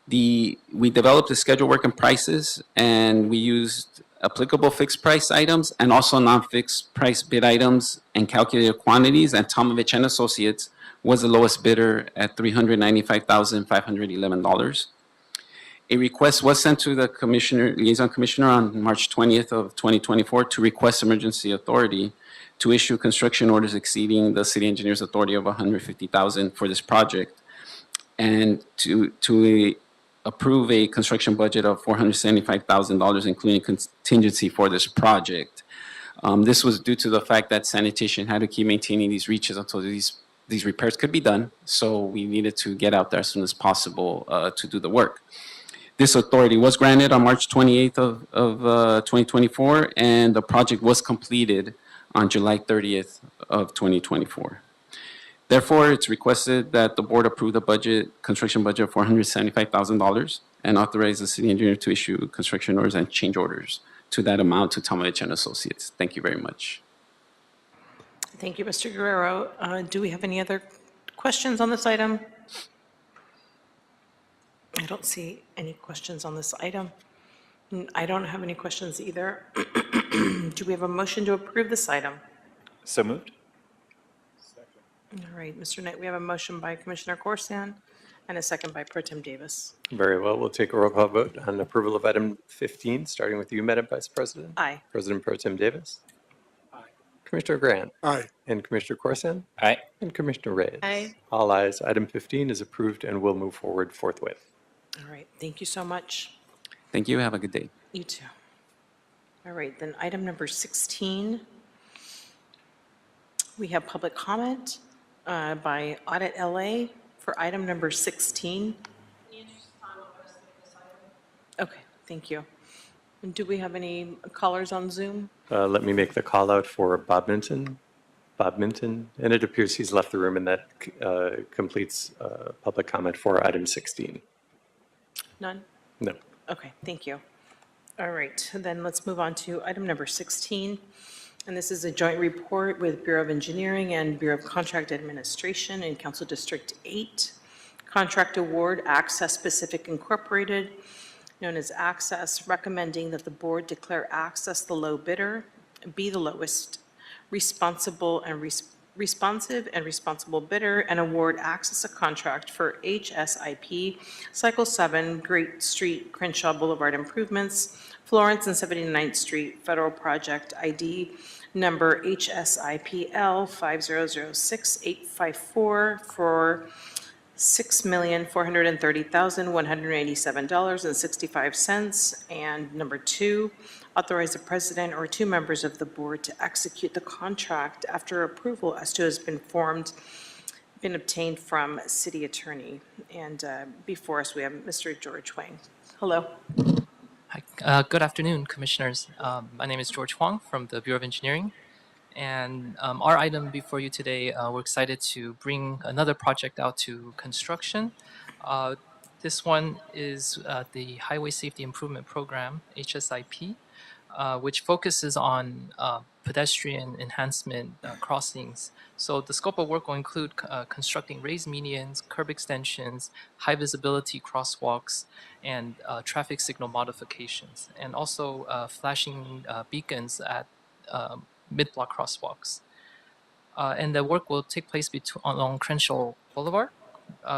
We developed a schedule work and prices, and we used applicable fixed price items and also non-fixed price bid items and calculated quantities, and Tomovich and Associates was the lowest bidder at $395,511. A request was sent to the liaison commissioner on March 20th of 2024 to request emergency authority to issue construction orders exceeding the city engineer's authority of $150,000 for this project, and to approve a construction budget of $475,000, including contingency for this project. This was due to the fact that sanitation had to keep maintaining these reaches until these repairs could be done, so we needed to get out there as soon as possible to do the work. This authority was granted on March 28th of 2024, and the project was completed on July 30th of 2024. Therefore, it's requested that the board approve the construction budget of $475,000 and authorize the city engineer to issue construction orders and change orders to that amount to Tomovich and Associates. Thank you very much. Thank you, Mr. Guerrero. Do we have any other questions on this item? I don't see any questions on this item. I don't have any questions either. Do we have a motion to approve this item? So moved. All right, Mr. Knight, we have a motion by Commissioner Corsan and a second by Pro Tem Davis. Very well. We'll take a roll call vote on approval of item 15, starting with you, Madam Vice President. Aye. President Pro Tem Davis. Aye. Commissioner Grant. Aye. And Commissioner Corsan. Aye. And Commissioner Reyes. Aye. All ayes. Item 15 is approved and will move forward forthwith. All right, thank you so much. Thank you. Have a good day. You too. All right, then item number 16. We have public comment by Audit LA for item number 16. Okay, thank you. And do we have any callers on Zoom? Let me make the call out for Bob Minton. Bob Minton, and it appears he's left the room, and that completes public comment for item 16. None? No. Okay, thank you. All right, then let's move on to item number 16. And this is a joint report with Bureau of Engineering and Bureau of Contract Administration in Council District 8. Contract award, Access Pacific Incorporated, known as Access, recommending that the board declare Access the low bidder, be the lowest responsive and responsible bidder, and award Access a contract for HSIP Cycle 7 Great Street Crenshaw Boulevard improvements, Florence and 79th Street Federal Project ID number HSIPL 5006854 for $6,430,187.65. And number 2, authorize the president or 2 members of the board to execute the contract after approval as to has been obtained from city attorney. And before us, we have Mr. George Wang. Hello. Hi, good afternoon, Commissioners. My name is George Huang from the Bureau of Engineering. And our item before you today, we're excited to bring another project out to construction. This one is the Highway Safety Improvement Program, HSIP, which focuses on pedestrian enhancement crossings. So the scope of work will include constructing raised medians, curb extensions, high visibility crosswalks, and traffic signal modifications, and also flashing beacons at mid-block crosswalks. And the work will take place along Crenshaw Boulevard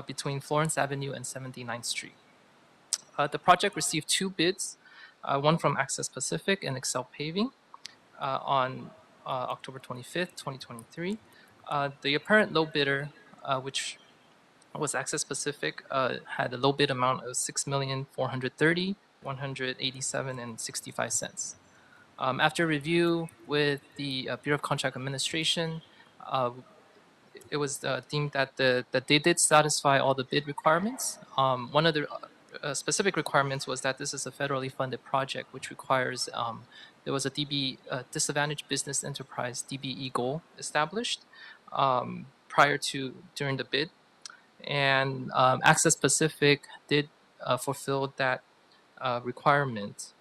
between Florence Avenue and 79th Street. The project received 2 bids, one from Access Pacific and Excel Paving on October 25th, 2023. The apparent low bidder, which was Access Pacific, had a low bid amount of $6,430,187.65. After review with the Bureau of Contract Administration, it was deemed that they did satisfy all the bid requirements. One of the specific requirements was that this is a federally funded project, which requires there was a disadvantaged business enterprise DBE goal established during the bid, and Access Pacific did fulfill that requirement.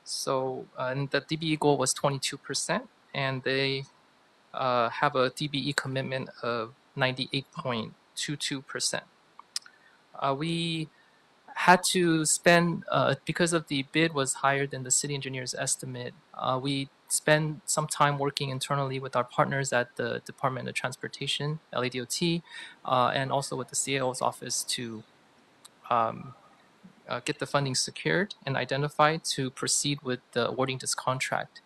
So and the DBE goal was 22%, and they have a DBE commitment of 98.22%. We had to spend, because of the bid was higher than the city engineer's estimate, we spent some time working internally with our partners at the Department of Transportation, LADOT, and also with the CAO's office to get the funding secured and identified to proceed with the awarding this contract.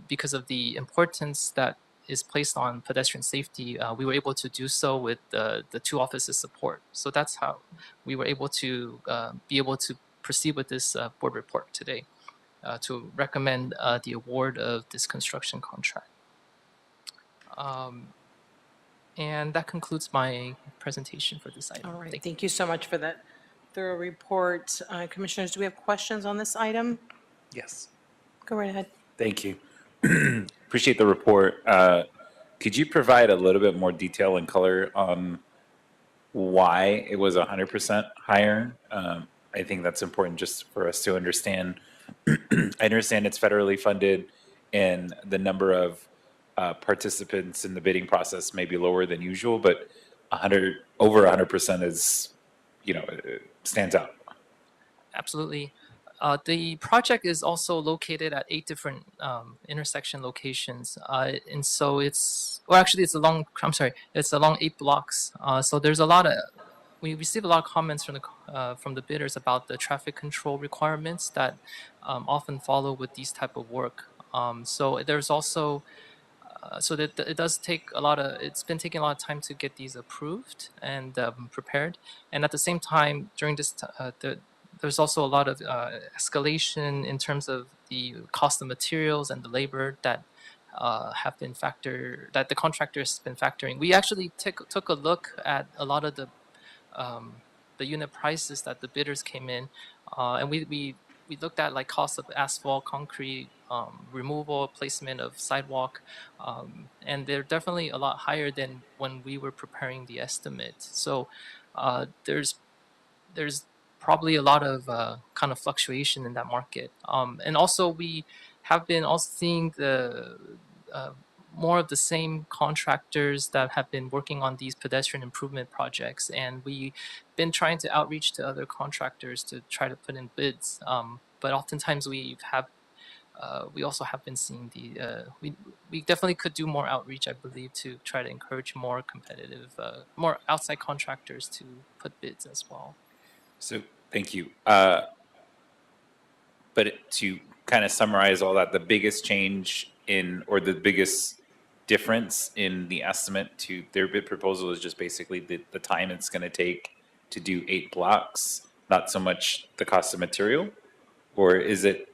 Because of the importance that is placed on pedestrian safety, we were able to do so with the 2 offices' support. So that's how we were able to proceed with this board report today, to recommend the award of this construction contract. And that concludes my presentation for this item. All right. Thank you so much for that thorough report. Commissioners, do we have questions on this item? Yes. Go right ahead. Thank you. Appreciate the report. Could you provide a little bit more detail and color on why it was 100% higher? I think that's important just for us to understand. I understand it's federally funded and the number of participants in the bidding process may be lower than usual, but over 100% is, it stands out. Absolutely. The project is also located at 8 different intersection locations, and so it's along 8 blocks. So there's we received a lot of comments from the bidders about the traffic control requirements that often follow with these type of work. So there's also that it does take it's been taking a lot of time to get these approved and prepared, and at the same time during this there's also a lot of escalation in terms of the cost of materials and the labor that that the contractor has been factoring. We actually took a look at a lot of the unit prices that the bidders came in, and we looked at like cost of asphalt, concrete, removal, placement of sidewalk, and they're definitely a lot higher than when we were preparing the estimate. So there's probably a lot of kind of fluctuation in that market. And also we have been also seeing the more of the same contractors that have been working on these pedestrian improvement projects, and we've been trying to outreach to other contractors to try to put in bids. But oftentimes we also have been seeing we definitely could do more outreach, I believe, to try to encourage more competitive, more outside contractors to put bids as well. So thank you. But to kind of summarize all that, the biggest change the biggest difference in the estimate to their bid proposal is just basically the time it's going to take to do 8 blocks, not so much the cost of material? Or is it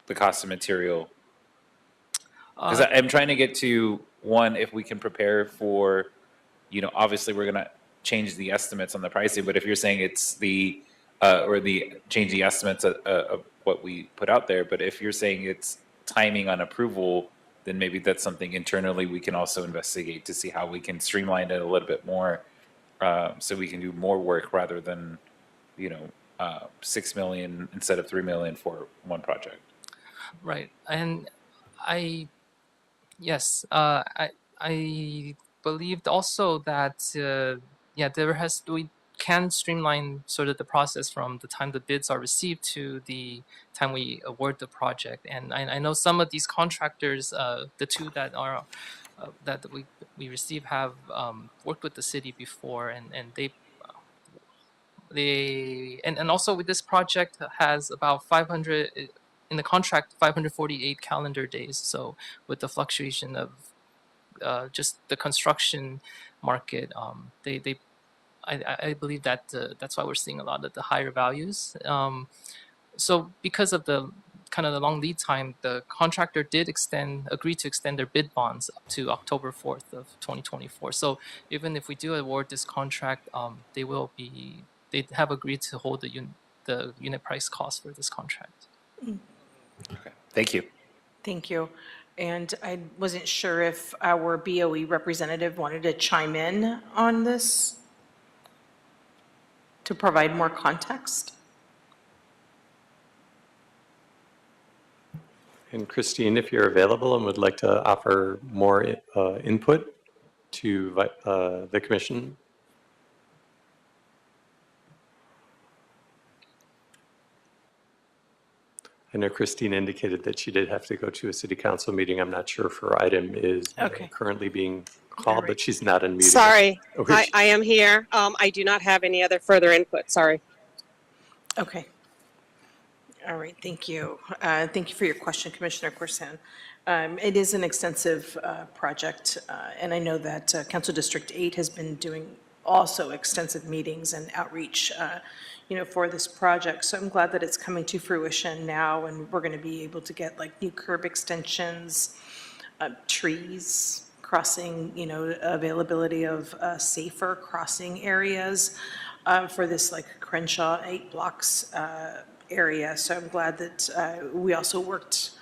the cost of material? Because I'm trying to get to, one, if we can prepare for, you know, obviously we're going to change the estimates on the pricing, but if you're saying it's the, change the estimates of what we put out there, but if you're saying it's timing on approval, then maybe that's something internally we can also investigate to see how we can streamline it a little bit more, so we can do more work rather than, you know, 6 million instead of 3 million for one project. Right, and yes, I believed also that we can streamline sort of the process from the time the bids are received to the time we award the project. And I know some of these contractors, the two that are that we receive, have worked with the city before, and and also with this project has about 500 in the contract, 548 calendar days. So with the fluctuation of just the construction market, I believe that that's why we're seeing a lot of the higher values. So because of the kind of the long lead time, the contractor did agree to extend their bid bonds up to October 4th of 2024. So even if we do award this contract, they have agreed to hold the unit price cost for this contract. Okay, thank you. Thank you. And I wasn't sure if our BOE representative wanted to chime in on this to provide more context. And Christine, if you're available and would like to offer more input to the commission. I know Christine indicated that she did have to go to a city council meeting. I'm not sure if her item is currently being called, but she's not in meeting. Sorry, Okay. I am here. I do not have any other further input. Sorry. Okay. All right, thank you. Thank you for your question, Commissioner Corsan. It is an extensive project, and I know that Council District 8 has been doing also extensive meetings and outreach, for this project. So I'm glad that it's coming to fruition now, and we're going to be able to get like new curb extensions, trees, crossing, availability of safer crossing areas for this like Crenshaw 8 blocks area. So I'm glad that we also worked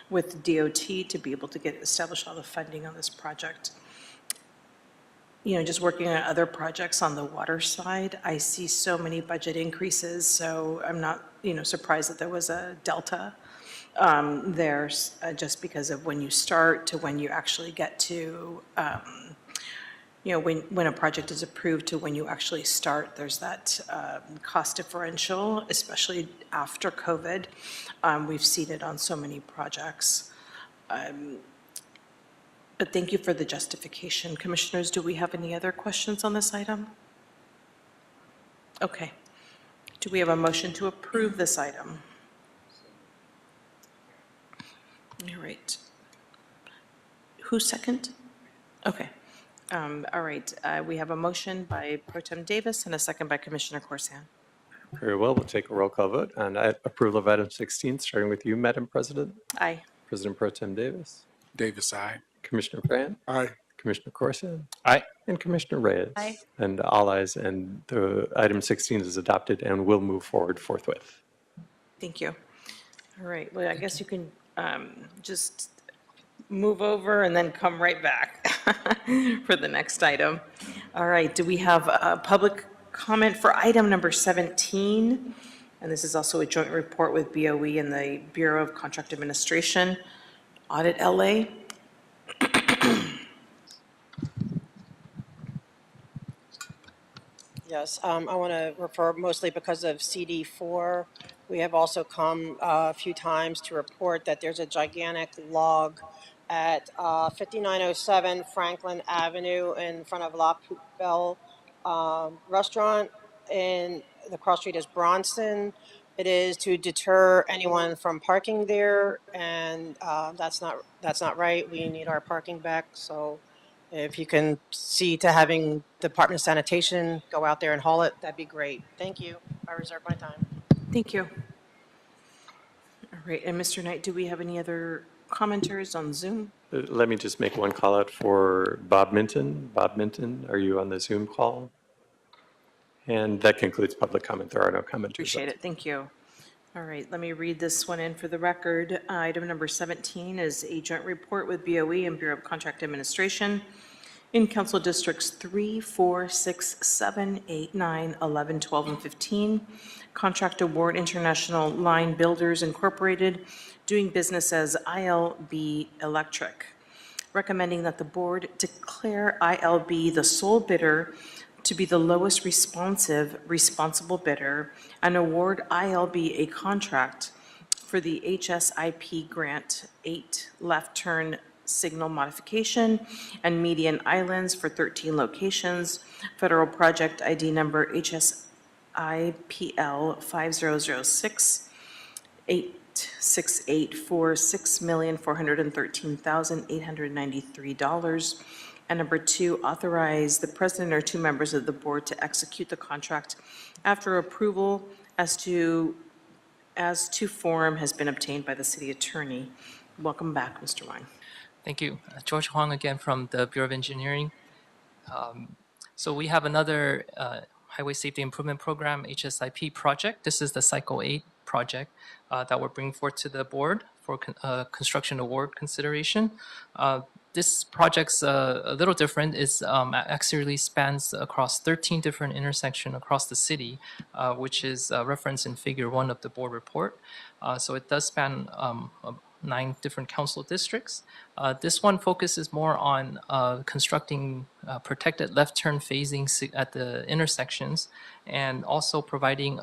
with DOT to be able to establish all the funding on this project. Just working on other projects on the water side, I see so many budget increases, so I'm not, surprised that there was a delta there, just because of when you start to when you actually get to, when a project is approved to when you actually start, there's that cost differential, especially after COVID. We've seen it on so many projects. But thank you for the justification. Commissioners, do we have any other questions on this item? Okay. Do we have a motion to approve this item? All right. Who's second? Okay. All right. We have a motion by Pro Tem Davis and a second by Commissioner Corsan. Very well, we'll take a roll call vote on approval of item 16, starting with you, Madam President. Aye. President Pro Tem Davis. Davis, aye. Commissioner Fran. Aye. Commissioner Corson. Aye. And Commissioner Reyes. Aye. And all ayes, and the item 16 is adopted and will move forward forthwith. Thank you. All right. Well, I guess you can just move over and then come right back for the next item. All right. Do we have a public comment for item number 17? And this is also a joint report with BOE and the Bureau of Contract Administration, Audit LA. Yes, I want to refer mostly because of CD4. We have also come a few times to report that there's a gigantic log at 5907 Franklin Avenue in front of La Poubelle Restaurant, and the cross street is Bronson, it is to deter anyone from parking there, and that's not right. We need our parking back. So if you can see to having Department of Sanitation go out there and haul it, that'd be great. Thank you. I reserve my time. Thank you. All right, and Mr. Knight, do we have any other commentaries on Zoom? Let me just make one call out for Bob Minton. Bob Minton, are you on the Zoom call? And that concludes public comment. There are no commenters. Appreciate it, thank you. All right, let me read this one in for the record. Item number 17 is a joint report with BOE and Bureau of Contract Administration in Council Districts 3, 4, 6, 7, 8, 9, 11, 12, and 15. Contract award International Line Builders Incorporated, doing business as ILB Electric. Recommending that the board declare ILB the sole bidder to be the lowest responsible bidder and award ILB a contract for the HSIP grant 8 left turn signal modification and median islands for 13 locations. Federal project ID number HSIPL 5006 868 for $6,413,893. And number 2, authorize the president or 2 members of the board to execute the contract after approval as to form has been obtained by the city attorney. Welcome back, Mr. Wang. Thank you. George Huang again from the Bureau of Engineering. So we have another Highway Safety Improvement Program, HSIP project. This is the Cycle 8 project that we're bringing forth to the board for construction award consideration. This project's a little different. It actually spans across 13 different intersections across the city, which is referenced in Figure 1 of the board report. So it does span 9 different council districts. This one focuses more on constructing protected left turn phasing at the intersections and also providing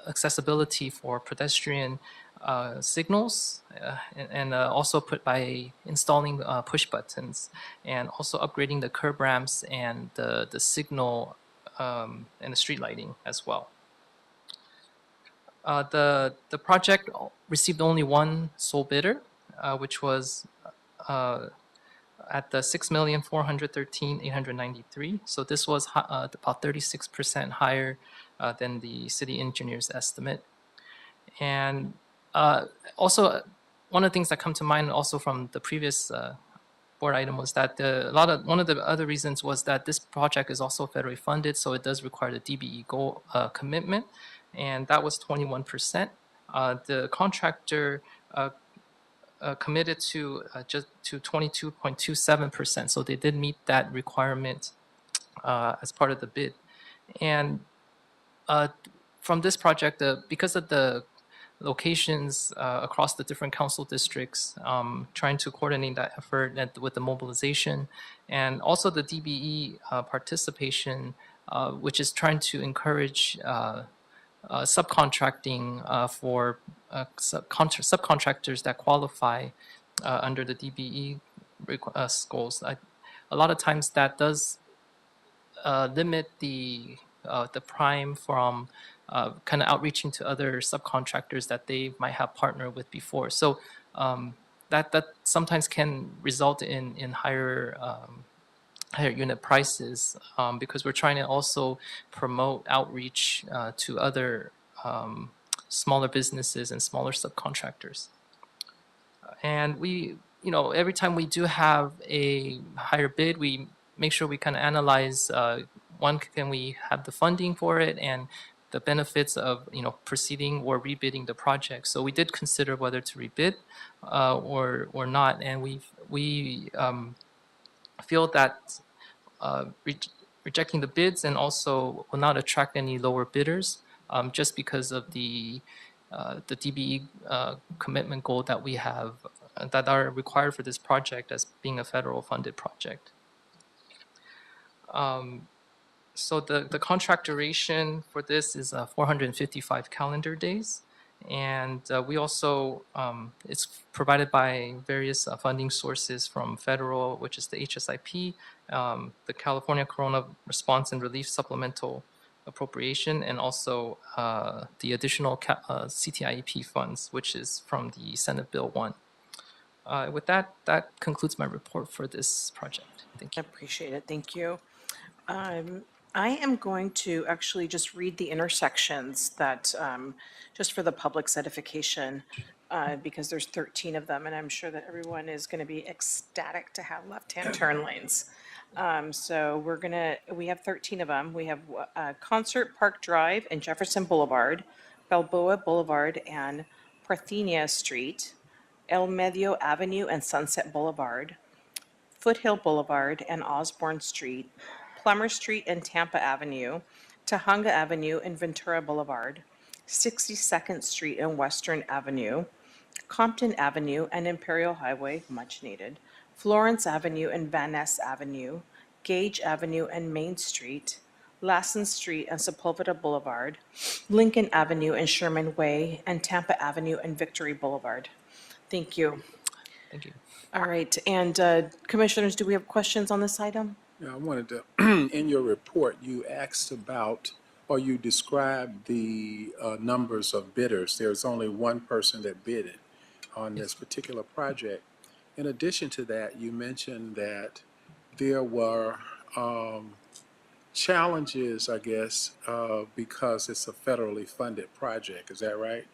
accessibility for pedestrian signals and also put by installing push buttons and also upgrading the curb ramps and the signal and the street lighting as well. The project received only one sole bidder, which was at the $6,413,893. So this was about 36% higher than the city engineer's estimate. And also, one of the things that come to mind also from the previous board item was that one of the other reasons was that this project is also federally funded, so it does require the DBE goal commitment, and that was 21%. The contractor committed to just to 22.27%, so they did meet that requirement as part of the bid. And from this project, because of the locations across the different council districts, trying to coordinate that effort with the mobilization, and also the DBE participation, which is trying to encourage subcontracting for subcontractors that qualify under the DBE goals. A lot of times that does limit the prime from kind of outreaching to other subcontractors that they might have partnered with before. So that sometimes can result in higher unit prices because we're trying to also promote outreach to other smaller businesses and smaller subcontractors. And we, every time we do have a higher bid, we make sure we kind of analyze, one, can we have the funding for it, and the benefits of proceeding or rebidding the project. So we did consider whether to rebid or not, and we feel that rejecting the bids and also will not attract any lower bidders just because of the DBE commitment goal that we have that are required for this project as being a federal funded project. So the contract duration for this is 455 calendar days. And we also, it's provided by various funding sources from federal, which is the HSIP, the California Corona Response and Relief Supplemental appropriation, and also the additional CTIEP funds, which is from the Senate Bill 1. With that, that concludes my report for this project. Thank you. I appreciate it. Thank you. I am going to actually just read the intersections that, just for the public's edification, because there's 13 of them, and I'm sure that everyone is going to be ecstatic to have left-hand turn lanes. So we have 13 of them. We have Concert Park Drive and Jefferson Boulevard, Balboa Boulevard and Parthenia Street, El Medio Avenue and Sunset Boulevard, Foothill Boulevard and Osborne Street, Plummer Street and Tampa Avenue, Tahunga Avenue and Ventura Boulevard, 62nd Street and Western Avenue, Compton Avenue and Imperial Highway, much needed, Florence Avenue and Van Ness Avenue, Gage Avenue and Main Street, Lassen Street and Sepulveda Boulevard, Lincoln Avenue and Sherman Way, and Tampa Avenue and Victory Boulevard. Thank you. Thank you. All right, and commissioners, do we have questions on this item? Yeah, I wanted to, in your report, you asked about, or you described the numbers of bidders. There's only one person that bid on this particular project. In addition to that, you mentioned that there were challenges, I guess, because it's a federally funded project. Is that right?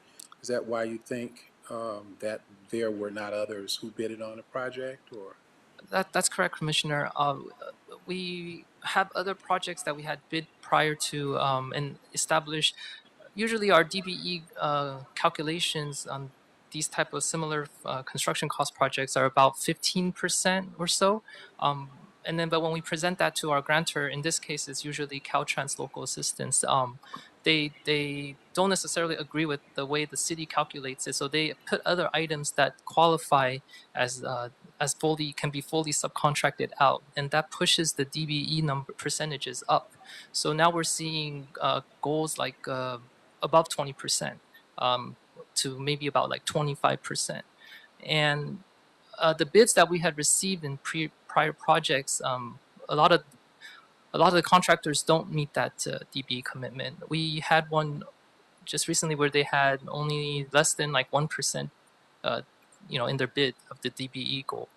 Is that why you think that there were not others who bidded on the project, or? That's correct, Commissioner. We have other projects that we had bid prior to and established. Usually our DBE calculations on these type of similar construction cost projects are about 15% or so. But when we present that to our grantor, in this case, it's usually Caltrans Local Assistance. They don't necessarily agree with the way the city calculates it, so they put other items that qualify as can be fully subcontracted out, and that pushes the DBE percentages up. So now we're seeing goals like above 20%, to maybe about like 25%, and the bids that we had received in prior projects, a lot of the contractors don't meet that DBE commitment. We had one just recently where they had only less than like 1%, in their bid of the DBE goal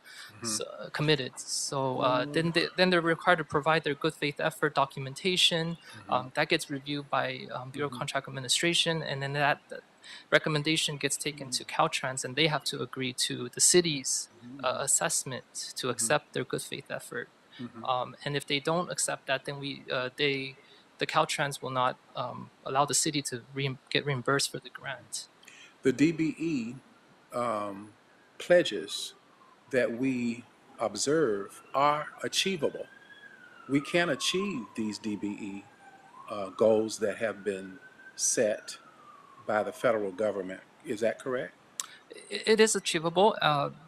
committed. So then they're required to provide their good faith effort documentation. That gets reviewed by Bureau of Contract Administration, and then that recommendation gets taken to Caltrans, and they have to agree to the city's assessment to accept their good faith effort. And if they don't accept that, then the Caltrans will not allow the city to get reimbursed for the grant. The DBE pledges that we observe are achievable. We can achieve these DBE goals that have been set by the federal government. Is that correct? It is achievable.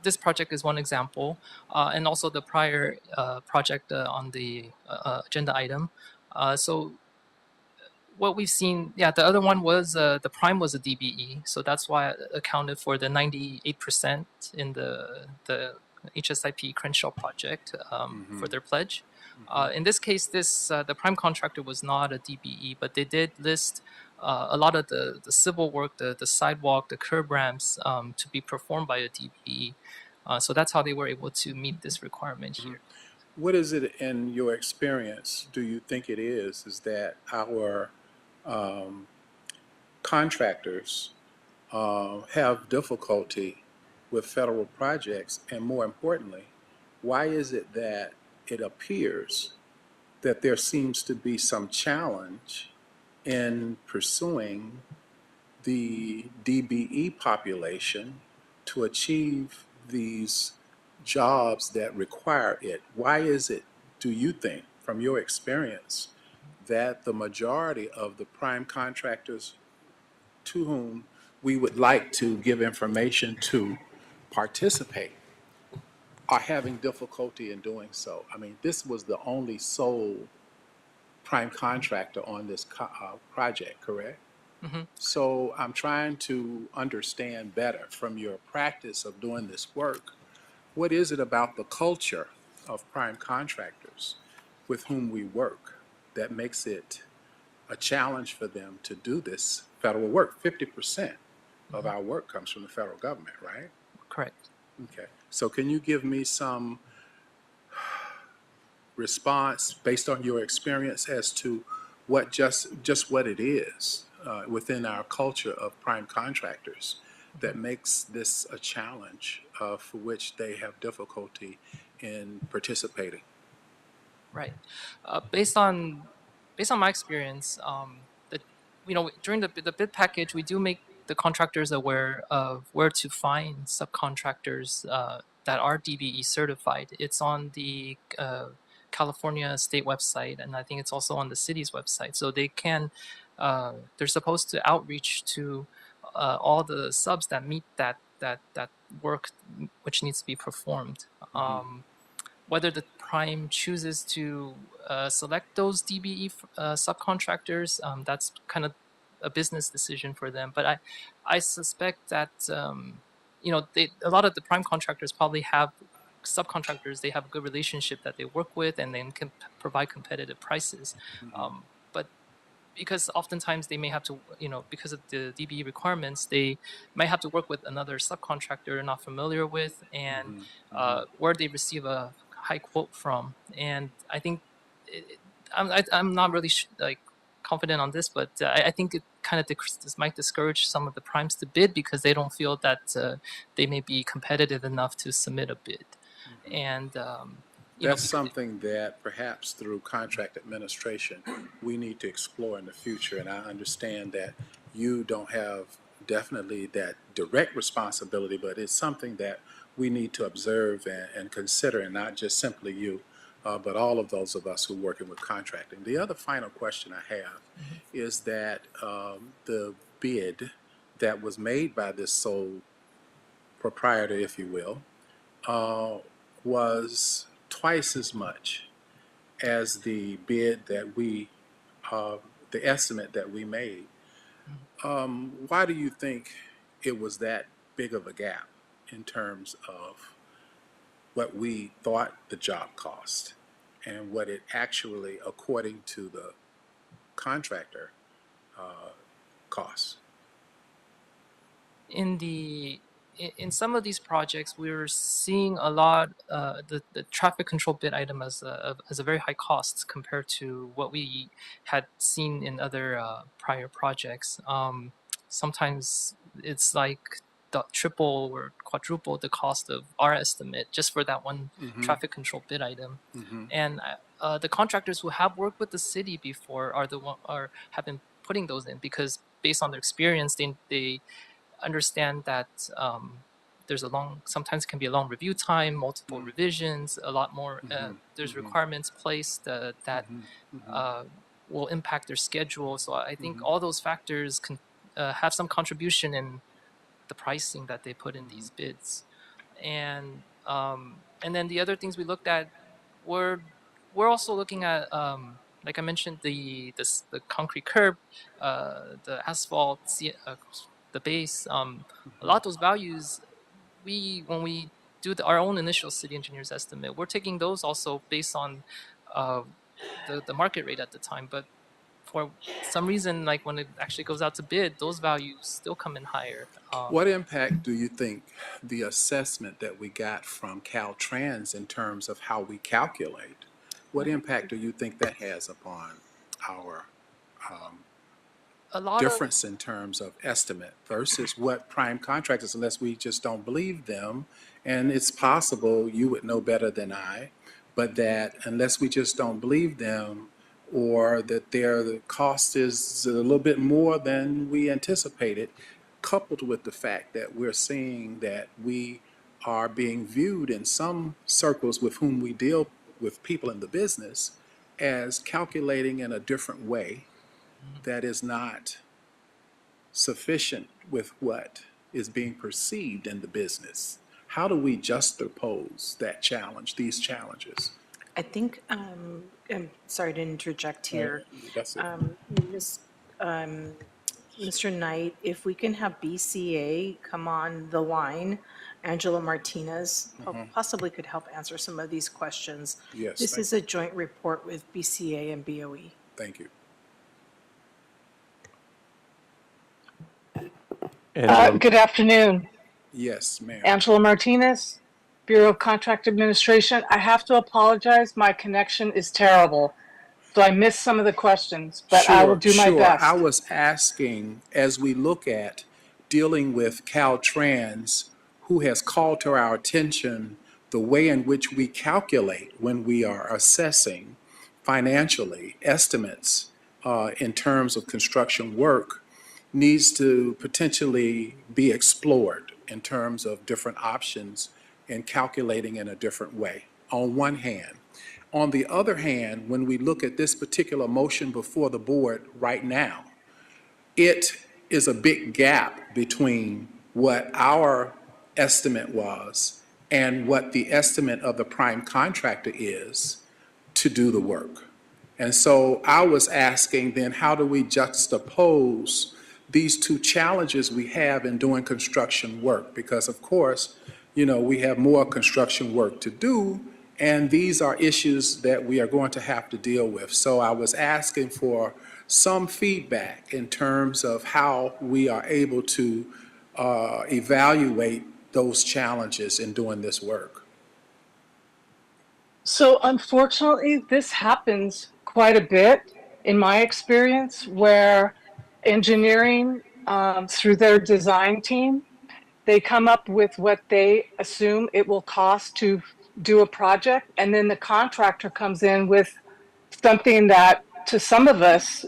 This project is one example, and also the prior project on the agenda item. So what we've seen, the other one was the prime was a DBE, so that's why it accounted for the 98% in the HSIP Crenshaw project for their pledge. In this case, the prime contractor was not a DBE, but they did list a lot of the civil work, the sidewalk, the curb ramps to be performed by a DBE. So that's how they were able to meet this requirement here. What is it in your experience, do you think it is that our contractors have difficulty with federal projects? And more importantly, why is it that it appears that there seems to be some challenge in pursuing the DBE population to achieve these jobs that require it? Why is it, do you think, from your experience, that the majority of the prime contractors to whom we would like to give information to participate are having difficulty in doing so? I mean, this was the only sole prime contractor on this project, correct? So I'm trying to understand better from your practice of doing this work, what is it about the culture of prime contractors with whom we work that makes it a challenge for them to do this federal work. 50% of our work comes from the federal government, right? Correct. Okay. So can you give me some response based on your experience as to what just what it is within our culture of prime contractors that makes this a challenge for which they have difficulty in participating? Right. Based on my experience, the during the bid package, we do make the contractors aware of where to find subcontractors that are DBE certified. It's on the California state website, and I think it's also on the city's website. So they can, they're supposed to outreach to all the subs that meet that work which needs to be performed. Whether the prime chooses to select those DBE subcontractors, that's kind of a business decision for them. But I suspect that a lot of the prime contractors probably have subcontractors they have a good relationship that they work with and then can provide competitive prices. But because oftentimes they may have to, because of the DBE requirements, they might have to work with another subcontractor they're not familiar with, and where they receive a high quote from. And I think I'm not really confident on this, but I think it kind of might discourage some of the primes to bid because they don't feel that they may be competitive enough to submit a bid. And that's something that perhaps through contract administration we need to explore in the future. And I understand that you don't have definitely that direct responsibility, but it's something that we need to observe and consider, and not just simply you, but all of those of us who are working with contracting. The other final question I have is that the bid that was made by this sole proprietor, if you will, was twice as much as the bid that we, the estimate that we made. Why do you think it was that big of a gap in terms of what we thought the job cost and what it actually, according to the contractor, costs? In some of these projects, we're seeing a lot the traffic control bid item as a very high cost compared to what we had seen in other prior projects. Sometimes it's like the triple or quadruple the cost of our estimate just for that one traffic control bid item. And the contractors who have worked with the city before have been putting those in because based on their experience, they understand that there's sometimes can be a long review time, multiple revisions, a lot more. There's requirements placed that will impact their schedule. So I think all those factors can have some contribution in the pricing that they put in these bids. And then the other things we looked at we're also looking at like I mentioned the concrete curb, the asphalt, the base, a lot of those values, when we do our own initial city engineer's estimate, we're taking those also based on the market rate at the time. But for some reason, like when it actually goes out to bid, those values still come in higher. What impact do you think the assessment that we got from Caltrans in terms of how we calculate, what impact do you think that has upon our difference in terms of estimate versus what prime contractors, unless we just don't believe them, and it's possible you would know better than I, but that unless we just don't believe them or that the cost is a little bit more than we anticipated, coupled with the fact that we're seeing that we are being viewed in some circles with whom we deal with people in the business as calculating in a different way that is not sufficient with what is being perceived in the business. How do we juxtapose that challenge, these challenges? I think, I'm sorry to interject here. That's it. Mr. Knight, if we can have BCA come on the line, Angela Martinez possibly could help answer some of these questions. Yes. This is a joint report with BCA and BOE. Thank you. And Good afternoon. Yes, ma'am. Angela Martinez, Bureau of Contract Administration. I have to apologize. My connection is terrible. So I missed some of the questions, but I will do my Sure. best. I was asking, as we look at dealing with Caltrans, who has called to our attention the way in which we calculate when we are assessing financially estimates in terms of construction work needs to potentially be explored in terms of different options and calculating in a different way, on one hand. On the other hand, when we look at this particular motion before the board right now, it is a big gap between what our estimate was and what the estimate of the prime contractor is to do the work. And so I was asking then, how do we juxtapose these two challenges we have in doing construction work? Because of course, you know, we have more construction work to do, and these are issues that we are going to have to deal with. So I was asking for some feedback in terms of how we are able to evaluate those challenges in doing this work. So unfortunately, this happens quite a bit in my experience where engineering, through their design team, they come up with what they assume it will cost to do a project, and then the contractor comes in with something that to some of us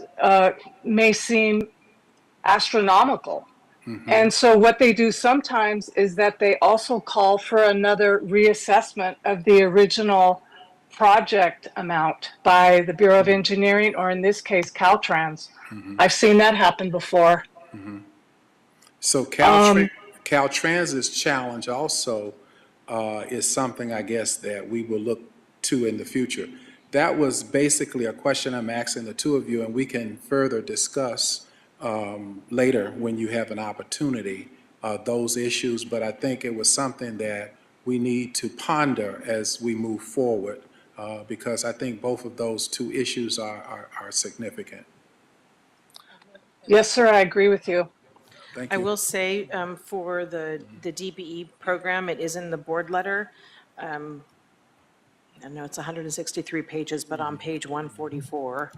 may seem astronomical. And so what they do sometimes is that they also call for another reassessment of the original project amount by the Bureau of Engineering, or in this case, Caltrans. I've seen that happen before. So Caltrans's challenge also is something, I guess, that we will look to in the future. That was basically a question I'm asking the two of you, and we can further discuss later when you have an opportunity those issues. But I think it was something that we need to ponder as we move forward because I think both of those two issues are significant. Yes, sir, I agree with you. Thank I you. will say for the DBE program, it is in the board letter. I know it's 163 pages, but on page 144,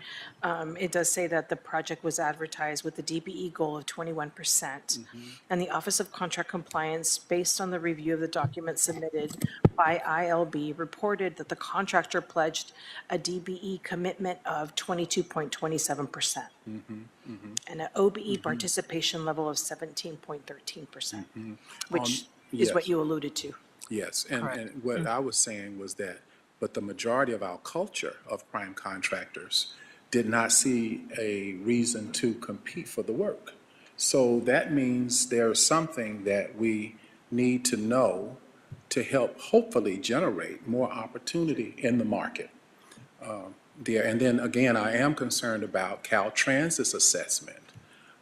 it does say that the project was advertised with the DBE goal of 21%. And the Office of Contract Compliance, based on the review of the documents submitted by ILB, reported that the contractor pledged a DBE commitment of 22.27%. And an OBE participation level of 17.13%, which is what yes. you alluded to. Yes, and what I was saying was that, but the majority of our culture of prime contractors did not see a reason to compete for the work. So that means there's something that we need to know to help hopefully generate more opportunity in the market. There, and then again, I am concerned about Caltrans's assessment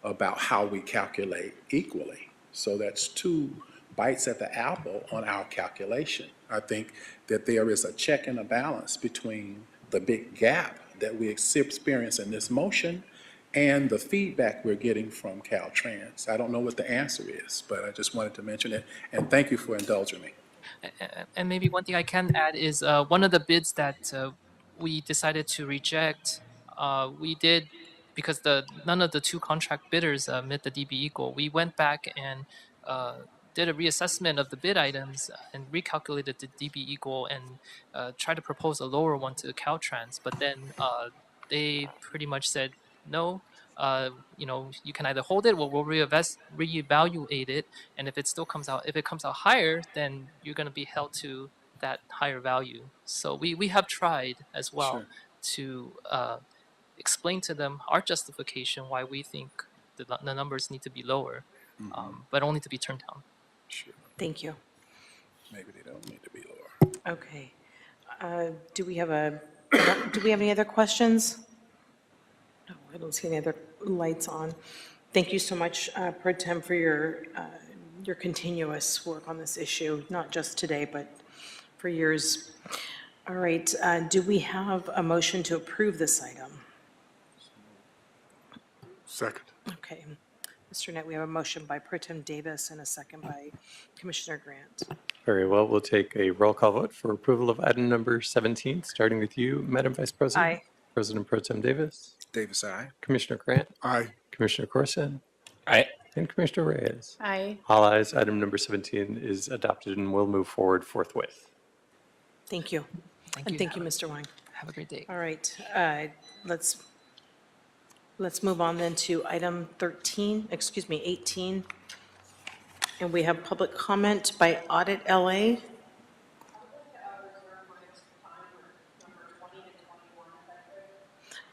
about how we calculate equally. So that's two bites at the apple on our calculation. I think that there is a check and a balance between the big gap that we experience in this motion and the feedback we're getting from Caltrans. I don't know what the answer is, but I just wanted to mention it, and thank you for indulging me. And maybe one thing I can add is one of the bids that we decided to reject, we did because none of the two contract bidders met the DBE goal. We went back and did a reassessment of the bid items and recalculated the DBE goal and tried to propose a lower one to Caltrans. But then they pretty much said no. You know, you can either hold it or we'll reevaluate it, and if it comes out higher, then you're going to be held to that higher value. So we have tried as well to explain to them our justification why we think the numbers need to be lower, but only to be turned down. Sure. Thank you. Maybe they don't need to be lower. Okay. Do we have any other questions? No, I don't see any other lights on. Thank you so much, Pro Tem, for your continuous work on this issue, not just today, but for years. All right, do we have a motion to approve this item? Second. Okay. Mr. Knight, we have a motion by Pro Tem Davis and a second by Commissioner Grant. Very well, we'll take a roll call vote for approval of item number 17, starting with you, Madam Vice President. Aye. President Pro Tem Davis. Davis, aye. Commissioner Grant. Aye. Commissioner Corson. Aye. And Commissioner Reyes. Aye. All ayes, item number 17 is adopted and will move forward forthwith. Thank you. Thank And you. thank you, Mr. Wang. Have a great day. All right, let's move on then to item 18. And we have public comment by Audit LA.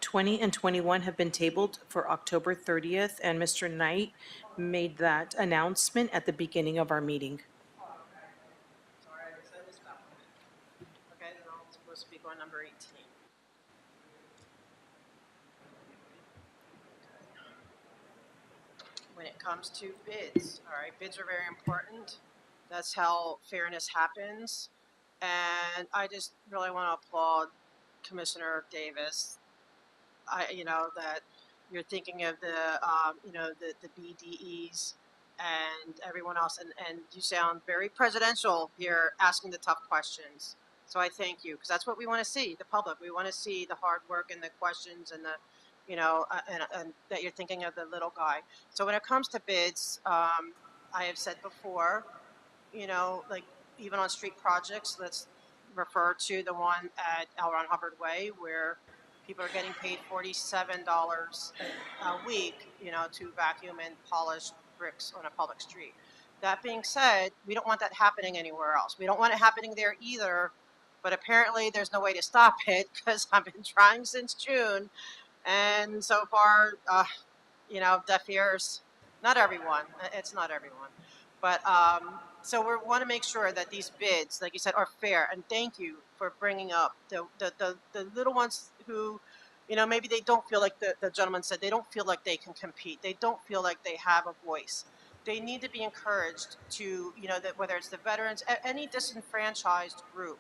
'20 and '21 have been tabled for October 30th, and Mr. Knight made that announcement at the beginning of our meeting. Sorry, I guess I missed that one. Okay, then I'm supposed to be going number 18. When it comes to bids, all right, bids are very important. That's how fairness happens. And I just really want to applaud Commissioner Davis. That you're thinking of the BDEs and everyone else, and you sound very presidential here, asking the tough questions. So I thank you, because that's what we want to see, the public. We want to see the hard work and the questions and and that you're thinking of the little guy. So when it comes to bids, I have said before, like even on street projects, let's refer to the one at L. Ron Hubbard Way where people are getting paid $47 a week, to vacuum and polish bricks on a public street. That being said, we don't want that happening anywhere else. We don't want it happening there either, but apparently there's no way to stop it because I've been trying since June. And so far, deaf ears, not everyone, it's not everyone. But so we want to make sure that these bids, like you said, are fair. And thank you for bringing up the little ones who, maybe they don't feel like the gentleman said, they don't feel like they can compete. They don't feel like they have a voice. They need to be encouraged to, that whether it's the veterans, any disenfranchised group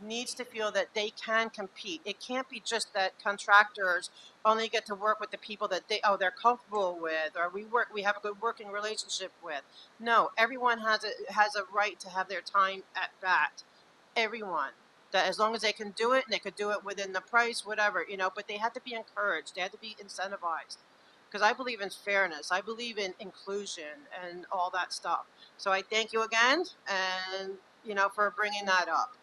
needs to feel that they can compete. It can't be just that contractors only get to work with the people that they're comfortable with, or we have a good working relationship with. No, everyone has a right to have their time at bat. Everyone. That as long as they can do it, and they could do it within the price, whatever, but they had to be encouraged. They had to be incentivized. Because I believe in fairness. I believe in inclusion and all that stuff. So I thank you again, and, for bringing that up.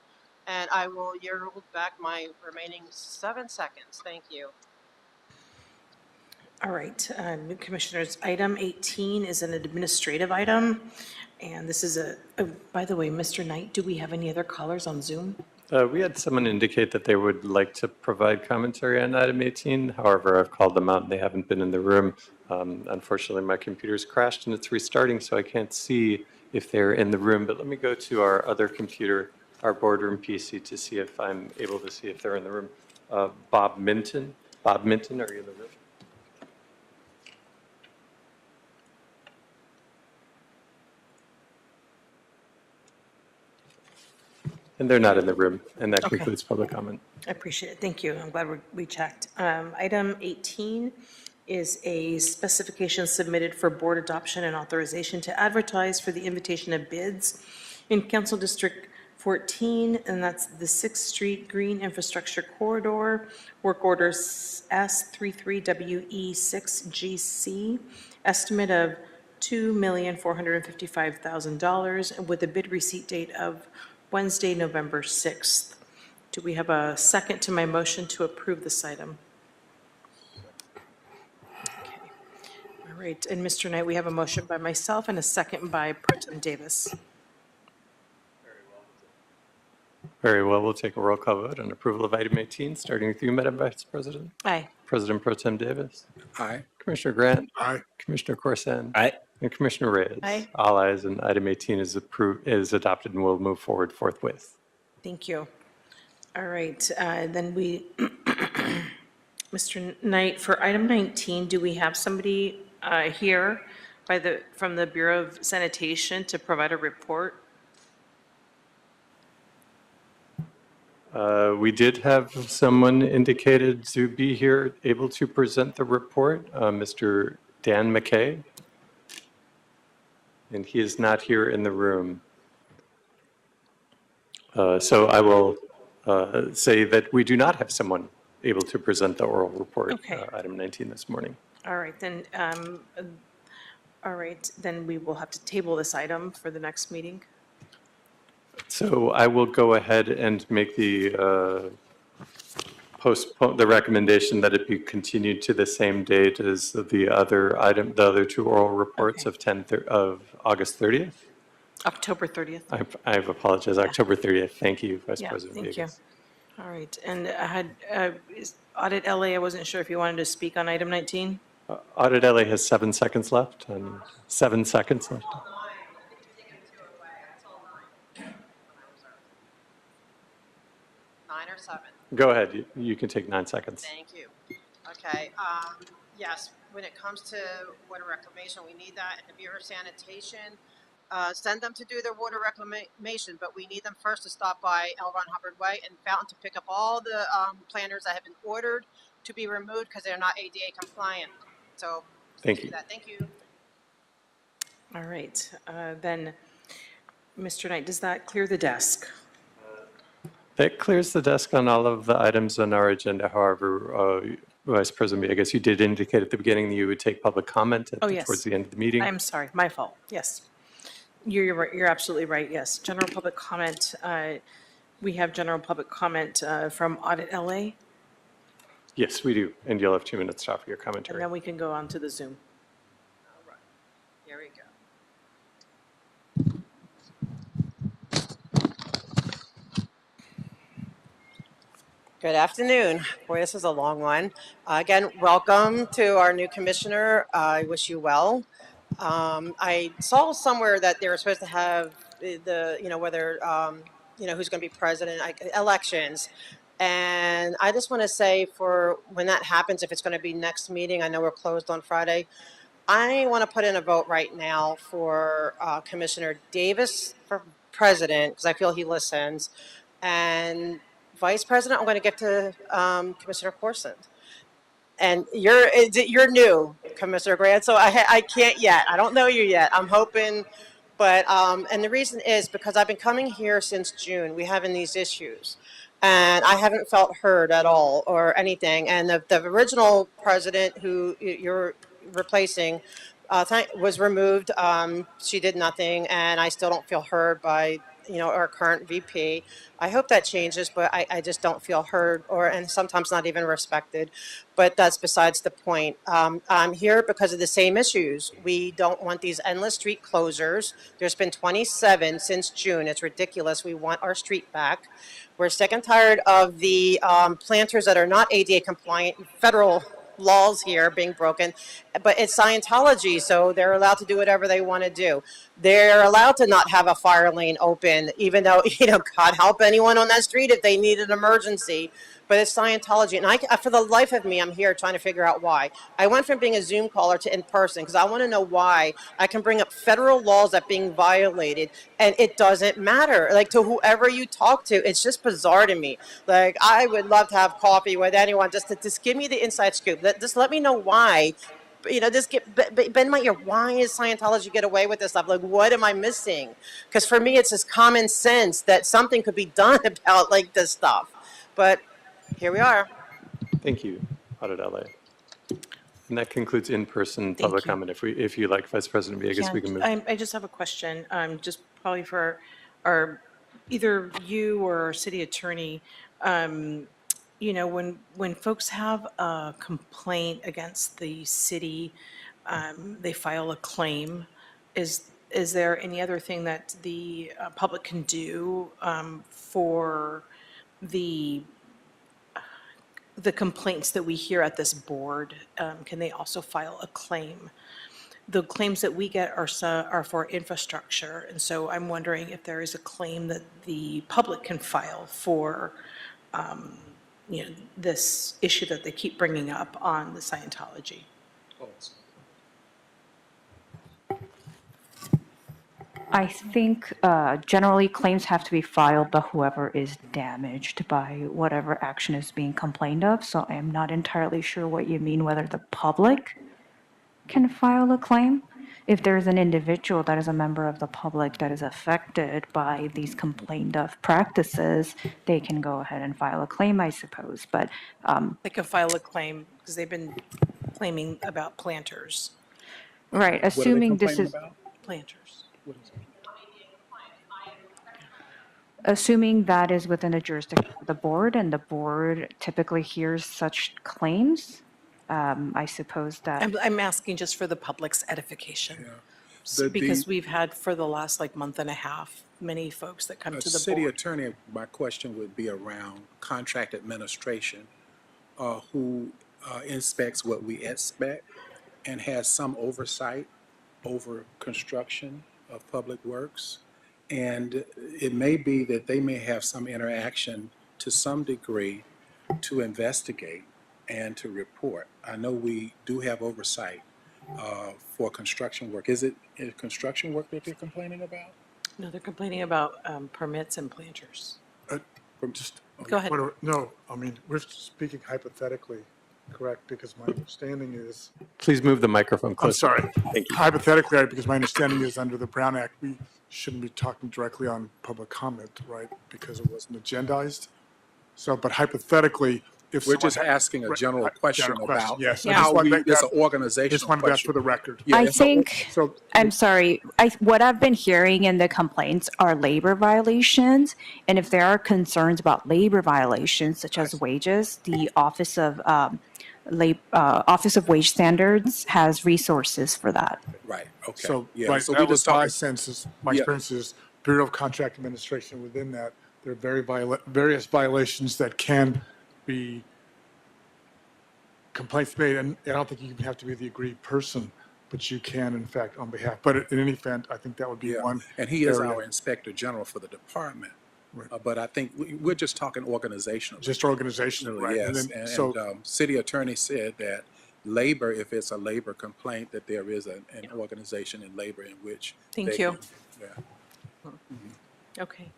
And I will yield back my remaining 7 seconds. Thank you. All right, Commissioners, item 18 is an administrative item. And this is by the way, Mr. Knight, do we have any other callers on Zoom? We had someone indicate that they would like to provide commentary on item 18. However, I've called them out and they haven't been in the room. Unfortunately, my computer's crashed and it's restarting, so I can't see if they're in the room. But let me go to our other computer, our boardroom PC, to see if I'm able to see if they're in the room. Bob Minton. Bob Minton, are you in the room? And they're not in the room, and that Okay. concludes public comment. I appreciate it. Thank you. I'm glad we checked. Item 18 is a specification submitted for board adoption and authorization to advertise for the invitation of bids in Council District 14, and that's the 6th Street Green Infrastructure Corridor, work order S33WE6GC, estimate of $2,455,000, with a bid receipt date of Wednesday, November 6th. Do we have a second to my motion to approve this item? Okay. All right, and Mr. Knight, we have a motion by myself and a second by Pro Tem Davis. Very well, we'll take a roll call vote on approval of item 18, starting with you, Madam Vice President. Aye. President Pro Tem Davis. Aye. Commissioner Grant. Aye. Commissioner Corson. Aye. And Commissioner Reyes. Aye. All ayes, and item 18 is adopted and will move forward forthwith. Thank you. All right, then Mr. Knight, for item 19, do we have somebody here from the Bureau of Sanitation to provide a report? We did have someone indicated to be here, able to present the report, Mr. Dan McKay. and he is not here in the room. So I will say that we do not have someone able to present the oral report, Okay. item 19 this morning. All right, then we will have to table this item for the next meeting. So I will go ahead and make the the recommendation that it be continued to the same date as the other item, the other two oral reports of August 30th. October 30th. I apologize, October 30th. Thank you, Vice Yeah, President thank you. Villegas. All right, and I had, Audit LA, I wasn't sure if you wanted to speak on item 19? Audit LA has 7 seconds left, and 7 seconds left. 9 or 7? Go ahead, you can take 9 seconds. Thank you. Okay, yes, when it comes to water reclamation, we need that, and the Bureau of Sanitation, send them to do their water reclamation, but we need them first to stop by L. Ron Hubbard Way and Fountain to pick up all the planters that have been ordered to be removed because they're not ADA compliant. So, Thank do you. that. Thank you. All right, then, Mr. Knight, does that clear the desk? That clears the desk on all of the items on our agenda. However, Vice President Villegas, you did indicate at the beginning that you would take public comment Yes. towards the end of the meeting. I'm sorry, my fault, yes. You're right, you're absolutely right, yes. General public comment, we have general public comment from Audit LA, Yes, we do, and you'll have 2 minutes to offer your and commentary. then we can go on to the Zoom. Here we go. Good afternoon. Boy, this is a long one. Again, welcome to our new commissioner. I wish you well. I saw somewhere that they were supposed to have whether, who's going to be president, elections. And I just want to say for when that happens, if it's going to be next meeting, I know we're closed on Friday. I want to put in a vote right now for Commissioner Davis for president, because I feel he listens. And Vice President, I'm going to get to Commissioner Corson. And you're new, Commissioner Grant, so I can't yet. I don't know you yet. I'm hoping, but and the reason is because I've been coming here since June. We having these issues, and I haven't felt heard at all or anything. And the original president who you're replacing was removed. She did nothing, and I still don't feel heard by our current VP. I hope that changes, but I just don't feel heard and sometimes not even respected. But that's besides the point. I'm here because of the same issues. We don't want these endless street closures. There's been 27 since June. It's ridiculous. We want our street back. We're sick and tired of the planters that are not ADA compliant, federal laws here being broken, but it's Scientology, so they're allowed to do whatever they want to do. They're allowed to not have a fire lane open, even though, God help anyone on that street if they need an emergency. But it's Scientology, and I, for the life of me, I'm here trying to figure out why. I went from being a Zoom caller to in person because I want to know why I can bring up federal laws that are being violated, and it doesn't matter. Like, to whoever you talk to, it's just bizarre to me. Like, I would love to have coffee with anyone just to give me the inside scoop. Just let me know why. Just bend my ear. Why is Scientology get away with this stuff? Like, what am I missing? Because for me, it's just common sense that something could be done about like this stuff. But here we are. Thank you, Audit LA. And that concludes in-person public comment. If you like, Vice President Villegas, we can move. I just have a question, just probably for either you or our city attorney. When folks have a complaint against the city, they file a claim. Is there any other thing that the public can do for the complaints that we hear at this board? Can they also file a claim? The claims that we get are for infrastructure, and so I'm wondering if there is a claim that the public can file for this issue that they keep bringing up on the Scientology. I think generally claims have to be filed by whoever is damaged by whatever action is being complained of. So I am not entirely sure what you mean, whether the public can file a claim. if there's an individual that is a member of the public that is affected by these complained of practices, they can go ahead and file a claim, I suppose. But They can file a claim because they've been claiming about planters. right, assuming this is Planters. assuming that is within the jurisdiction of the board, and the board typically hears such claims, I suppose that. I'm asking just for the public's edification. The- Because the- we've had for the last like month and a half, many folks that come to the City board. attorney, my question would be around contract administration, who inspects what we expect and has some oversight over construction of public works. And it may be that they may have some interaction to some degree to investigate and to report. I know we do have oversight for construction work. Is it construction work that they're complaining about? No, they're complaining about permits and planters. Just, Go ahead. No, I mean, we're speaking hypothetically, correct? Because my understanding is, Please move the microphone I'm closer. sorry, Thank you. hypothetically, because my understanding is under the Brown Act, we shouldn't be talking directly on public comment, right? Because it wasn't agendized. So, but hypothetically, if We're someone just had- asking a Right, general right, question general question, about yes. I how just wanted we, to make it's that- an organizational Just wanted that question. for the record. Yeah, I it's a- think, So, I'm sorry, what I've been hearing in the complaints are labor violations. And if there are concerns about labor violations such as wages, the Office of Office of Wage Standards has resources for that. Right, okay. So, Yeah, right, so that we was just my talking. sense is, my Yeah. experience is Bureau of Contract Administration within that, there are various violations that can be complaints made, and I don't think you have to be the aggrieved person, but you can, in fact, on behalf. But in any event, I think that would be Yeah, one. and he is area. our inspector general for the department. Right. But I think we're just talking organizational. Just organizational, right? And Yes, then- and, so- city attorney said that labor, if it's a labor complaint, that there is an organization in labor in which. Thank they you. can- yeah. Okay.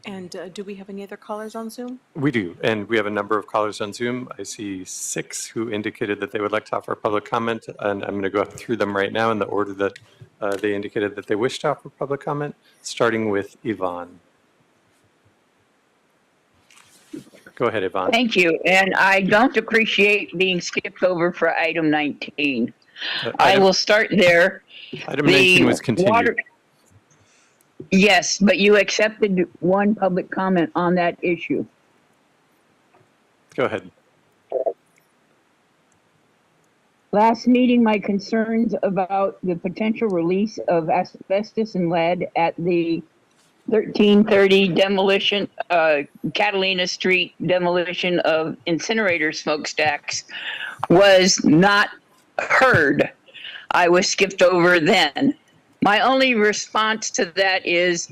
And do we have any other callers on Zoom? We do, and we have a number of callers on Zoom. I see 6 who indicated that they would like to offer public comment, and I'm going to go through them right now in the order that they indicated that they wish to offer public comment, starting with Yvonne. Go ahead, Yvonne. Thank you. And I don't appreciate being skipped over for item 19. I Item- will start there. Item 19 was continued. Yes, but you accepted one public comment on that issue. Go ahead. Last meeting, my concerns about the potential release of asbestos and lead at the 1330 demolition, Catalina Street demolition of incinerator smokestacks was not heard. I was skipped over then. My only response to that is,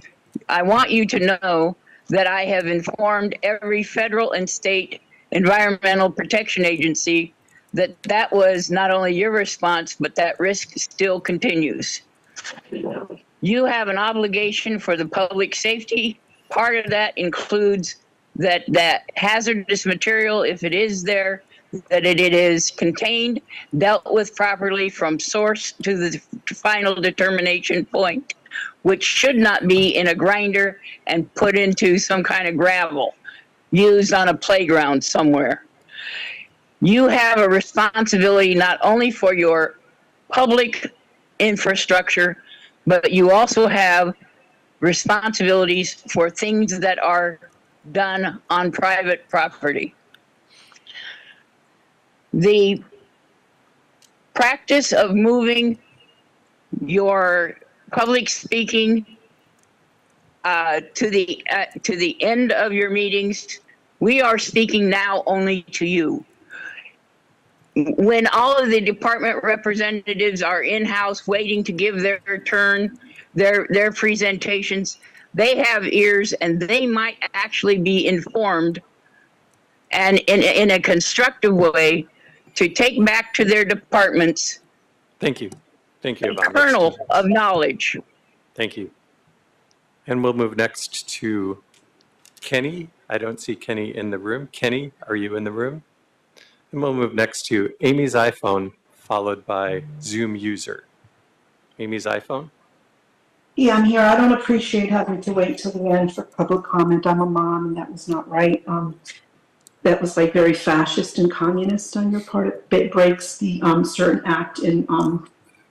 I want you to know that I have informed every federal and state environmental protection agency that that was not only your response, but that risk still continues. You have an obligation for the public safety. Part of that includes that hazardous material, if it is there, that it is contained, dealt with properly from source to the final determination point, which should not be in a grinder and put into some kind of gravel used on a playground somewhere. You have a responsibility not only for your public infrastructure, but you also have responsibilities for things that are done on private property. The practice of moving your public speaking to the end of your meetings, we are speaking now only to you. When all of the department representatives are in-house waiting to give their turn, their presentations, they have ears and they might actually be informed and in a constructive way to take back to their departments Thank you. Thank you, a Yvonne. kernel of knowledge. Thank you. And we'll move next to Kenny. I don't see Kenny in the room. Kenny, are you in the room? And we'll move next to Amy's iPhone followed by Zoom user. Amy's iPhone. Yeah, I'm here. I don't appreciate having to wait till the end for public comment. I'm a mom, and that was not right. That was like very fascist and communist on your part. It breaks the certain act in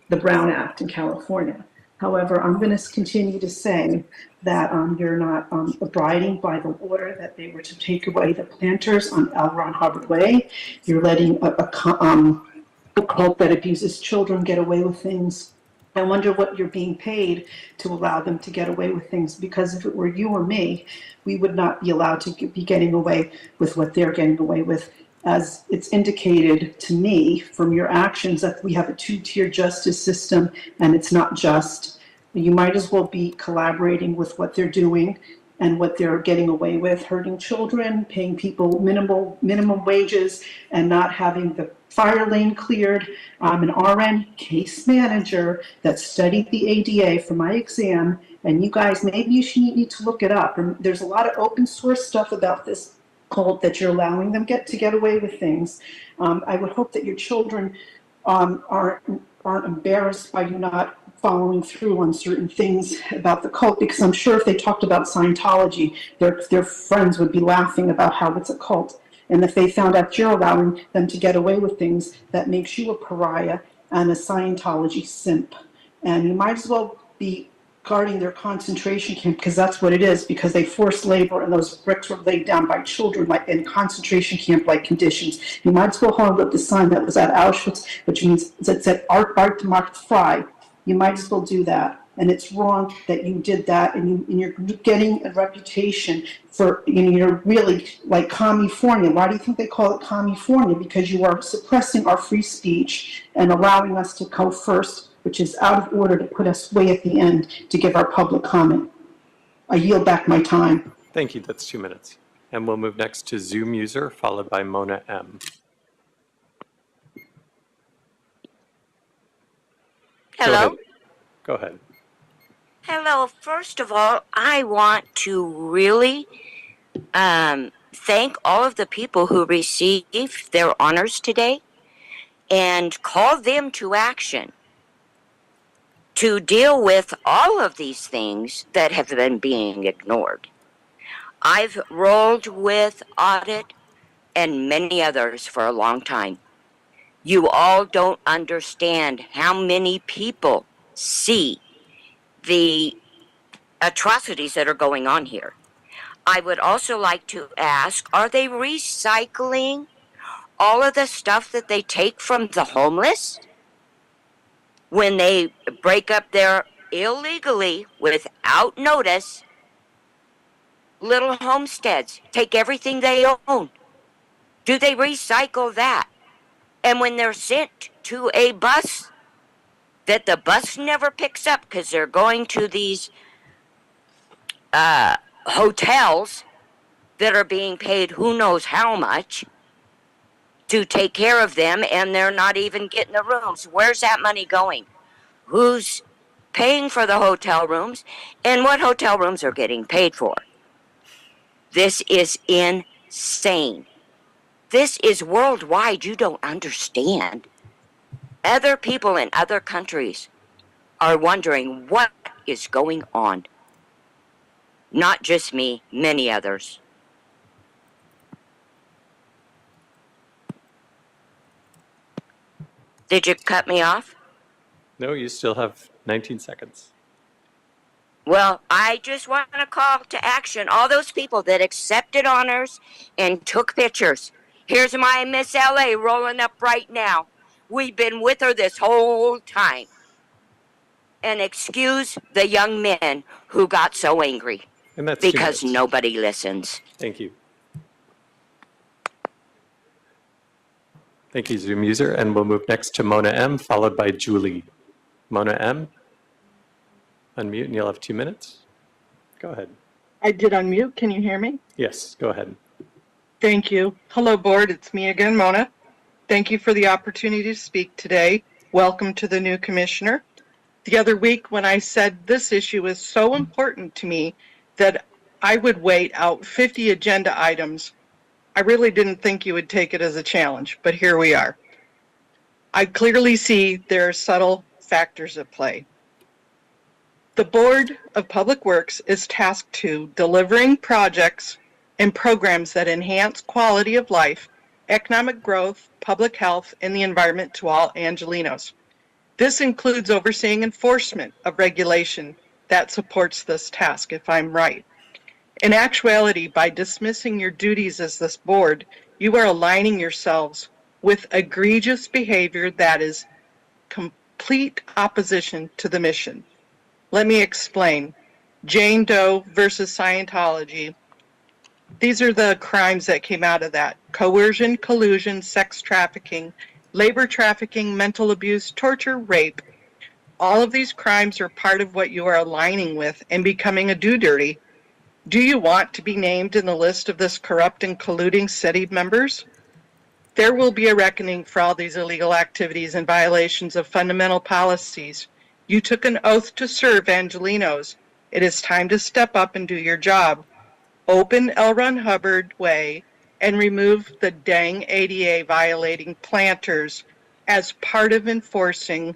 the Brown Act in California. However, I'm going to continue to say that you're not abiding by the order that they were to take away the planters on L. Ron Hubbard Way. You're letting a cult that abuses children get away with things. I wonder what you're being paid to allow them to get away with things, because if it were you or me, we would not be allowed to be getting away with what they're getting away with. As it's indicated to me from your actions that we have a two-tier justice system and it's not just. You might as well be collaborating with what they're doing and what they're getting away with, hurting children, paying people minimum wages, and not having the fire lane cleared. I'm an RN case manager that studied the ADA for my exam, and you guys, maybe you should need to look it up. And there's a lot of open source stuff about this cult that you're allowing them to get away with things. I would hope that your children aren't embarrassed by you not following through on certain things about the cult, because I'm sure if they talked about Scientology, their friends would be laughing about how it's a cult. And if they found out you're allowing them to get away with things, that makes you a pariah and a Scientology simp. And you might as well be guarding their concentration camp, because that's what it is, because they forced labor and those bricks were laid down by children like in concentration camp-like conditions. You might as well hold up the sign that was at Auschwitz, which means it said Art Markt Frei. You might as well do that. And it's wrong that you did that, and you're getting a reputation for, you're really like California. Why do you think they call it California? Because you are suppressing our free speech and allowing us to go first, which is out of order to put us way at the end to give our public comment. I yield back my time. Thank you. That's 2 minutes. And we'll move next to Zoom user, followed by Mona M. Hello. Go ahead. Hello. First of all, I want to really thank all of the people who received their honors today and call them to action to deal with all of these things that have been being ignored. I've rolled with audit and many others for a long time. You all don't understand how many people see the atrocities that are going on here. I would also like to ask, are they recycling all of the stuff that they take from the homeless when they break up their illegally, without notice, little homesteads, take everything they own? Do they recycle that? And when they're sent to a bus that the bus never picks up because they're going to these hotels that are being paid who knows how much to take care of them, and they're not even getting the rooms. Where's that money going? Who's paying for the hotel rooms, and what hotel rooms are getting paid for? This is insane. This is worldwide. You don't understand. Other people in other countries are wondering what is going on. Not just me, many others. Did you cut me off? No, you still have 19 seconds. Well, I just want to call to action all those people that accepted honors and took pictures. Here's my Miss LA rolling up right now. We've been with her this whole time. And excuse the young men who got so angry. And that's 2 because minutes. nobody listens. Thank you. Thank you, Zoom user. And we'll move next to Mona M, followed by Julie. Mona M, unmute and you'll have 2 minutes. Go ahead. I did unmute. Can you hear me? Yes, go ahead. Thank you. Hello, board. It's me again, Mona. Thank you for the opportunity to speak today. Welcome to the new commissioner. The other week when I said this issue is so important to me that I would wait out 50 agenda items, I really didn't think you would take it as a challenge, but here we are. I clearly see there are subtle factors at play. The Board of Public Works is tasked to delivering projects and programs that enhance quality of life, economic growth, public health, and the environment to all Angelenos. This includes overseeing enforcement of regulation that supports this task, if I'm right. In actuality, by dismissing your duties as this board, you are aligning yourselves with egregious behavior that is complete opposition to the mission. Let me explain. Jane Doe versus Scientology. These are the crimes that came out of that. Coercion, collusion, sex trafficking, labor trafficking, mental abuse, torture, rape. All of these crimes are part of what you are aligning with and becoming a do-dirty. Do you want to be named in the list of this corrupt and colluding city members? There will be a reckoning for all these illegal activities and violations of fundamental policies. You took an oath to serve Angelenos. It is time to step up and do your job. Open L. Ron Hubbard Way and remove the dang ADA violating planters as part of enforcing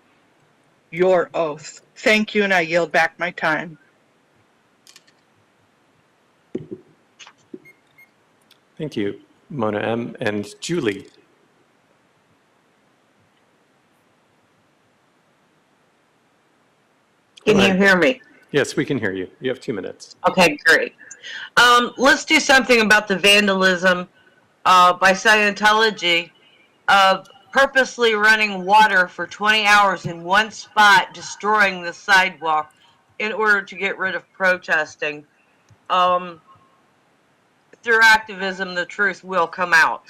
your oath. Thank you, and I yield back my time. Thank you, Mona M. And Julie. Can you hear me? Yes, we can hear you. You have 2 minutes. Okay, great. Let's do something about the vandalism by Scientology of purposely running water for 20 hours in one spot, destroying the sidewalk in order to get rid of protesting. Through activism, the truth will come out.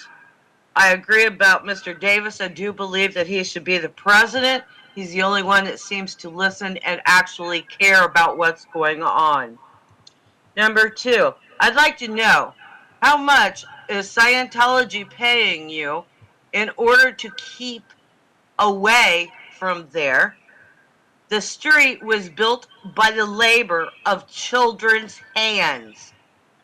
I agree about Mr. Davis. I do believe that he should be the president. He's the only one that seems to listen and actually care about what's going on. Number two, I'd like to know, how much is Scientology paying you in order to keep away from there? The street was built by the labor of children's hands.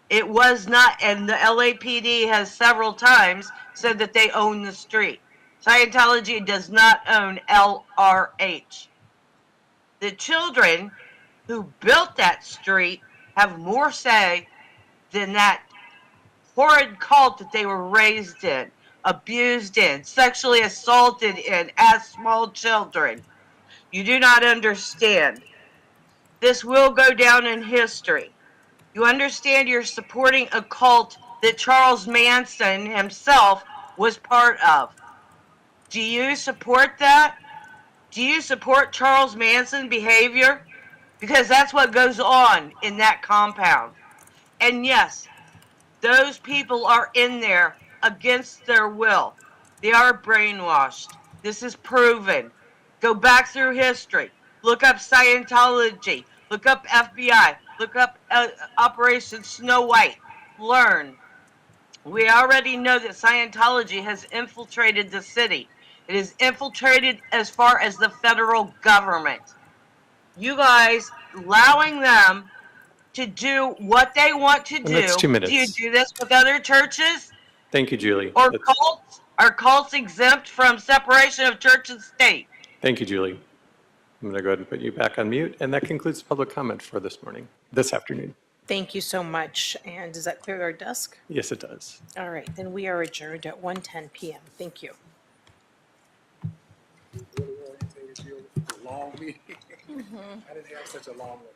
It was not, and the LAPD has several times said that they own the street. Scientology does not own LRH. The children who built that street have more say than that horrid cult that they were raised in, abused in, sexually assaulted in as small children. You do not understand. This will go down in history. You understand you're supporting a cult that Charles Manson himself was part of. Do you support that? Do you support Charles Manson behavior? Because that's what goes on in that compound. And yes, those people are in there against their will. They are brainwashed. This is proven. Go back through history. Look up Scientology. Look up FBI. Look up Operation Snow White. Learn. We already know that Scientology has infiltrated the city. It is infiltrated as far as the federal government. You guys allowing them to do what they want to do. That's 2 minutes. Do you do this with other churches? Thank you, Julie. Or cults? Are cults exempt from separation of church and state? Thank you, Julie. I'm going to go ahead and put you back on mute, and that concludes public comment for this afternoon. Thank you so much. And does that clear our desk? Yes, it does. All right, then we are adjourned at 1:10 p.m. Thank you. Long meeting. I didn't have such a long one.